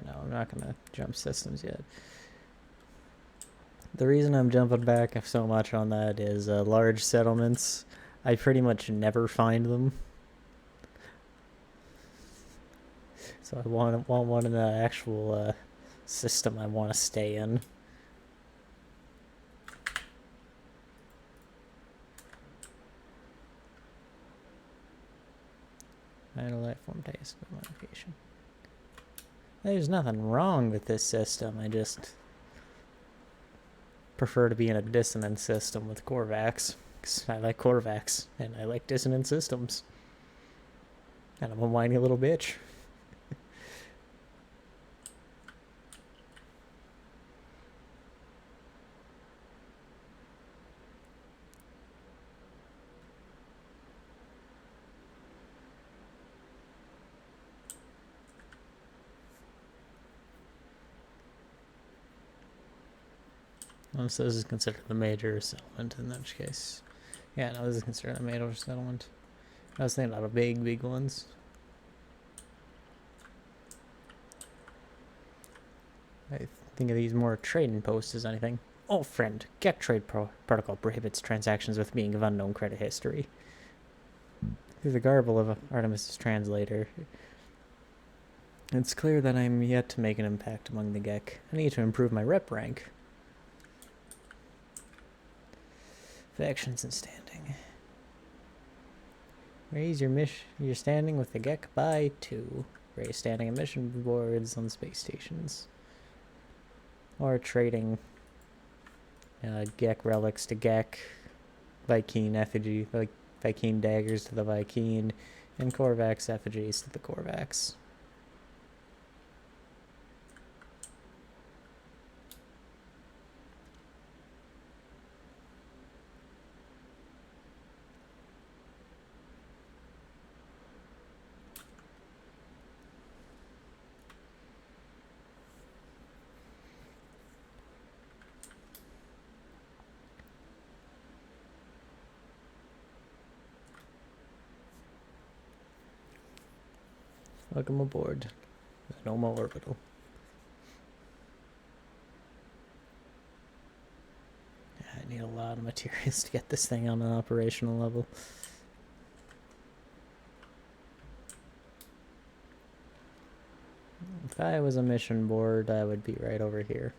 No, I'm not gonna jump systems yet. The reason I'm jumping back so much on that is large settlements. I pretty much never find them. So I want one in the actual system I want to stay in. Idle life form taste modification. There's nothing wrong with this system. I just prefer to be in a dissonant system with Corvax. Because I like Corvax, and I like dissonant systems. And I'm a whiny little bitch. Unless this is considered the major settlement, in that case Yeah, no, this is considered a made-over settlement. I was thinking about big ones. I think of these more trading posts as anything. Oh, friend, Gek Trade Protocol prohibits transactions with being of unknown credit history. Through the garble of Artemis' translator, it's clear that I'm yet to make an impact among the Gek. I need to improve my rep rank. Factions and standing. Raise your standing with the Gek by 2. Raise standing and mission boards on space stations. Or trading Gek relics to Gek, Vy'keen effigy, Vy'keen daggers to the Vy'keen, and Korvax effigies to the Korvax. Welcome aboard the Noma Orbital. I need a lot of materials to get this thing on an operational level. If I was a mission board, I would be right over here.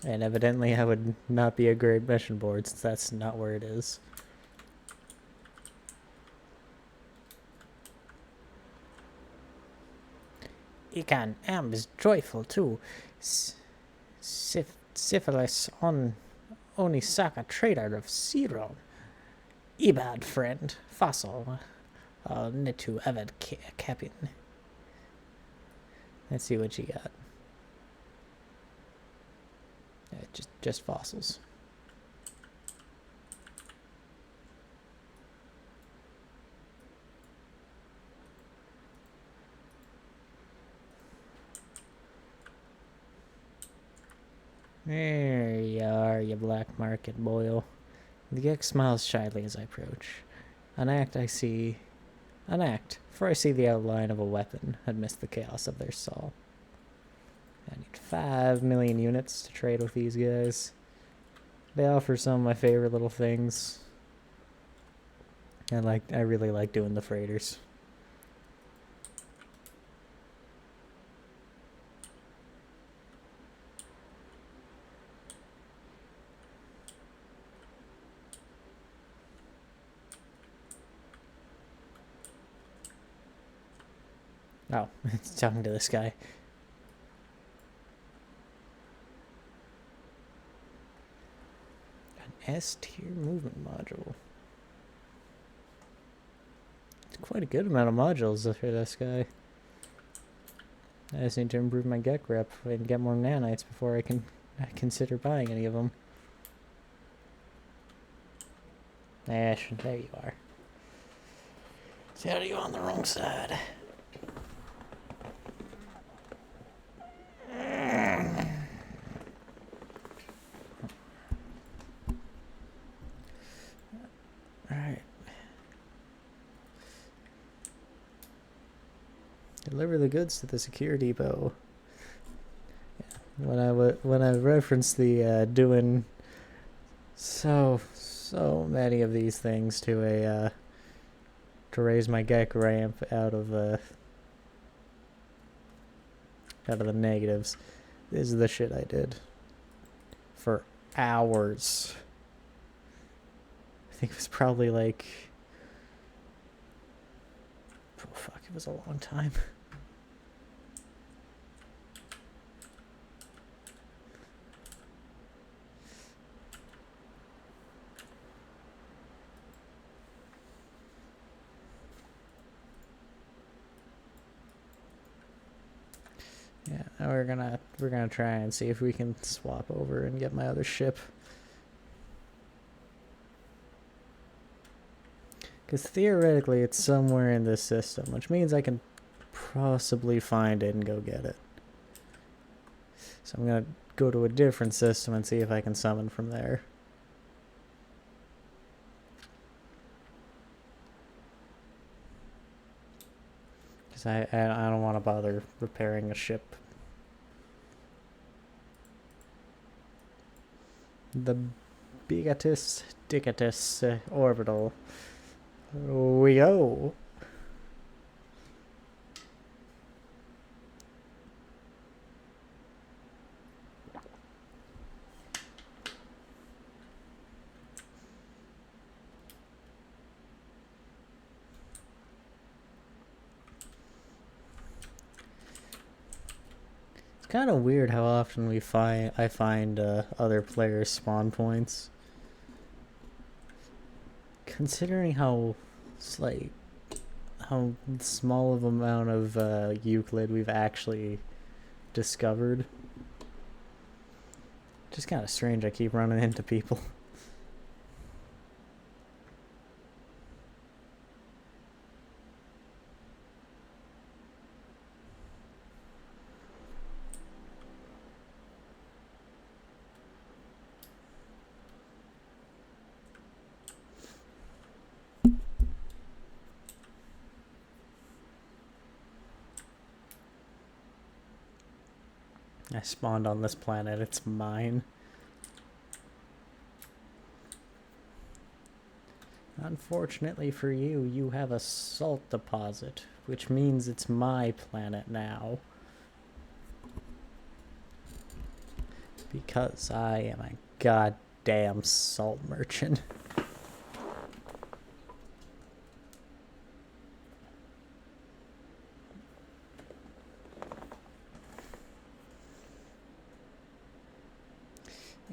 And evidently I would not be a great mission board since that's not where it is. Ikan Am is joyful too. Syphilis on Onisaka trader of Siron. Ibad friend. Fossil. Nitu Evad Capin. Let's see what you got. Just fossils. There you are, you black market boil. The Gek smiles shyly as I approach. An act, for I see the outline of a weapon amidst the chaos of their saw. I need 5 million units to trade with these guys. They offer some of my favorite little things. I really like doing the freighters. Oh, it's talking to this guy. An S-tier movement module. It's quite a good amount of modules for this guy. I just need to improve my Gek rep and get more nanites before I consider buying any of them. Ash, there you are. See, how are you on the wrong side? Alright. Deliver the goods to the security depot. Yeah. When I referenced the doing so many of these things to raise my Gek ramp out of the negatives. This is the shit I did for hours. I think it was probably like, oh fuck, it was a long time. Yeah, now we're gonna try and see if we can swap over and get my other ship. Because theoretically it's somewhere in this system, which means I can possibly find it and go get it. So I'm gonna go to a different system and see if I can summon from there. 'Cause I don't want to bother repairing a ship. The Bigatus Dicatus orbital. We go. It's kind of weird how often I find other players' spawn points. Considering how how small of amount of Euclid we've actually discovered. Just kind of strange I keep running into people. I spawned on this planet, it's mine. Unfortunately for you, you have a salt deposit, which means it's my planet now. Because I am a goddamn salt merchant.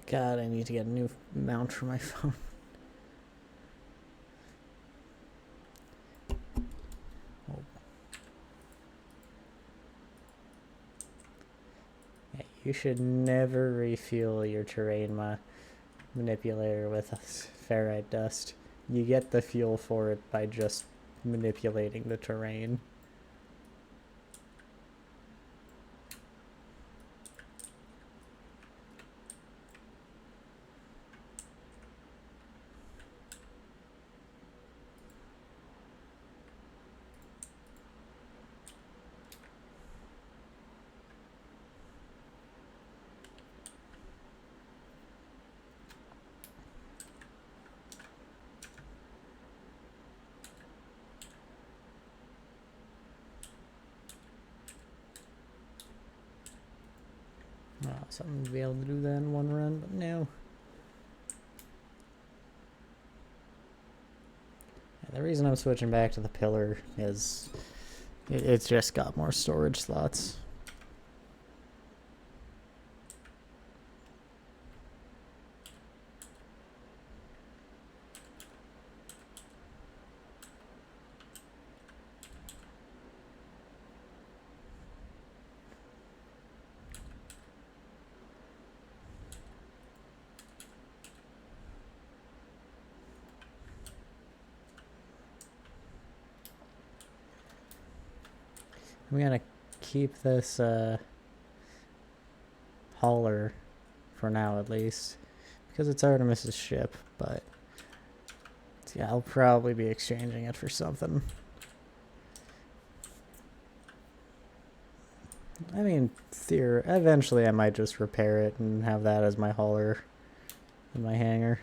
God, I need to get a new mount for my phone. Oh. Yeah, you should never refuel your terrain manipulator with ferrite dust. You get the fuel for it by just manipulating the terrain. Something to be able to do that in one run, but no. Yeah, the reason I'm switching back to the pillar is it's just got more storage slots. I'm gonna keep this hauler for now at least, because it's Artemis's ship, but yeah, I'll probably be exchanging it for something. I mean, eventually I might just repair it and have that as my hauler in my hangar.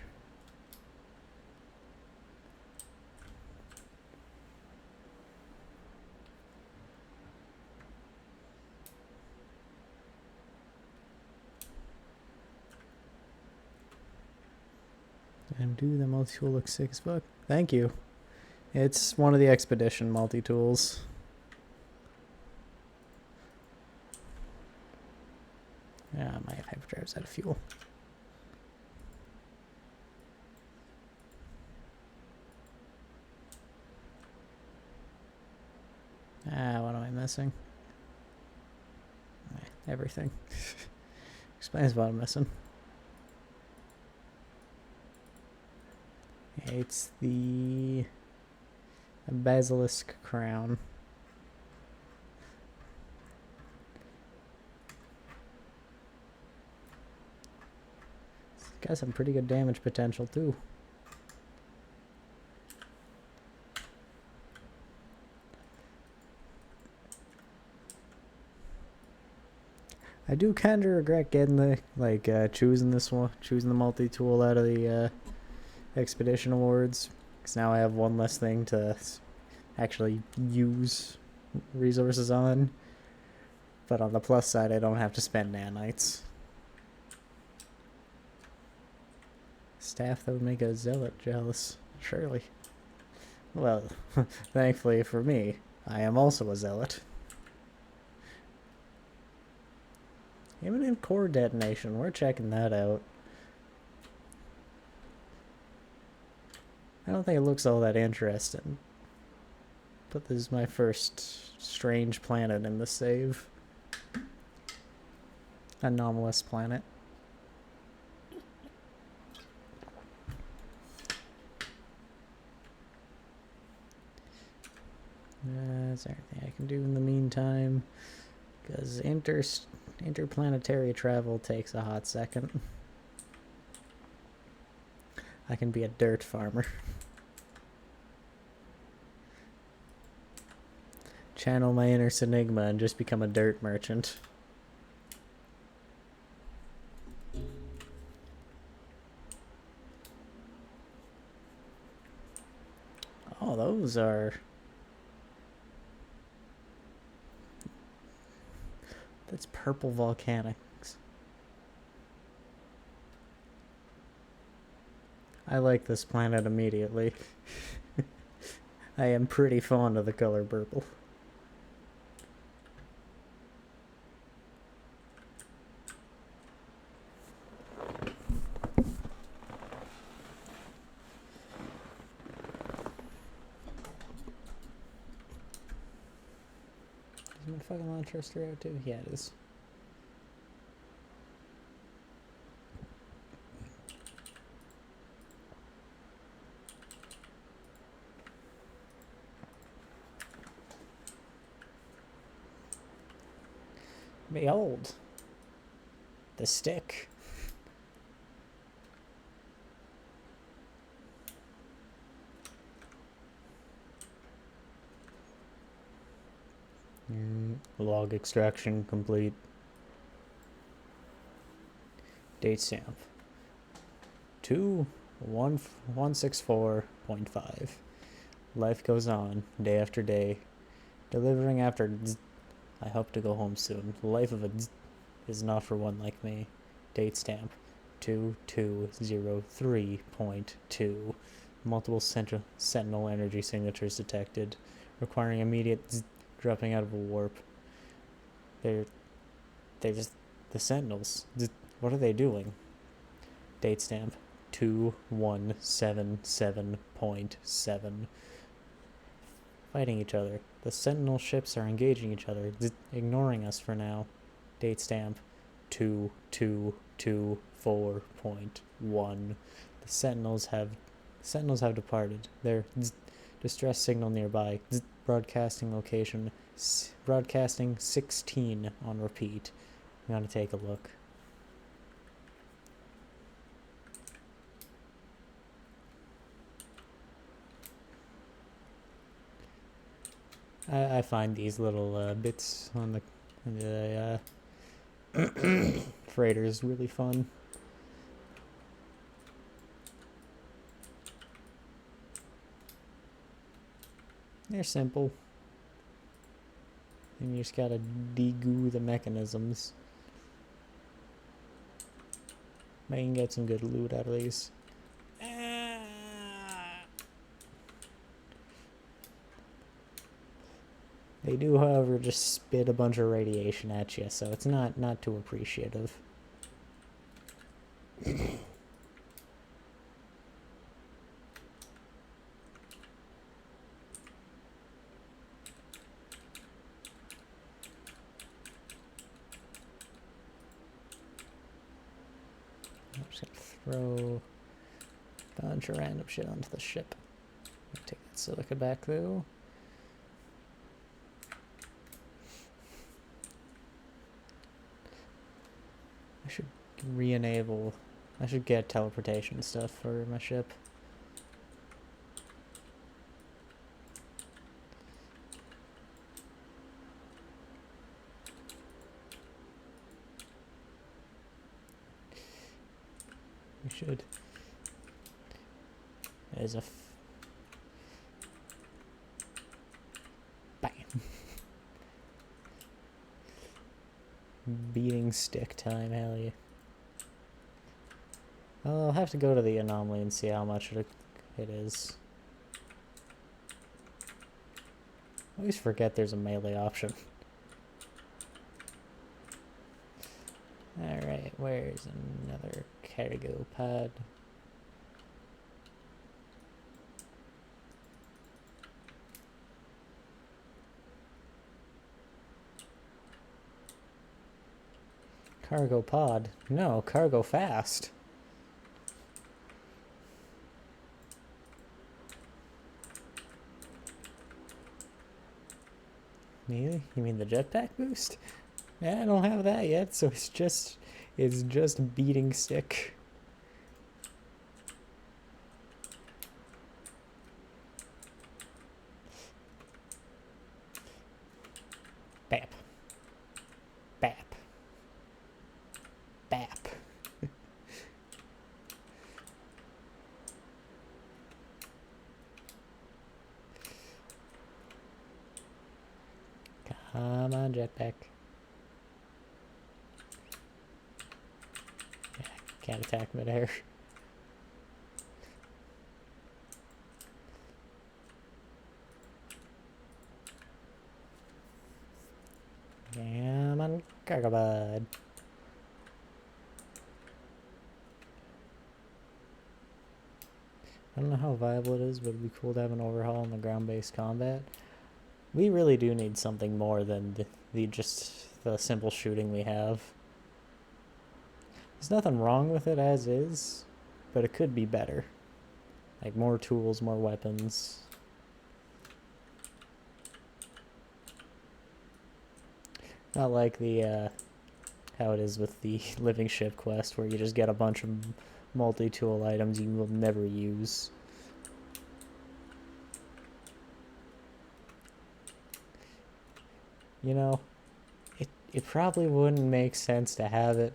And do the multi-tool look $6? Thank you. It's one of the expedition multi-tools. Yeah, my hyperdrive's out of fuel. What am I missing? Everything. Explains what I'm missing. It's the basilisk crown. It's got some pretty good damage potential too. I do kind of regret getting the choosing this one, choosing the multi-tool out of the expedition awards, because now I have one less thing to actually use resources on. But on the plus side, I don't have to spend nanites. Staff that would make a zealot jealous, surely. Well, thankfully for me, I am also a zealot. Imminent core detonation, we're checking that out. I don't think it looks all that interesting. But this is my first strange planet in the save. Anomalous planet. Is there anything I can do in the meantime? Because interplanetary travel takes a hot second. I can be a dirt farmer. Channel my inner Sinigma and just become a dirt merchant. Oh, those are... That's purple volcanics. I like this planet immediately. I am pretty fond of the color purple. Is my fucking launcher through out too? Yeah, it is. Behold, the stick. Log extraction complete. Date stamp 21164.5. Life goes on day after day, delivering after I hope to go home soon. The life of a is not for one like me. Date stamp 2203.2. Multiple sentinel energy signatures detected, requiring immediate dropping out of a warp. They're just the sentinels. What are they doing? Date stamp 2177.7. Fighting each other. The sentinel ships are engaging each other, ignoring us for now. Date stamp 2224.1. The sentinels have departed. Their distress signal nearby. Broadcasting location. Broadcasting 16 on repeat. I'm gonna take a look. I find these little bits on the freighters really fun. They're simple. And you just gotta degoo the mechanisms. I can get some good loot out of these. They do, however, just spit a bunch of radiation at you, so it's not too appreciative. I'm just gonna throw a bunch of random shit onto the ship. Take that silica back though. I should re-enable. I should get teleportation stuff for my ship. We should. There's a bam. Beating stick time, hell yeah. I'll have to go to the anomaly and see how much it is. I always forget there's a melee option. Alright, where's another cargo pod? Cargo pod? No, cargo fast. Really? You mean the jetpack boost? Yeah, I don't have that yet, so it's just beating stick. Bap. Bap. Bap. Come on, jetpack. Yeah, can't attack midair. Come on, cargo bud. I don't know how viable it is, but it'd be cool to have an overhaul in the ground-based combat. We really do need something more than just the simple shooting we have. There's nothing wrong with it as is, but it could be better. Like more tools, more weapons. Not like the how it is with the living ship quest, where you just get a bunch of multi-tool items you will never use. You know, it probably wouldn't make sense to have it,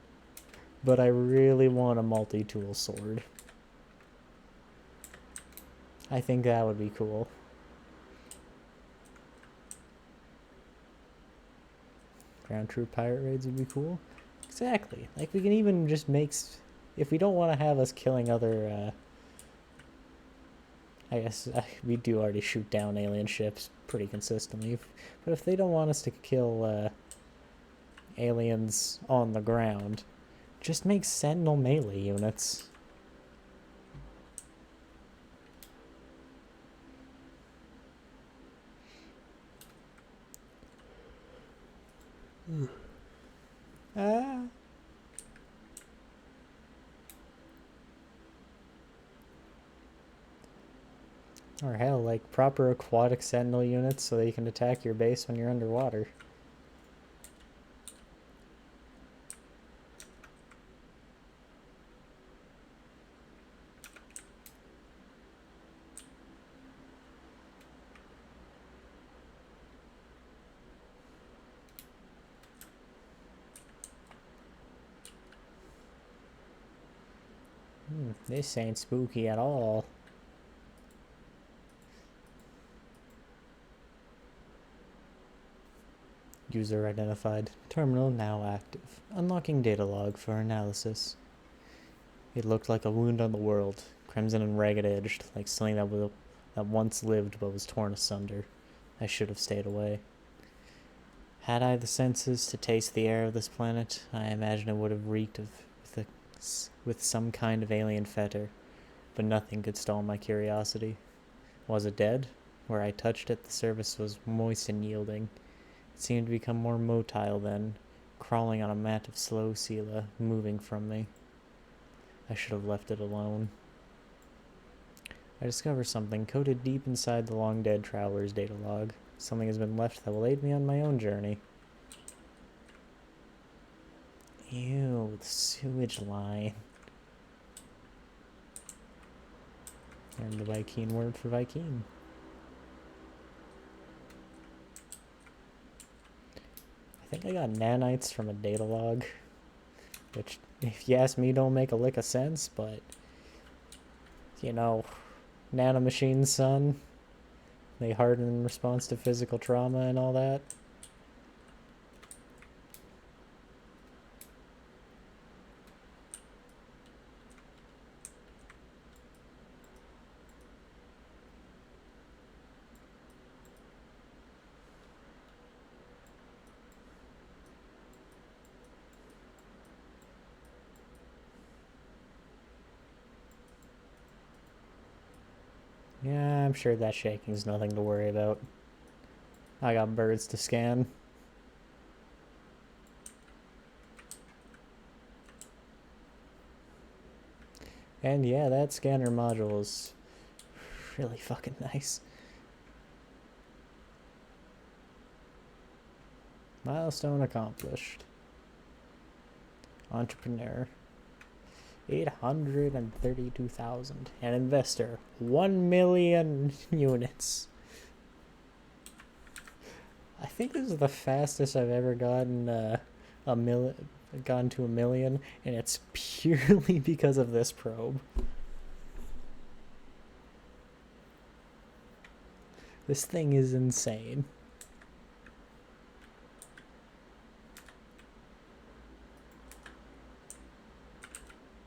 but I really want a multi-tool sword. I think that would be cool. Ground troop pirate raids would be cool. Exactly. Like, we can even just make... If we don't want to have us killing other... I guess we do already shoot down alien ships pretty consistently. But if they don't want us to kill aliens on the ground, just make Sentinel melee units. Ah. Or hell, like proper aquatic sentinel units so they can attack your base when you're underwater. This ain't spooky at all. User identified. Terminal now active. Unlocking data log for analysis. It looked like a wound on the world, crimson and ragged edged, like something that once lived but was torn asunder. I should have stayed away. Had I the senses to taste the air of this planet, I imagine it would have reeked with some kind of alien fetor, but nothing could stall my curiosity. Was it dead? Where I touched it, the surface was moist and yielding. It seemed to become more motile then, crawling on a mat of slow sela, moving from me. I should have left it alone. I discover something coded deep inside the long-dead traveler's data log. Something has been left that will aid me on my own journey. Ew, the sewage line. Learned the Vy'keen word for Vy'keen. I think I got nanites from a data log, which if you ask me, don't make a lick of sense, but, you know, nanomachines, son, they harden in response to physical trauma and all that. Yeah, I'm sure that shaking's nothing to worry about. I got birds to scan. And yeah, that scanner module is really fucking nice. Milestone accomplished. Entrepreneur. 832,000. An investor. 1 million units. I think this is the fastest I've ever gotten gone to a million, and it's purely because of this probe. This thing is insane.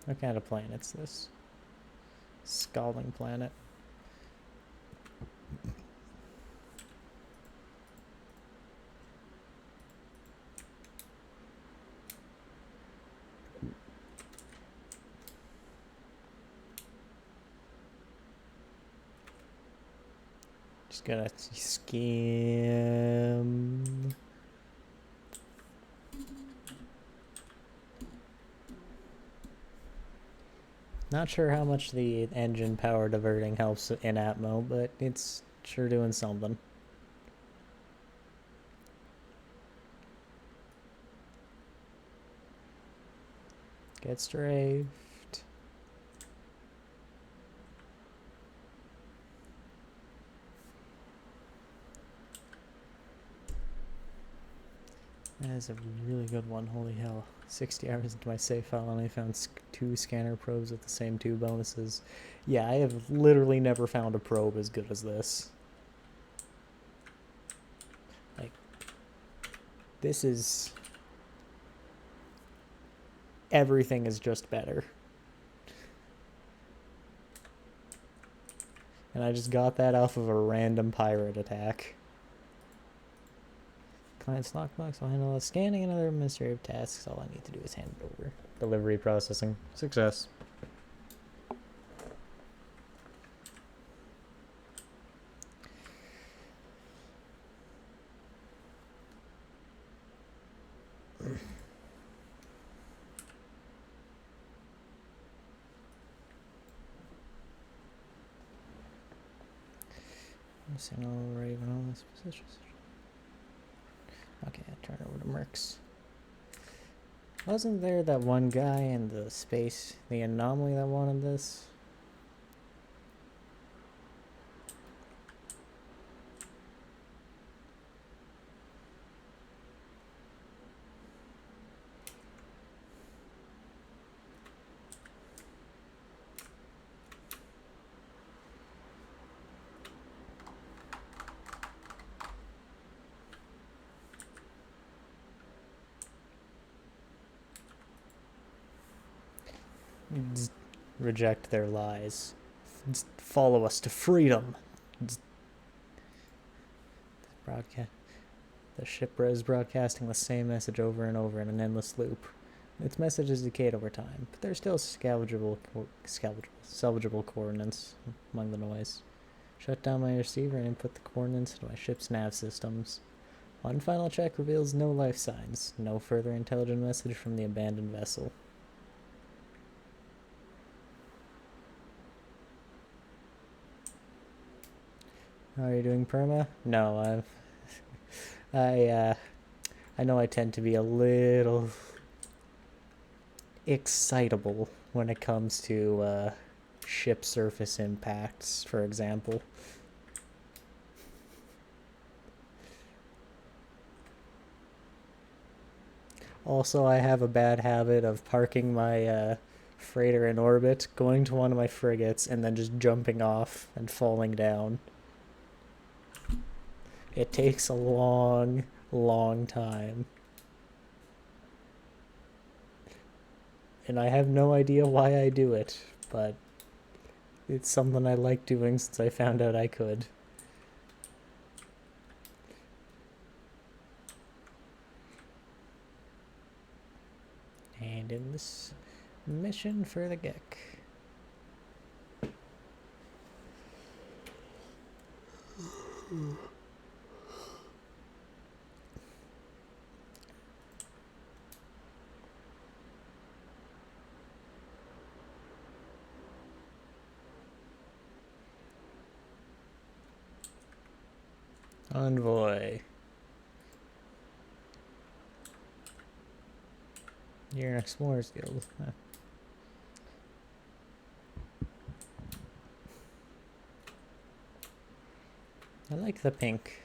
What kind of planet's this? Scalding planet. Just gotta skim. Not sure how much the engine power diverting helps in Atmo, but it's sure doing something. Get strafed. That is a really good one. Holy hell. 60 hours into my save file and I found 2 scanner probes with the same 2 bonuses. Yeah, I have literally never found a probe as good as this. Like, this is... everything is just better. And I just got that off of a random pirate attack. Client's lockbox will handle the scanning and other administrative tasks. All I need to do is hand it over. Delivery processing. Success. Signal Raven on this position. Okay, turn over to Mercs. Wasn't there that one guy in the space, the anomaly that wanted this? Reject their lies. Follow us to freedom. Broadcast. The ship is broadcasting the same message over and over in an endless loop. Its messages decayed over time, but there's still salvageable coordinates among the noise. Shut down my receiver and input the coordinates into my ship's nav systems. One final check reveals no life signs, no further intelligent message from the abandoned vessel. How are you doing, Perma? No, I know I tend to be a little excitable when it comes to ship surface impacts, for example. Also, I have a bad habit of parking my freighter in orbit, going to one of my frigates, and then just jumping off and falling down. It takes a long, long time. And I have no idea why I do it, but it's something I like doing since I found out I could. And in this mission for the Gek. Envoy. You're an Explorers Guild. Huh. I like the pink.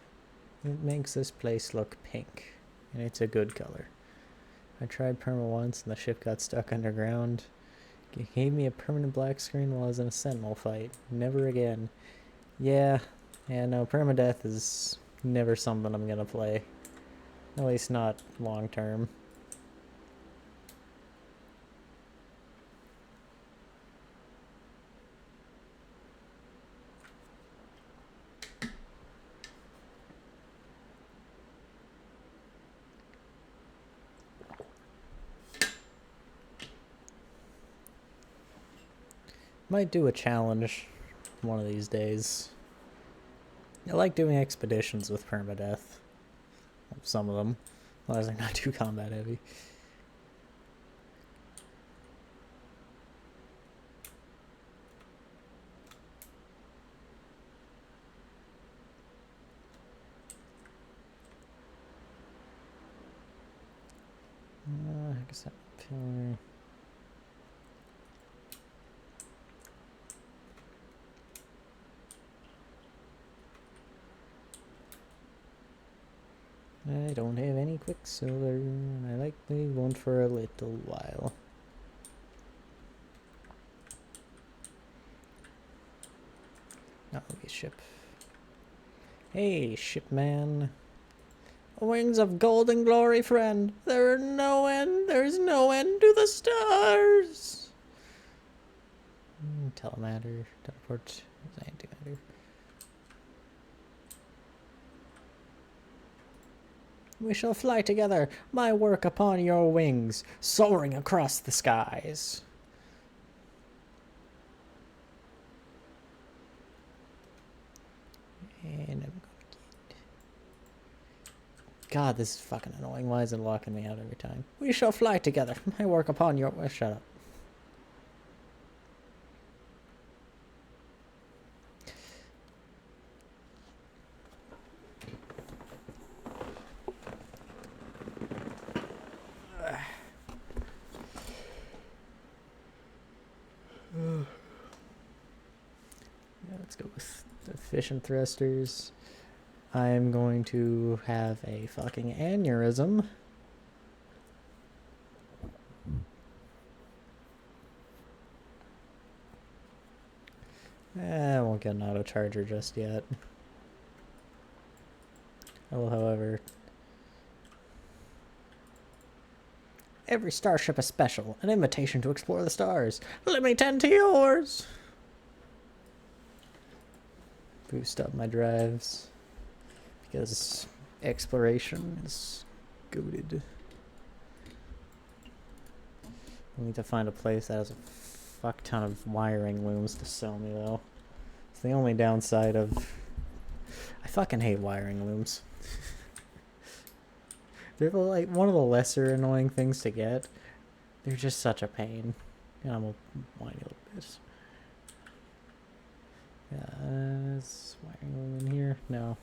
It makes this place look pink. And it's a good color. I tried perma once and the ship got stuck underground. It gave me a permanent black screen while I was in a sentinel fight. Never again. Yeah, no, permadeath is never something I'm gonna play. At least not long term. Might do a challenge one of these days. I like doing expeditions with permadeath. Some of them. As long as they're not too combat heavy. I guess that pillar. I don't have any quicksilver, and I likely won't for a little while. That'll be a ship. Hey, shipman. Wings of golden glory, friend. There's no end to the stars. Telematter, teleport, antimatter. We shall fly together, my work upon your wings, soaring across the skies. And I'm gonna get... God, this is fucking annoying. Why is it locking me out every time? We shall fly together, my work upon your... Oh, shut up. Let's go with the efficient thrusters. I'm going to have a fucking aneurysm. I won't get an auto charger just yet. I will, however. Every starship is special, an invitation to explore the stars. Let me tend to yours. Boost up my drives because exploration is goated. I need to find a place that has a fuck ton of wiring looms to sell me though. It's the only downside of... I fucking hate wiring looms. They're like one of the lesser annoying things to get. They're just such a pain. And I'm a whiny little bit. Is wiring loom in here? No.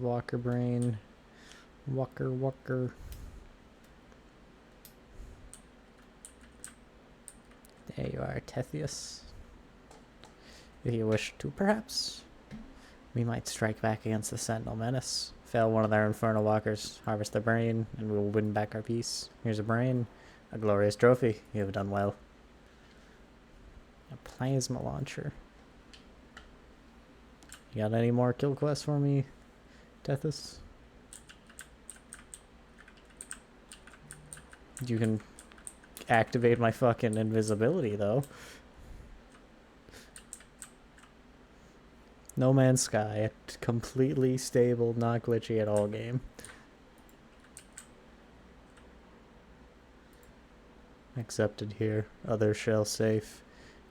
Walker Brain? Walker. There you are, Tethius. If you wish to, perhaps. We might strike back against the Sentinel Menace. Fail one of their Infernal Walkers, harvest their brain, and we will win back our peace. Here's a brain. A glorious trophy. You have done well. A plasma launcher. You got any more kill quests for me, Tethys? You can activate my fucking invisibility, though. No Man's Sky, a completely stable, not glitchy at all game. Accepted here. Other shell safe.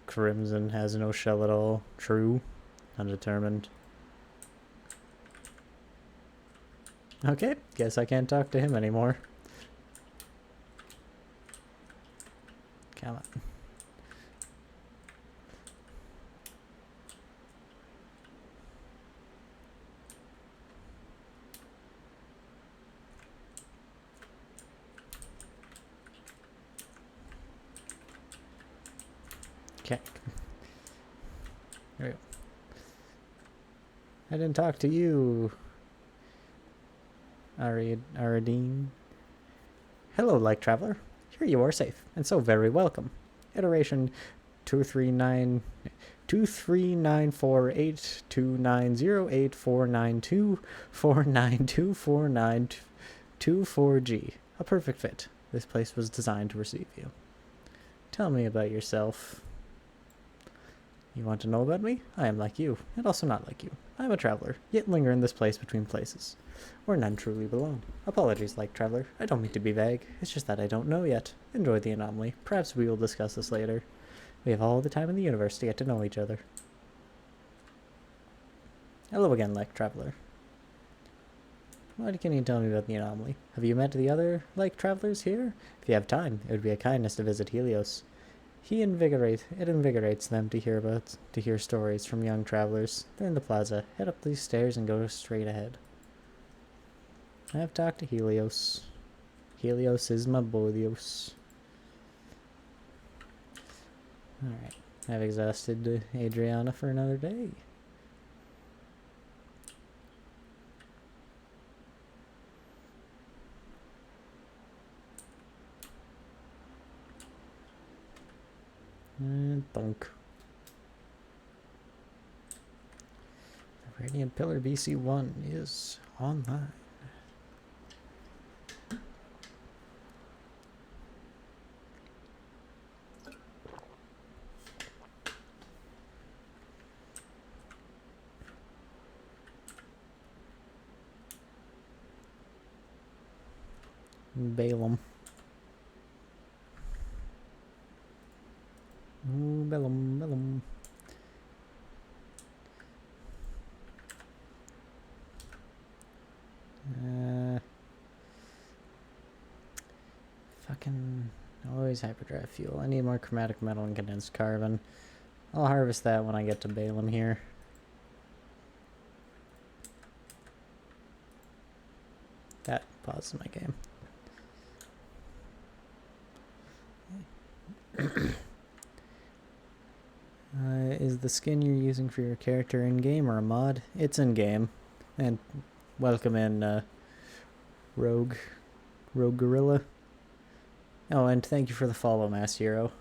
Crimson has no shell at all. True. Undetermined. Okay, guess I can't talk to him anymore. Come on. Okay. There we go. I didn't talk to you, Aradine. Hello, Like Traveler. Here you are safe, and so very welcome. Iteration 2394829084924924924G. A perfect fit. This place was designed to receive you. Tell me about yourself. You want to know about me? I am like you, and also not like you. I am a traveler, yet linger in this place between places, where none truly belong. Apologies, Like Traveler. I don't mean to be vague. It's just that I don't know yet. Enjoy the anomaly. Perhaps we will discuss this later. We have all the time in the universe to get to know each other. Hello again, Like Traveler. What can you tell me about the anomaly? Have you met the other Like Travelers here? If you have time, it would be a kindness to visit Helios. It invigorates them to hear stories from young travelers. They're in the plaza. Head up these stairs and go straight ahead. I have talked to Helios. Helios is my boyos. Alright. I've exhausted Adriana for another day. And thunk. The Radiant Pillar BC1 is online. Balaam. Ooh, Bellum. Fucking always hyperdrive fuel. I need more chromatic metal and condensed carbon. I'll harvest that when I get to Balaam here. That pauses my game. Is the skin you're using for your character in-game or a mod? It's in-game. And welcome in, Rogue Gorilla. Oh, and thank you for the follow, Mass Hero.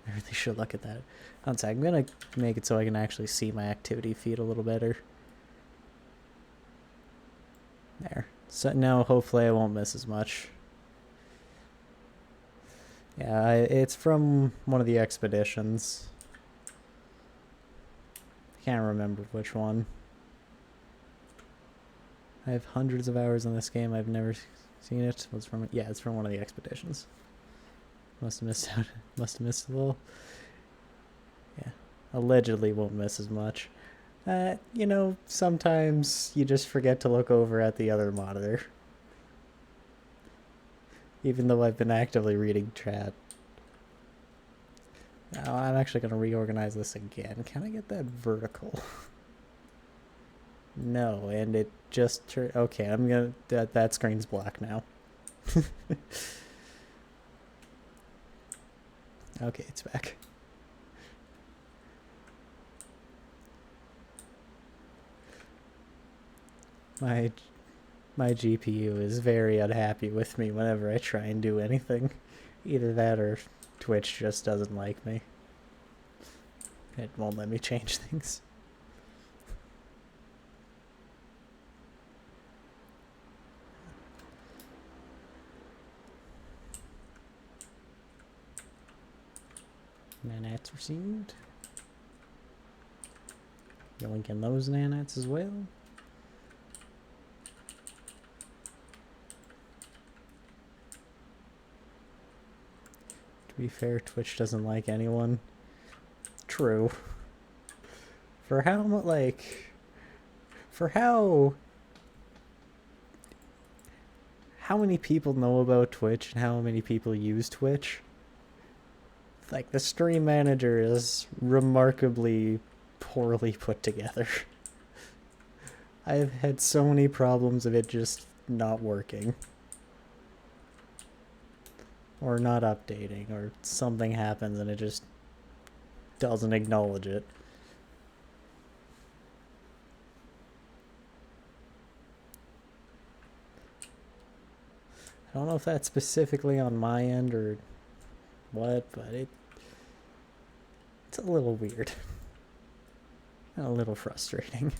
I really should look at that. One sec, I'm gonna make it so I can actually see my activity feed a little better. There. So now hopefully I won't miss as much. Yeah, it's from one of the expeditions. I can't remember which one. I have hundreds of hours on this game. I've never seen it. What's from it? Yeah, it's from one of the expeditions. Must have missed out. Must have missed a little. Yeah, allegedly won't miss as much. You know, sometimes you just forget to look over at the other monitor. Even though I've been actively reading chat. Now I'm actually going to reorganize this again. Can I get that vertical? No, and it just turned. Okay, I'm gonna. That screen's black now. Okay, it's back. My my GPU is very unhappy with me whenever I try and do anything. Either that or Twitch just doesn't like me. It won't let me change things. Nanats received. You link in those nanats as well. To be fair, Twitch doesn't like anyone. True. For how much, like, for how many people know about Twitch and how many people use Twitch? Like, the stream manager is remarkably poorly put together. I've had so many problems of it just not working. Or not updating, or something happens and it just doesn't acknowledge it. I don't know if that's specifically on my end or what, but it's a little weird. And a little frustrating.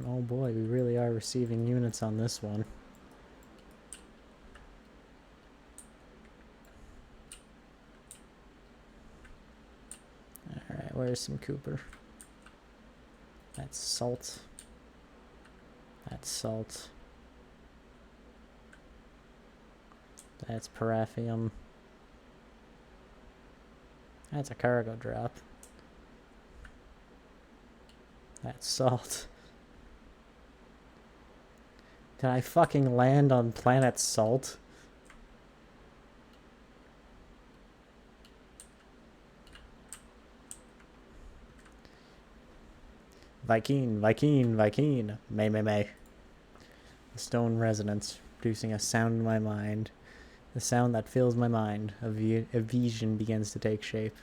Oh boy, we really are receiving units on this one. Alright, where's some Cooper? That's salt. That's salt. That's Parathium. That's a cargo drop. That's salt. Did I fucking land on planet Salt? Viking, Viking, Viking. May. The stone resonance, producing a sound in my mind. The sound that fills my mind. A vision begins to take shape.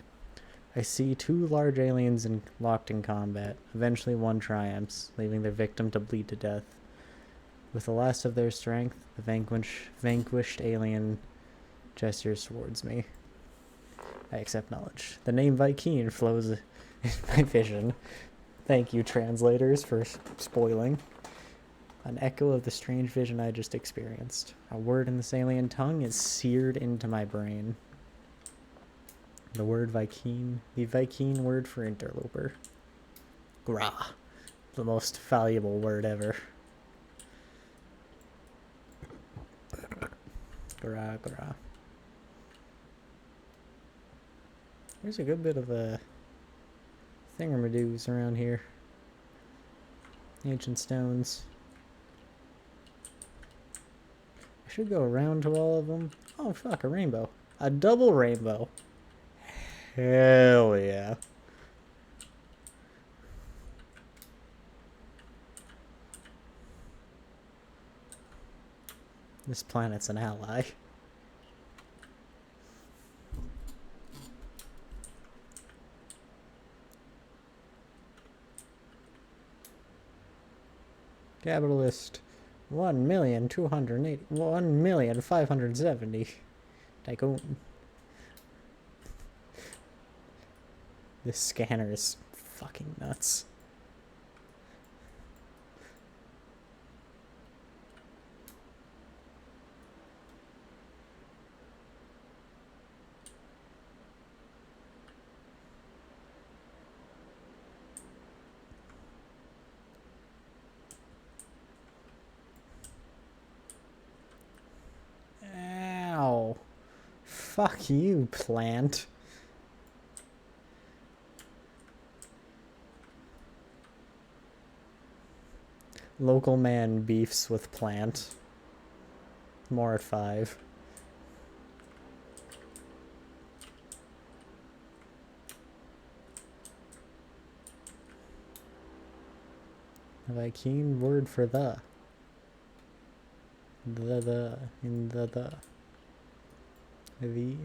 I see two large aliens locked in combat. Eventually one triumphs, leaving their victim to bleed to death. With the last of their strength, the vanquished alien gestures towards me. I accept knowledge. The name Viking flows in my vision. Thank you, translators, for spoiling. An echo of the strange vision I just experienced. A word in this alien tongue is seared into my brain. The word Viking, the Viking word for interloper. Gra. The most valuable word ever. Gra. There's a good bit of thingamadoos around here. Ancient stones. I should go around to all of them. Oh fuck, a rainbow. A double rainbow. Hell yeah. This planet's an ally. Capitalist 1,280 1,570. Tycoon. This scanner is fucking nuts. Ow. Fuck you, plant. Local man beefs with plant. More at 5. Have I keen word for the? In the. The.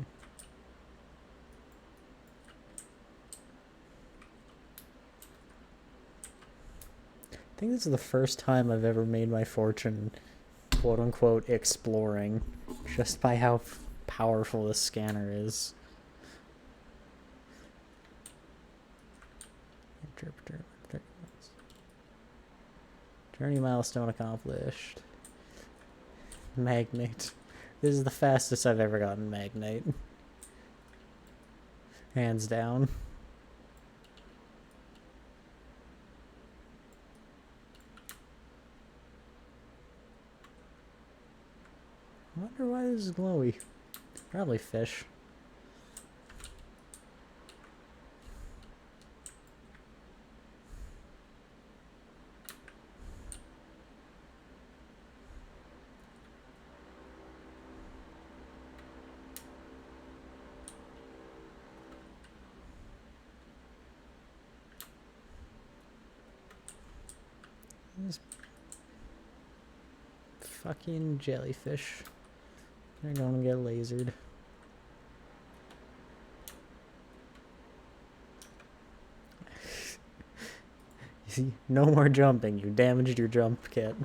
I think this is the first time I've ever made my fortune, quote unquote, exploring, just by how powerful this scanner is. Journey milestone accomplished. Magnate. This is the fastest I've ever gotten Magnate. Hands down. I wonder why this is glowy. Probably fish. This fucking jellyfish. They're gonna get lasered. You see, no more jumping. You damaged your jump kit.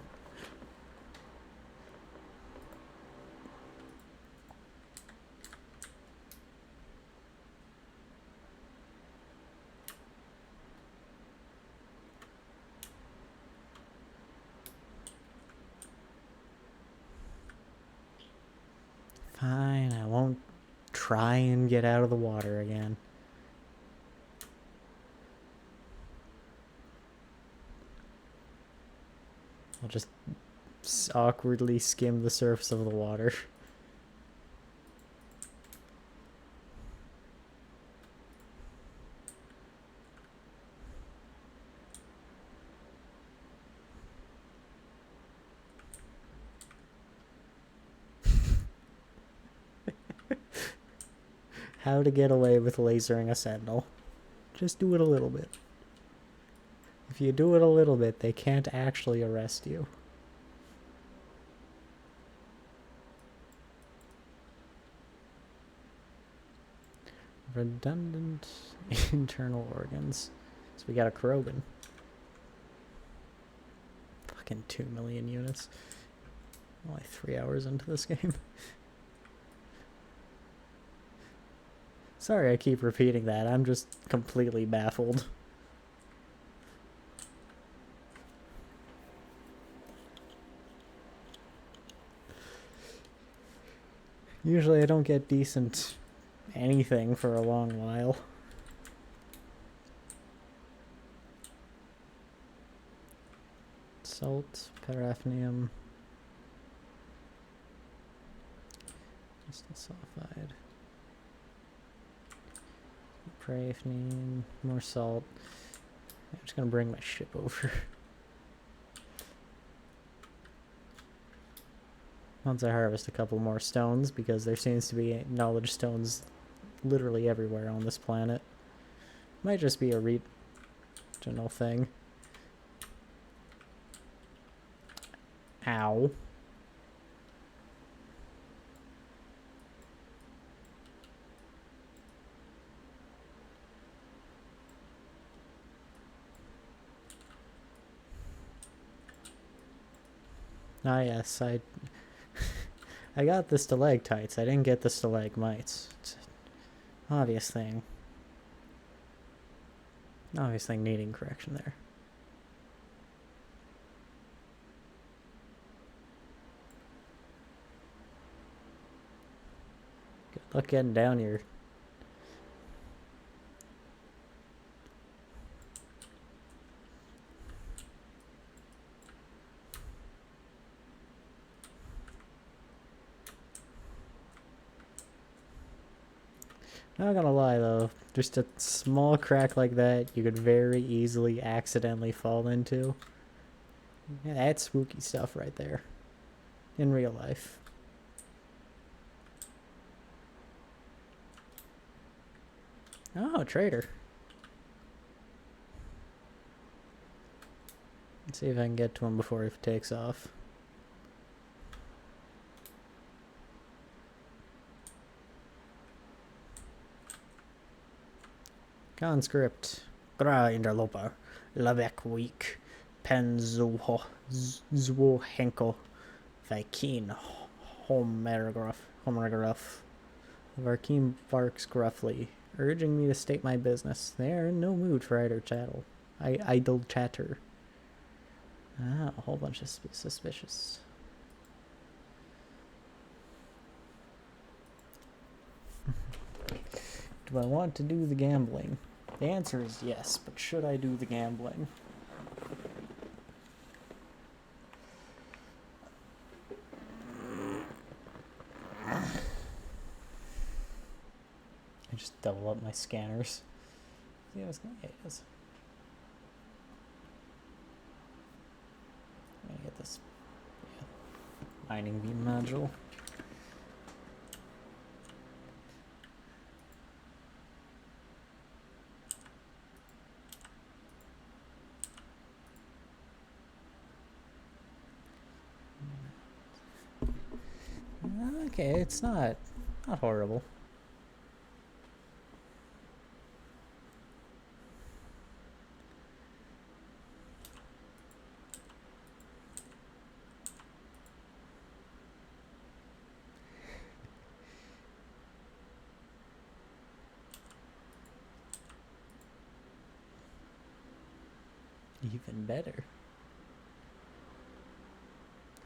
Fine, I won't try and get out of the water again. I'll just awkwardly skim the surface of the water. How to get away with lasering a sentinel. Just do it a little bit. If you do it a little bit, they can't actually arrest you. Redundant internal organs. So we got a Krogan. Fucking 2 million units. Only 3 hours into this game. Sorry I keep repeating that, I'm just completely baffled. Usually I don't get decent anything for a long while. Salt, paraffinium, crystal sulfide, paraffinium, more salt. I'm just gonna bring my ship over. Once I harvest a couple more stones, because there seems to be knowledge stones literally everywhere on this planet. Might just be a regional thing. Ow. Ah yes, I got the stalactites. I didn't get the stalagmites. It's an obvious thing. Obvious thing needing correction there. Good luck getting down here. Not gonna lie though, just a small crack like that you could very easily accidentally fall into. Yeah, that's spooky stuff right there. In real life. Oh, traitor. Let's see if I can get to him before he takes off. Conscript. Gra interloper. Lavek week. Pen zwo henkel. Vikin. Homergraph. Varkeen barks gruffly, urging me to state my business. They are in no mood for idle chatter. Ah, a whole bunch of suspicious. Do I want to do the gambling? The answer is yes, but should I do the gambling? I just double up my scanners. Yeah, it's not. It is. I'm gonna get this mining beam module. Okay, it's not horrible. Even better.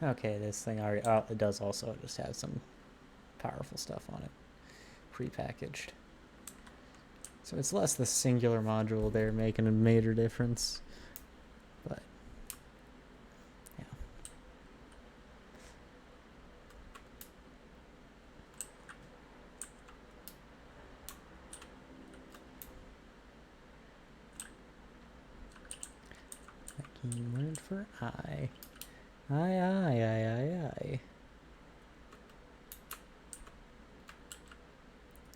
Okay, this thing already. Oh, it does also just have some powerful stuff on it, prepackaged. So it's less the singular module there making a major difference, but yeah. A keyword for I. Aye.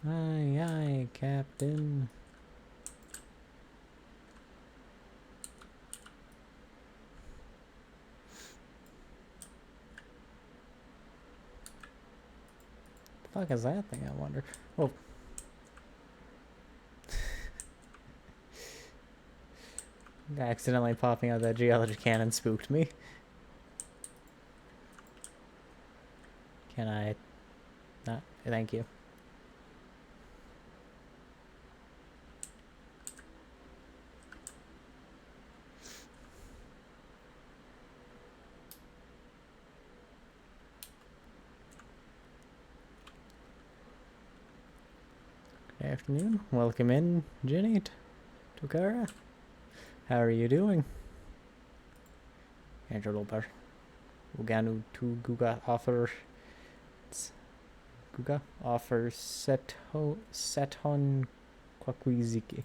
Aye, Captain. The fuck is that thing, I wonder? Oh. Accidentally popping out that geology cannon spooked me. Can I... not? Thank you. Good afternoon. Welcome in, Jenny, Tokara. How are you doing? Andrew Uganu to Guga offers Seton Kwakwiziki.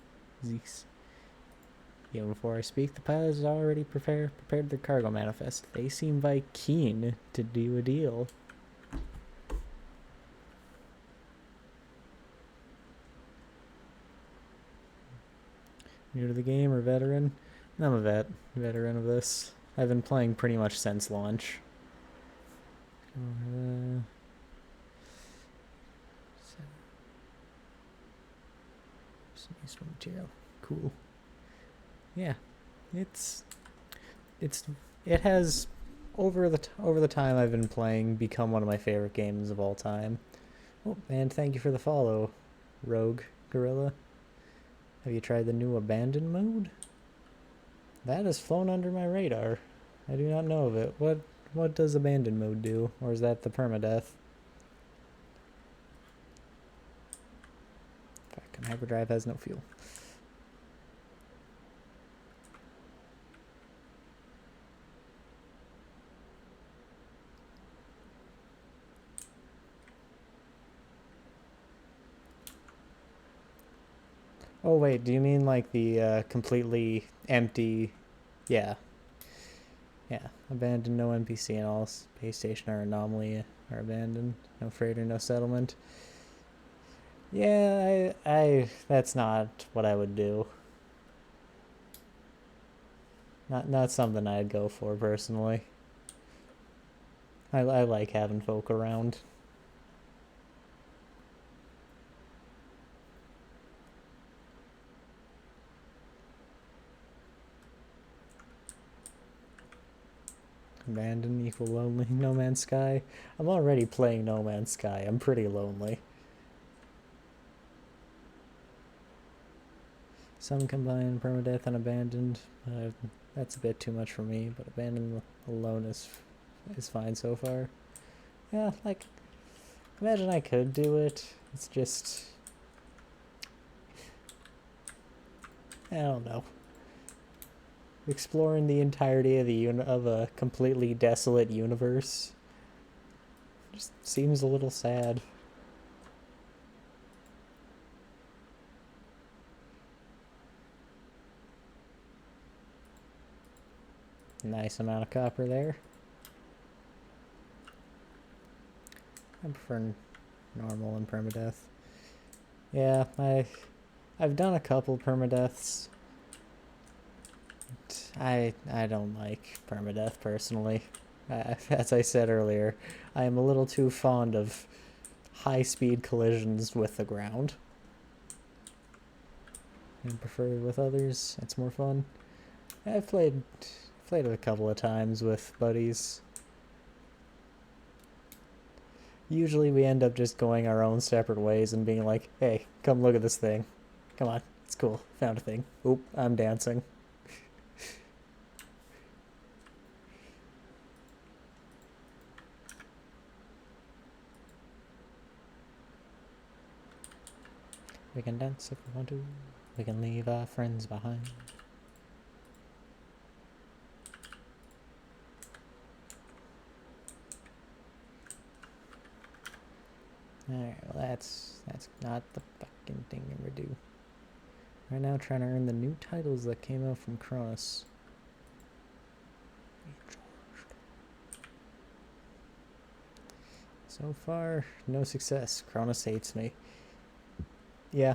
Even before I speak, the pilots already prepared their cargo manifest. They seem very keen to do a deal. New to the game or veteran? I'm a veteran of this. I've been playing pretty much since launch. Some material. Cool. Yeah, it has over the time I've been playing become one of my favorite games of all time. Oh, and thank you for the follow, Rogue Gorilla. Have you tried the new abandon mode? That has flown under my radar. I do not know of it. What does abandon mode do? Or is that the permadeath? Fucking hyperdrive has no fuel. Oh wait, do you mean like the completely empty? Yeah. Abandoned, no NPC, and all space station or anomaly are abandoned. No freighter, no settlement. Yeah, I that's not what I would do. Not something I'd go for personally. I like having folk around. Abandoned equal lonely. No Man's Sky. I'm already playing No Man's Sky. I'm pretty lonely. Some combine permadeath and abandoned. That's a bit too much for me, but abandoned alone is fine so far. Yeah, like, imagine I could do it. It's just, I don't know. Exploring the entirety of a completely desolate universe just seems a little sad. Nice amount of copper there. I prefer normal and permadeath. Yeah, I've done a couple permadeaths. I don't like permadeath personally. As I said earlier, I am a little too fond of high-speed collisions with the ground. And prefer with others. It's more fun. I've played it a couple of times with buddies. Usually we end up just going our own separate ways and being like, hey, come look at this thing. Come on, it's cool. Found a thing. Oop, I'm dancing. We can dance if we want to. We can leave our friends behind. Alright, well that's not the fucking thing I'm gonna do. Right now trying to earn the new titles that came out from Cronus. So far, no success. Cronus hates me. Yeah,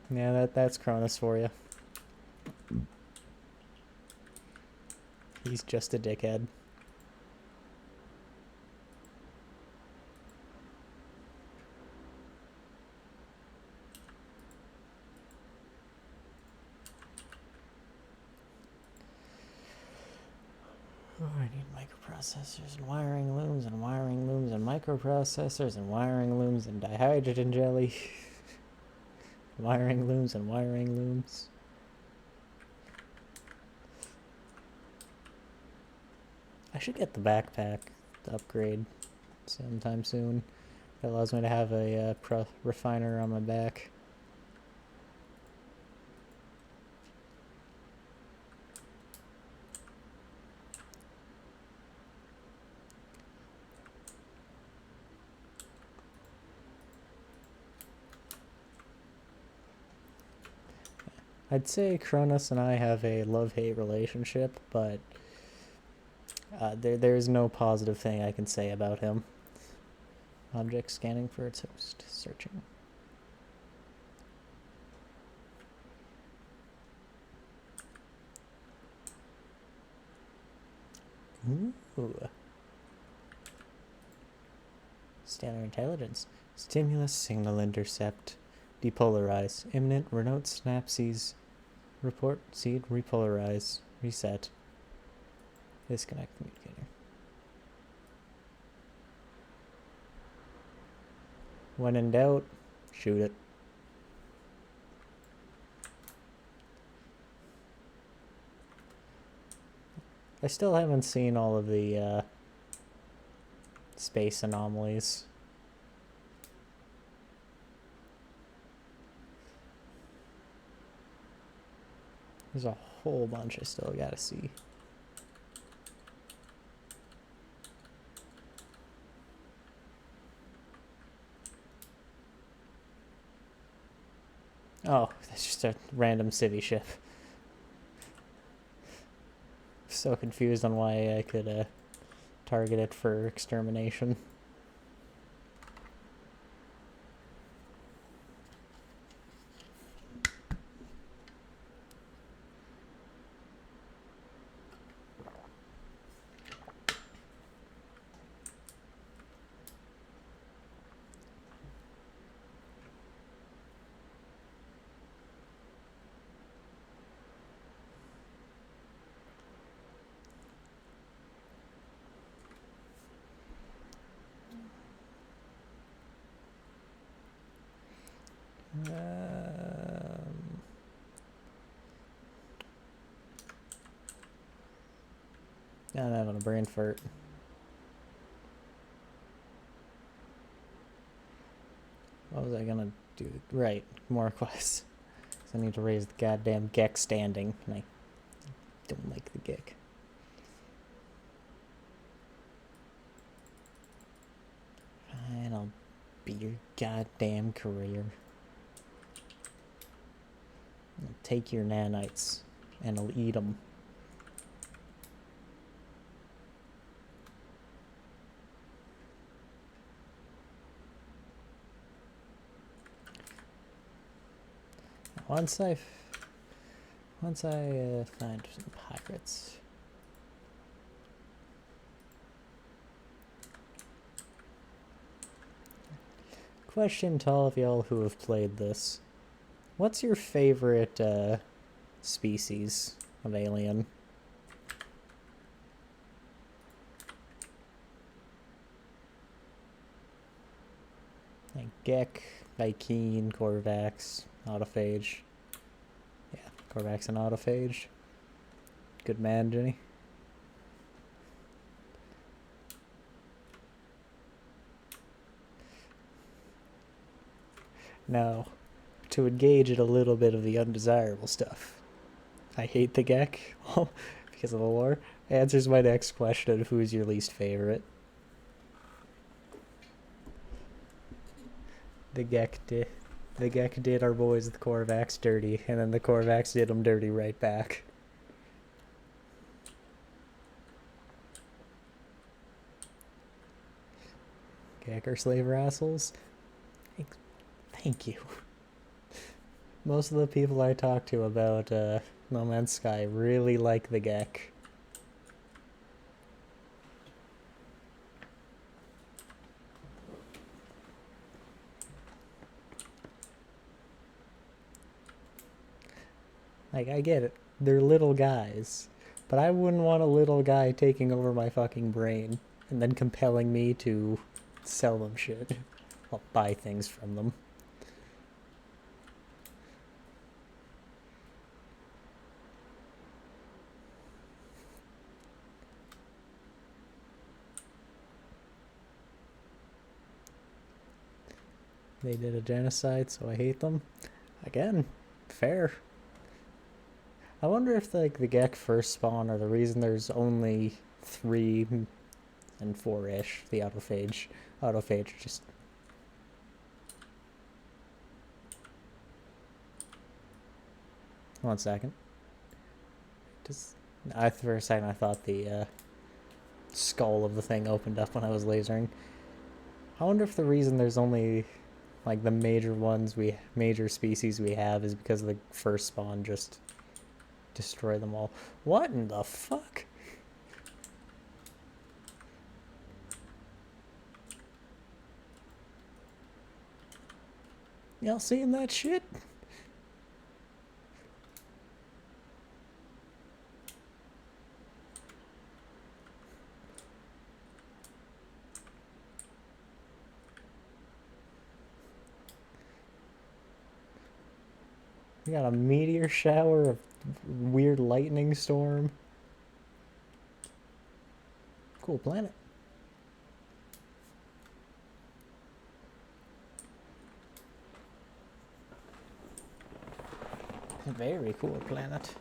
that's Cronus for you. He's just a dickhead. Oh, I need microprocessors and wiring looms and wiring looms and microprocessors and wiring looms and dihydrogen jelly. Wiring looms and wiring looms. I should get the backpack to upgrade sometime soon. That allows me to have a refiner on my back. I'd say Cronus and I have a love-hate relationship, but there is no positive thing I can say about him. Object scanning for its host. Searching. Ooh. Standard intelligence. Stimulus signal intercept. Depolarize. Imminent Renault Snapseas. Report. Seed. Repolarize. Reset. Disconnect communicator. When in doubt, shoot it. I still haven't seen all of the space anomalies. There's a whole bunch I still gotta see. Oh, that's just a random civvy ship. so confused on why I could target it for extermination. I'm having a brain fart. What was I gonna do? Right, more quests. So I need to raise the goddamn Gek standing, and I don't like the Gek. Fine, I'll be your goddamn career. I'll take your nanites, and I'll eat them. Once I find some pirates. Question to all of y'all who have played this. What's your favorite species of alien? Like Gek, Vy'keen, Korvax, Autophage. Yeah, Korvax and Autophage. Good man, Jenny. Now, to engage in a little bit of the undesirable stuff. I hate the Gek because of the lore. Answers my next question of who's your least favorite. The Gek did our boys the Korvax dirty, and then the Korvax did them dirty right back. Gek are slaver assholes? Thank you. Most of the people I talk to about No Man's Sky really like the Gek. Like, I get it. They're little guys. But I wouldn't want a little guy taking over my fucking brain and then compelling me to sell them shit. I'll buy things from them. They did a genocide, so I hate them. Again, fair. I wonder if like the Gek first spawn are the reason there's only 3 and 4-ish, the autophage. Autophage just... One second. For a second I thought the skull of the thing opened up when I was lasering. I wonder if the reason there's only like the major species we have is because the first spawn just destroy them all. What in the fuck? Y'all seeing that shit? We got a meteor shower, a weird lightning storm. Cool planet. A very cool planet.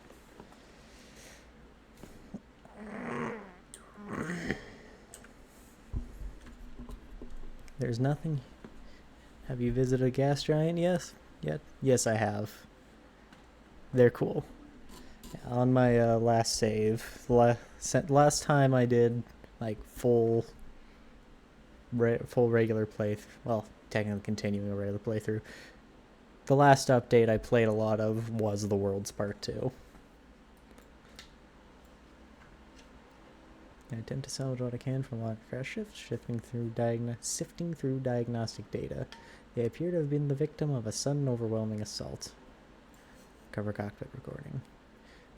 There's nothing. Have you visited a gas giant? Yes. Yes, I have. They're cool. On my last save, last time I did like full regular playthrough. Well, technically continuing a regular playthrough. The last update I played a lot of was the Worlds Part 2. I attempt to salvage what I can from a crash shift, sifting through diagnostic data. They appear to have been the victim of a sudden overwhelming assault. Cover cockpit recording.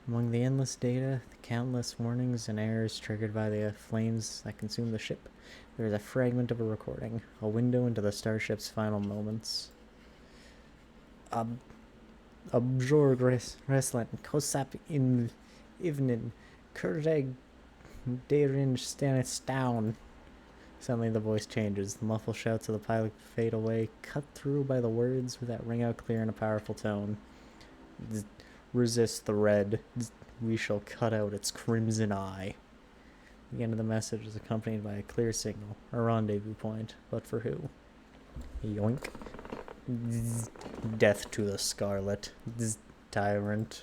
Among the endless data, the countless warnings and errors triggered by the flames that consume the ship, there is a fragment of a recording, a window into the starship's final moments. Abjorg Reslan, Kosap in Ivnin, Kureg Derinj Stannis down. Suddenly the voice changes. The muffled shouts of the pilot fade away, cut through by the words that ring out clear in a powerful tone. Resist the red. We shall cut out its crimson eye. The end of the message is accompanied by a clear signal, a rendezvous point. But for who? Yoink. Death to the Scarlet. Tyrant.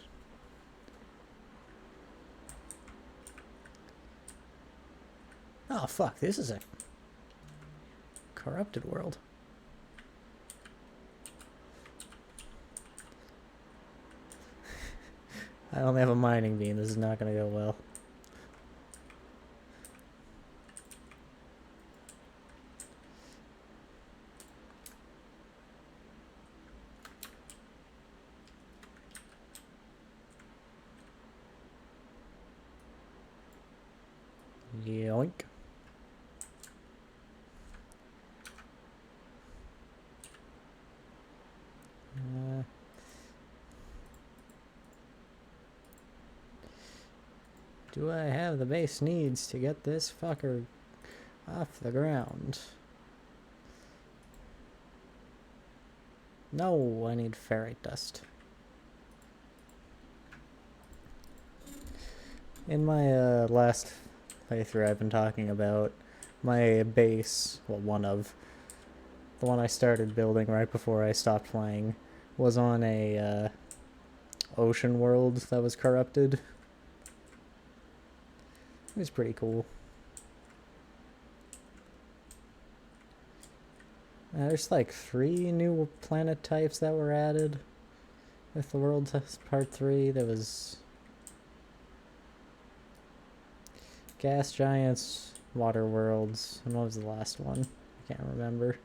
Oh fuck, this is a corrupted world. I only have a mining beam, this is not gonna go well. Yoink. Do I have the base needs to get this fucker off the ground? No, I need ferrite dust. In my last playthrough, I've been talking about my base, well, the one I started building right before I stopped playing, was on a ocean world that was corrupted. It was pretty cool. There's like 3 new planet types that were added with the World Part 3. There was gas giants, water worlds, and what was the last one? I can't remember.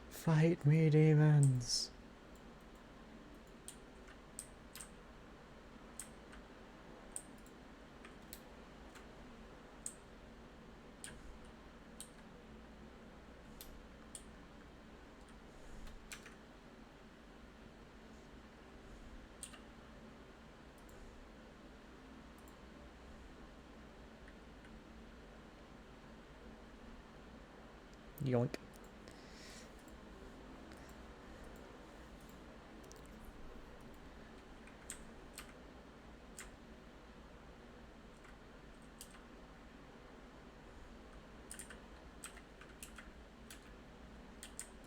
Fight me, demons. Yoink.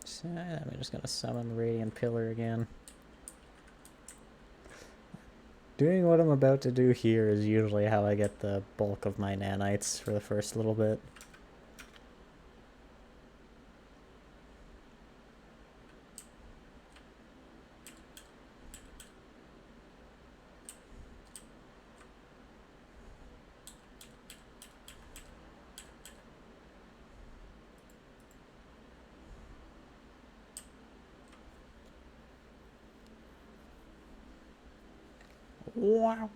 So, I'm just gonna summon the Radiant Pillar again. Doing what I'm about to do here is usually how I get the bulk of my nanites for the first little bit. Wow.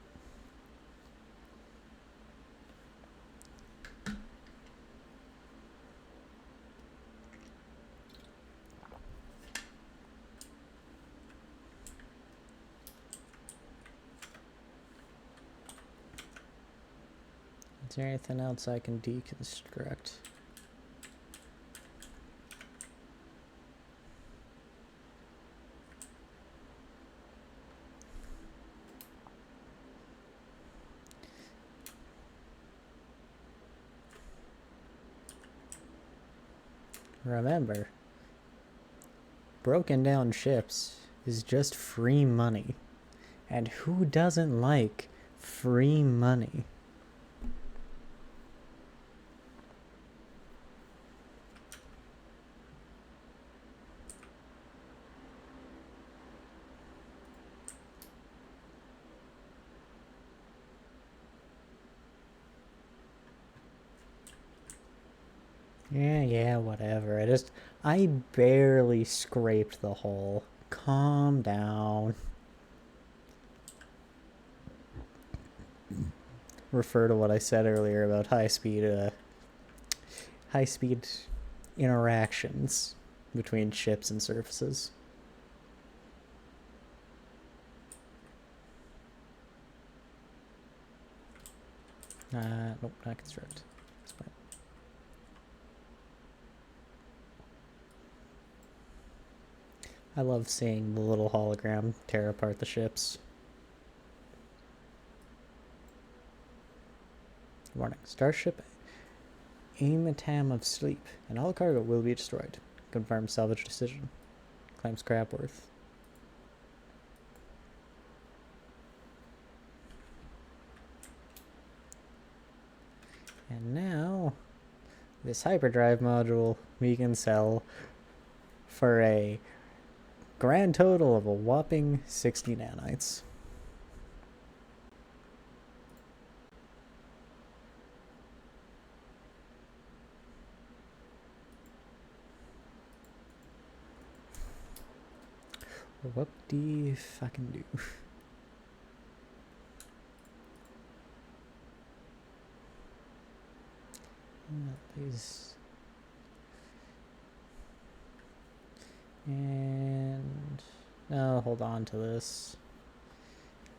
Is there anything else I can deconstruct? Remember, broken down ships is just free money. And who doesn't like free money? Yeah, whatever. I barely scraped the hull. Calm down. Refer to what I said earlier about high-speed interactions between ships and surfaces. Nope, not construct. I love seeing the little hologram tear apart the ships. Warning. Starship Amatam of Sleep, and all cargo will be destroyed. Confirmed salvage decision. Claims Crapworth. And now, this hyperdrive module we can sell for a grand total of a whopping 60 nanites. What do you fucking do? Please. And no, hold on to this.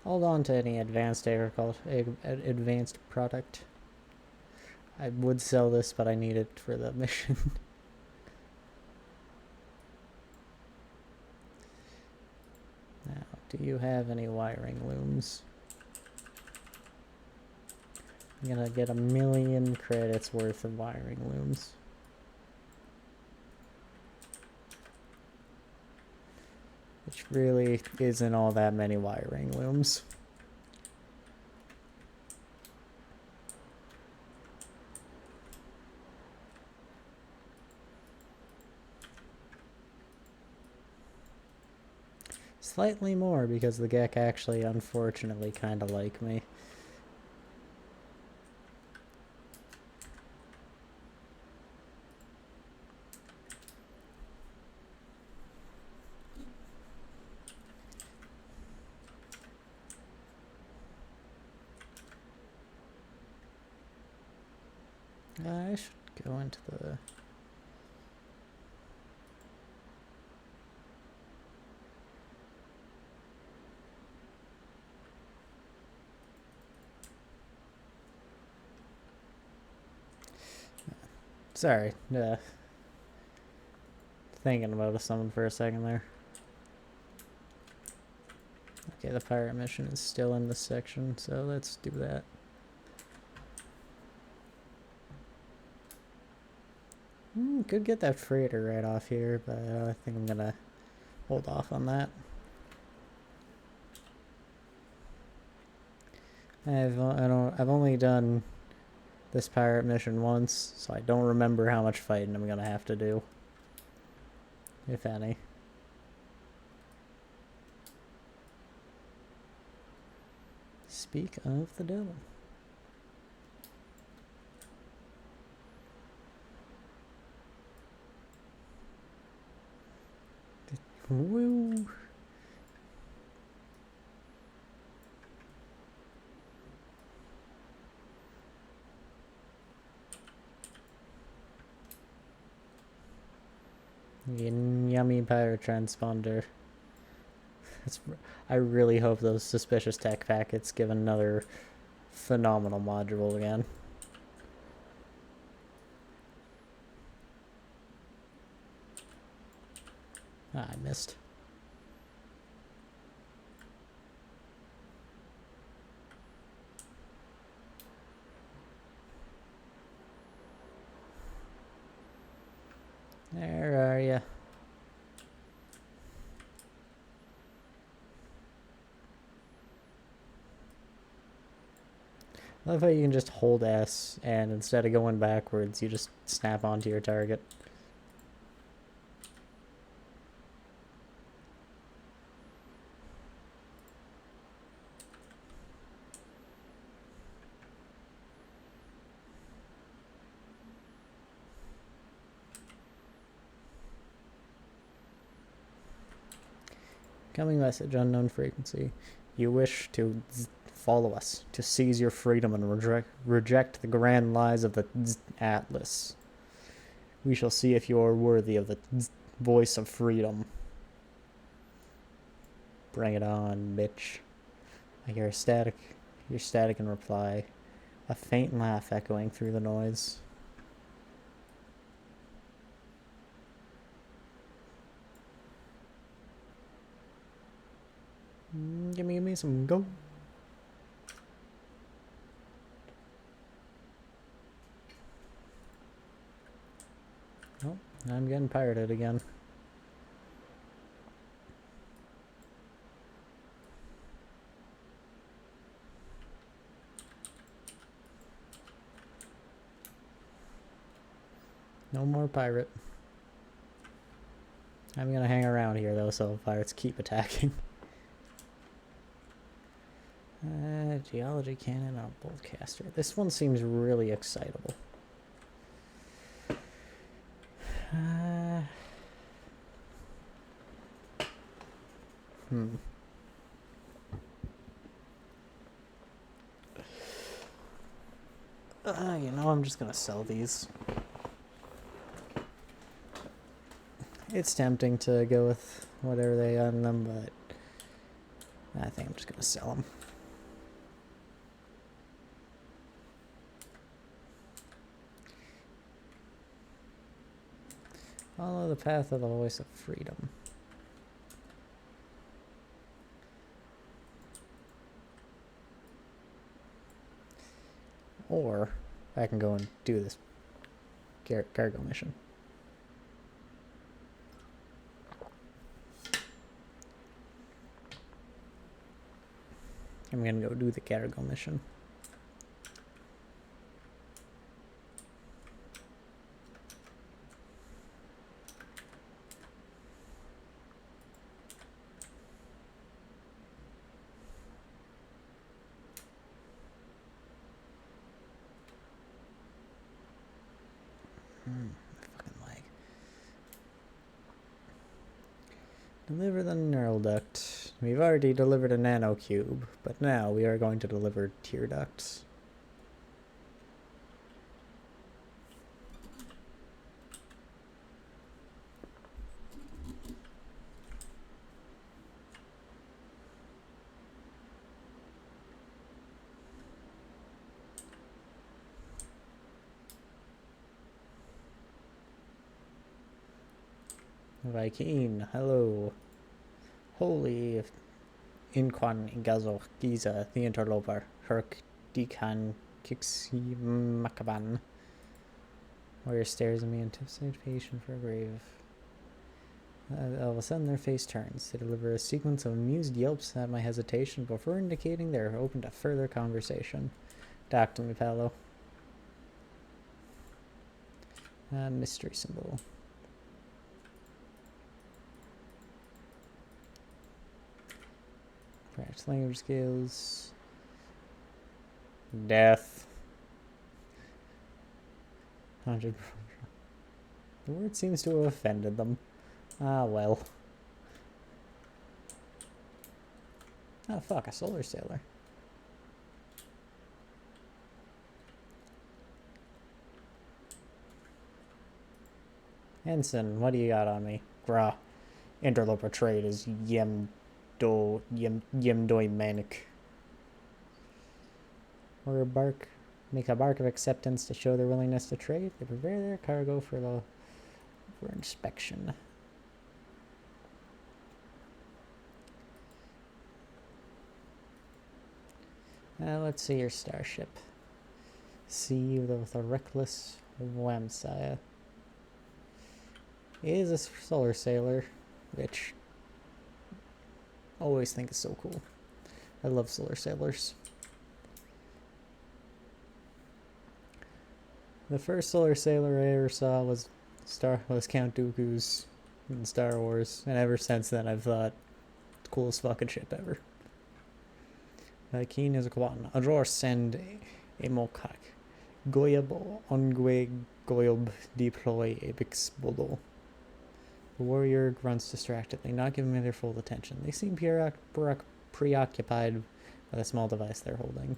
Hold on to any advanced advanced product. I would sell this, but I need it for the mission. Now, do you have any wiring looms? I'm gonna get 1,000,000 credits worth of wiring looms. Which really isn't all that many wiring looms. Slightly more because the Gek actually unfortunately kind of like me. I should go into the... Sorry, thinking about something for a second there. Okay, the pirate mission is still in this section, so let's do that. Could get that freighter right off here, but I think I'm gonna hold off on that. I've only done this pirate mission once, so I don't remember how much fighting I'm gonna have to do, if any. Speak of the devil. Woo! Yummy pirate transponder. I really hope those suspicious tech packets give another phenomenal module again. Ah, I missed. Where are you? I love how you can just hold S and instead of going backwards, you just snap onto your target. Coming message, unknown frequency. You wish to follow us, to seize your freedom and reject the grand lies of the Atlas. We shall see if you are worthy of the voice of freedom. Bring it on, bitch. I hear static. You're static in reply. A faint laugh echoing through the noise. Give me some go. Oh, I'm getting pirated again. No more pirate. I'm gonna hang around here though, so pirates keep attacking. Geology cannon on boltcaster. This one seems really excitable. You know, I'm just gonna sell these. It's tempting to go with whatever they got in them, but I think I'm just gonna sell them. Follow the path of the voice of freedom. Or I can go and do this cargo mission. I'm gonna go do the cargo mission. Fucking lag. Deliver the neural duct. We've already delivered a nanocube, but now we are going to deliver tear ducts. Viking, hello. Holy Inquan Igazo Giza, the interloper, Herc Decan Kixi Makaban. Warrior stares at me in anticipation for a grave. All of a sudden their face turns. They deliver a sequence of amused yelps at my hesitation before indicating they are open to further conversation. Talk to me, Paolo. Mystery symbol. Practice language skills. Death. 100. The word seems to have offended them. Ah, well. Oh, fuck, a solar sailor. Ensign, what do you got on me? Grah. Interloper trade is Yemdoi Manic. Or a bark. Make a bark of acceptance to show their willingness to trade. They prepare their cargo for inspection. Let's see your starship. See with a reckless Wamsire. It is a solar sailor, which I always think is so cool. I love solar sailors. The first solar sailor I ever saw was Count Dooku's in Star Wars, and ever since then I've thought coolest fucking ship ever. Keen is a Kwatan. Ador send a mokak. Goyab ongwe goyob deploy a bixbodo. The warrior grunts distractedly, not giving me their full attention. They seem preoccupied by the small device they're holding.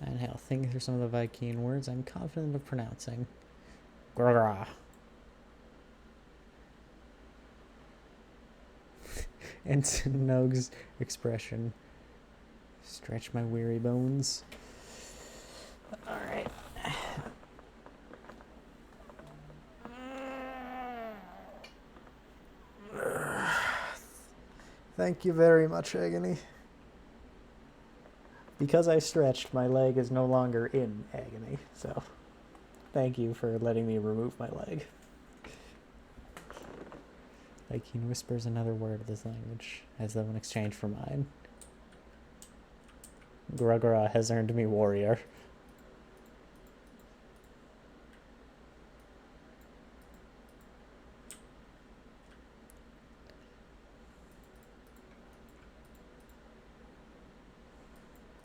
And hell, think through some of the Vy'keen words I'm confident of pronouncing. Grrrah. Ensign Nog's expression. Stretch my weary bones. Alright. Thank you very much, Agony. Because I stretched, my leg is no longer in agony, so thank you for letting me remove my leg. Vy'keen whispers another word of this language, as though in exchange for mine. Grrrah has earned me warrior.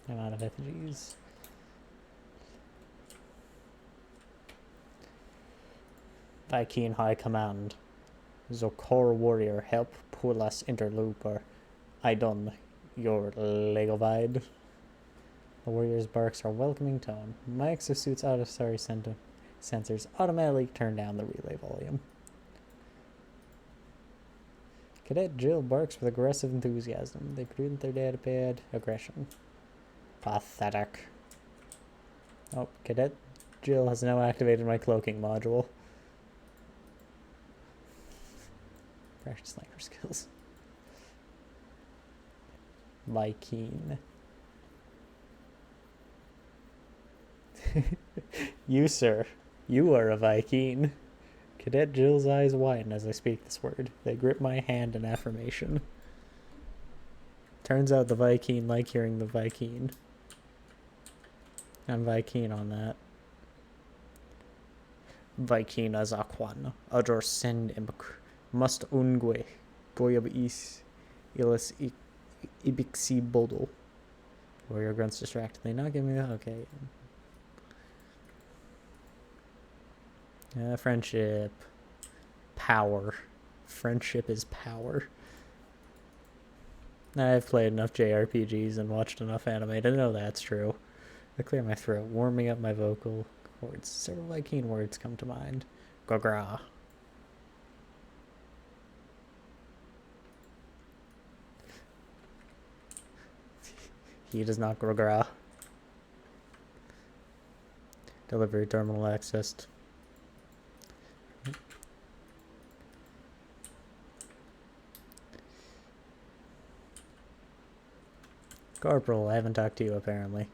I'm out of effigies. Vy'keen High Command. Zokor warrior help pull us interlooper. I done your legovide. The warrior's barks are welcoming tone. My exosuit's auditory sensors automatically turn down the relay volume. Cadet Jill barks with aggressive enthusiasm. They prudent their data-pad aggression. Pathetic. Oh, Cadet Jill has now activated my cloaking module. Practice sniper skills. Vy'keen. You, sir. You are a Vy'keen. Cadet Jill's eyes widen as I speak this word. They grip my hand in affirmation. Turns out the Vy'keen like hearing the Vy'keen. I'm Vy'keen on that. Vy'keen azakwan. Ador send imk. Must ungwe. Goyab is. Ilis ibixi bodo. Warrior grunts distractedly. Not giving me that. Okay. Friendship. Power. Friendship is power. I've played enough JRPGs and watched enough anime to know that's true. I clear my throat, warming up my vocal cords. Several Vy'keen words come to mind. Grrrah. He does not grrrah. Delivery terminal accessed. Corporal, I haven't talked to you apparently.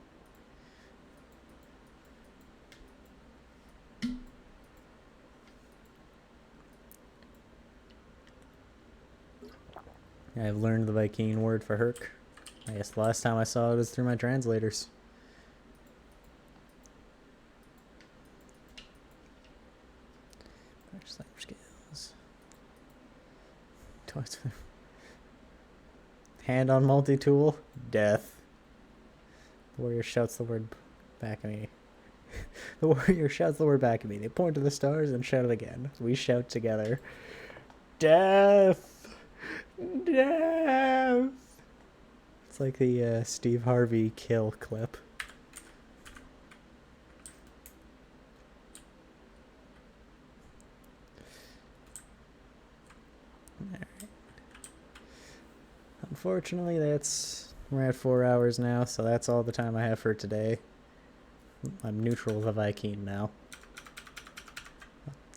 I've learned the Vy'keen word for Herc. I guess the last time I saw it was through my translators. Skills. Hand on multi-tool. Death. The warrior shouts the word back at me. The warrior shouts the word back at me. They point to the stars and shout it again. We shout together. Death! Death! It's like the Steve Harvey kill clip. Alright. Unfortunately, we're at 4 hours now, so that's all the time I have for today. I'm neutral with a Vy'keen now.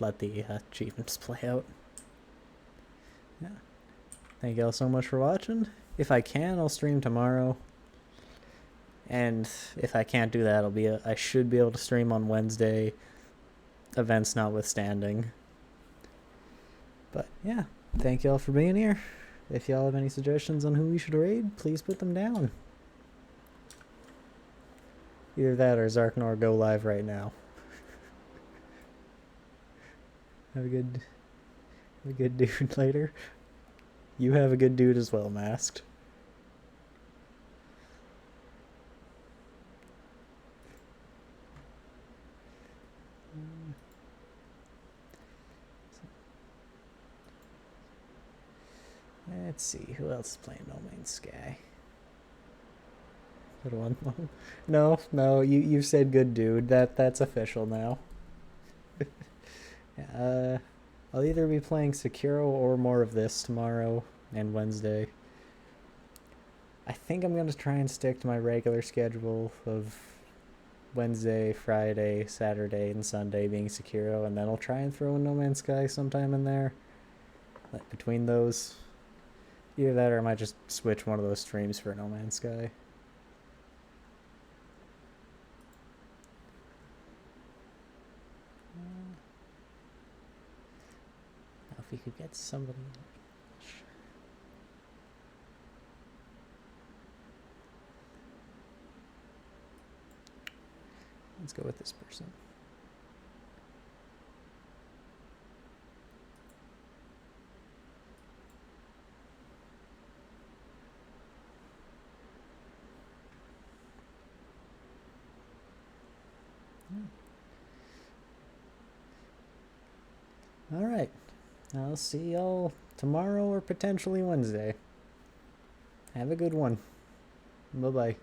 let the achievements play out. Yeah. Thank you all so much for watching. If I can, I'll stream tomorrow. And if I can't do that, I should be able to stream on Wednesday, events notwithstanding. But yeah, thank you all for being here. If y'all have any suggestions on who we should raid, please put them down. Either that or Zarknor go live right now. Have a good dude later. You have a good dude as well, Masked. Let's see, who else is playing No Man's Sky? Good one. No, you said good dude. That's official now. I'll either be playing Sekiro or more of this tomorrow and Wednesday. I think I'm gonna try and stick to my regular schedule of Wednesday, Friday, Saturday, and Sunday being Sekiro, and then I'll try and throw in No Man's Sky sometime in there. Like between those. Either that or I might just switch one of those streams for No Man's Sky. Now if we could get somebody... Let's go with this person. All right. I'll see y'all tomorrow or potentially Wednesday. Have a good one. Bye-bye.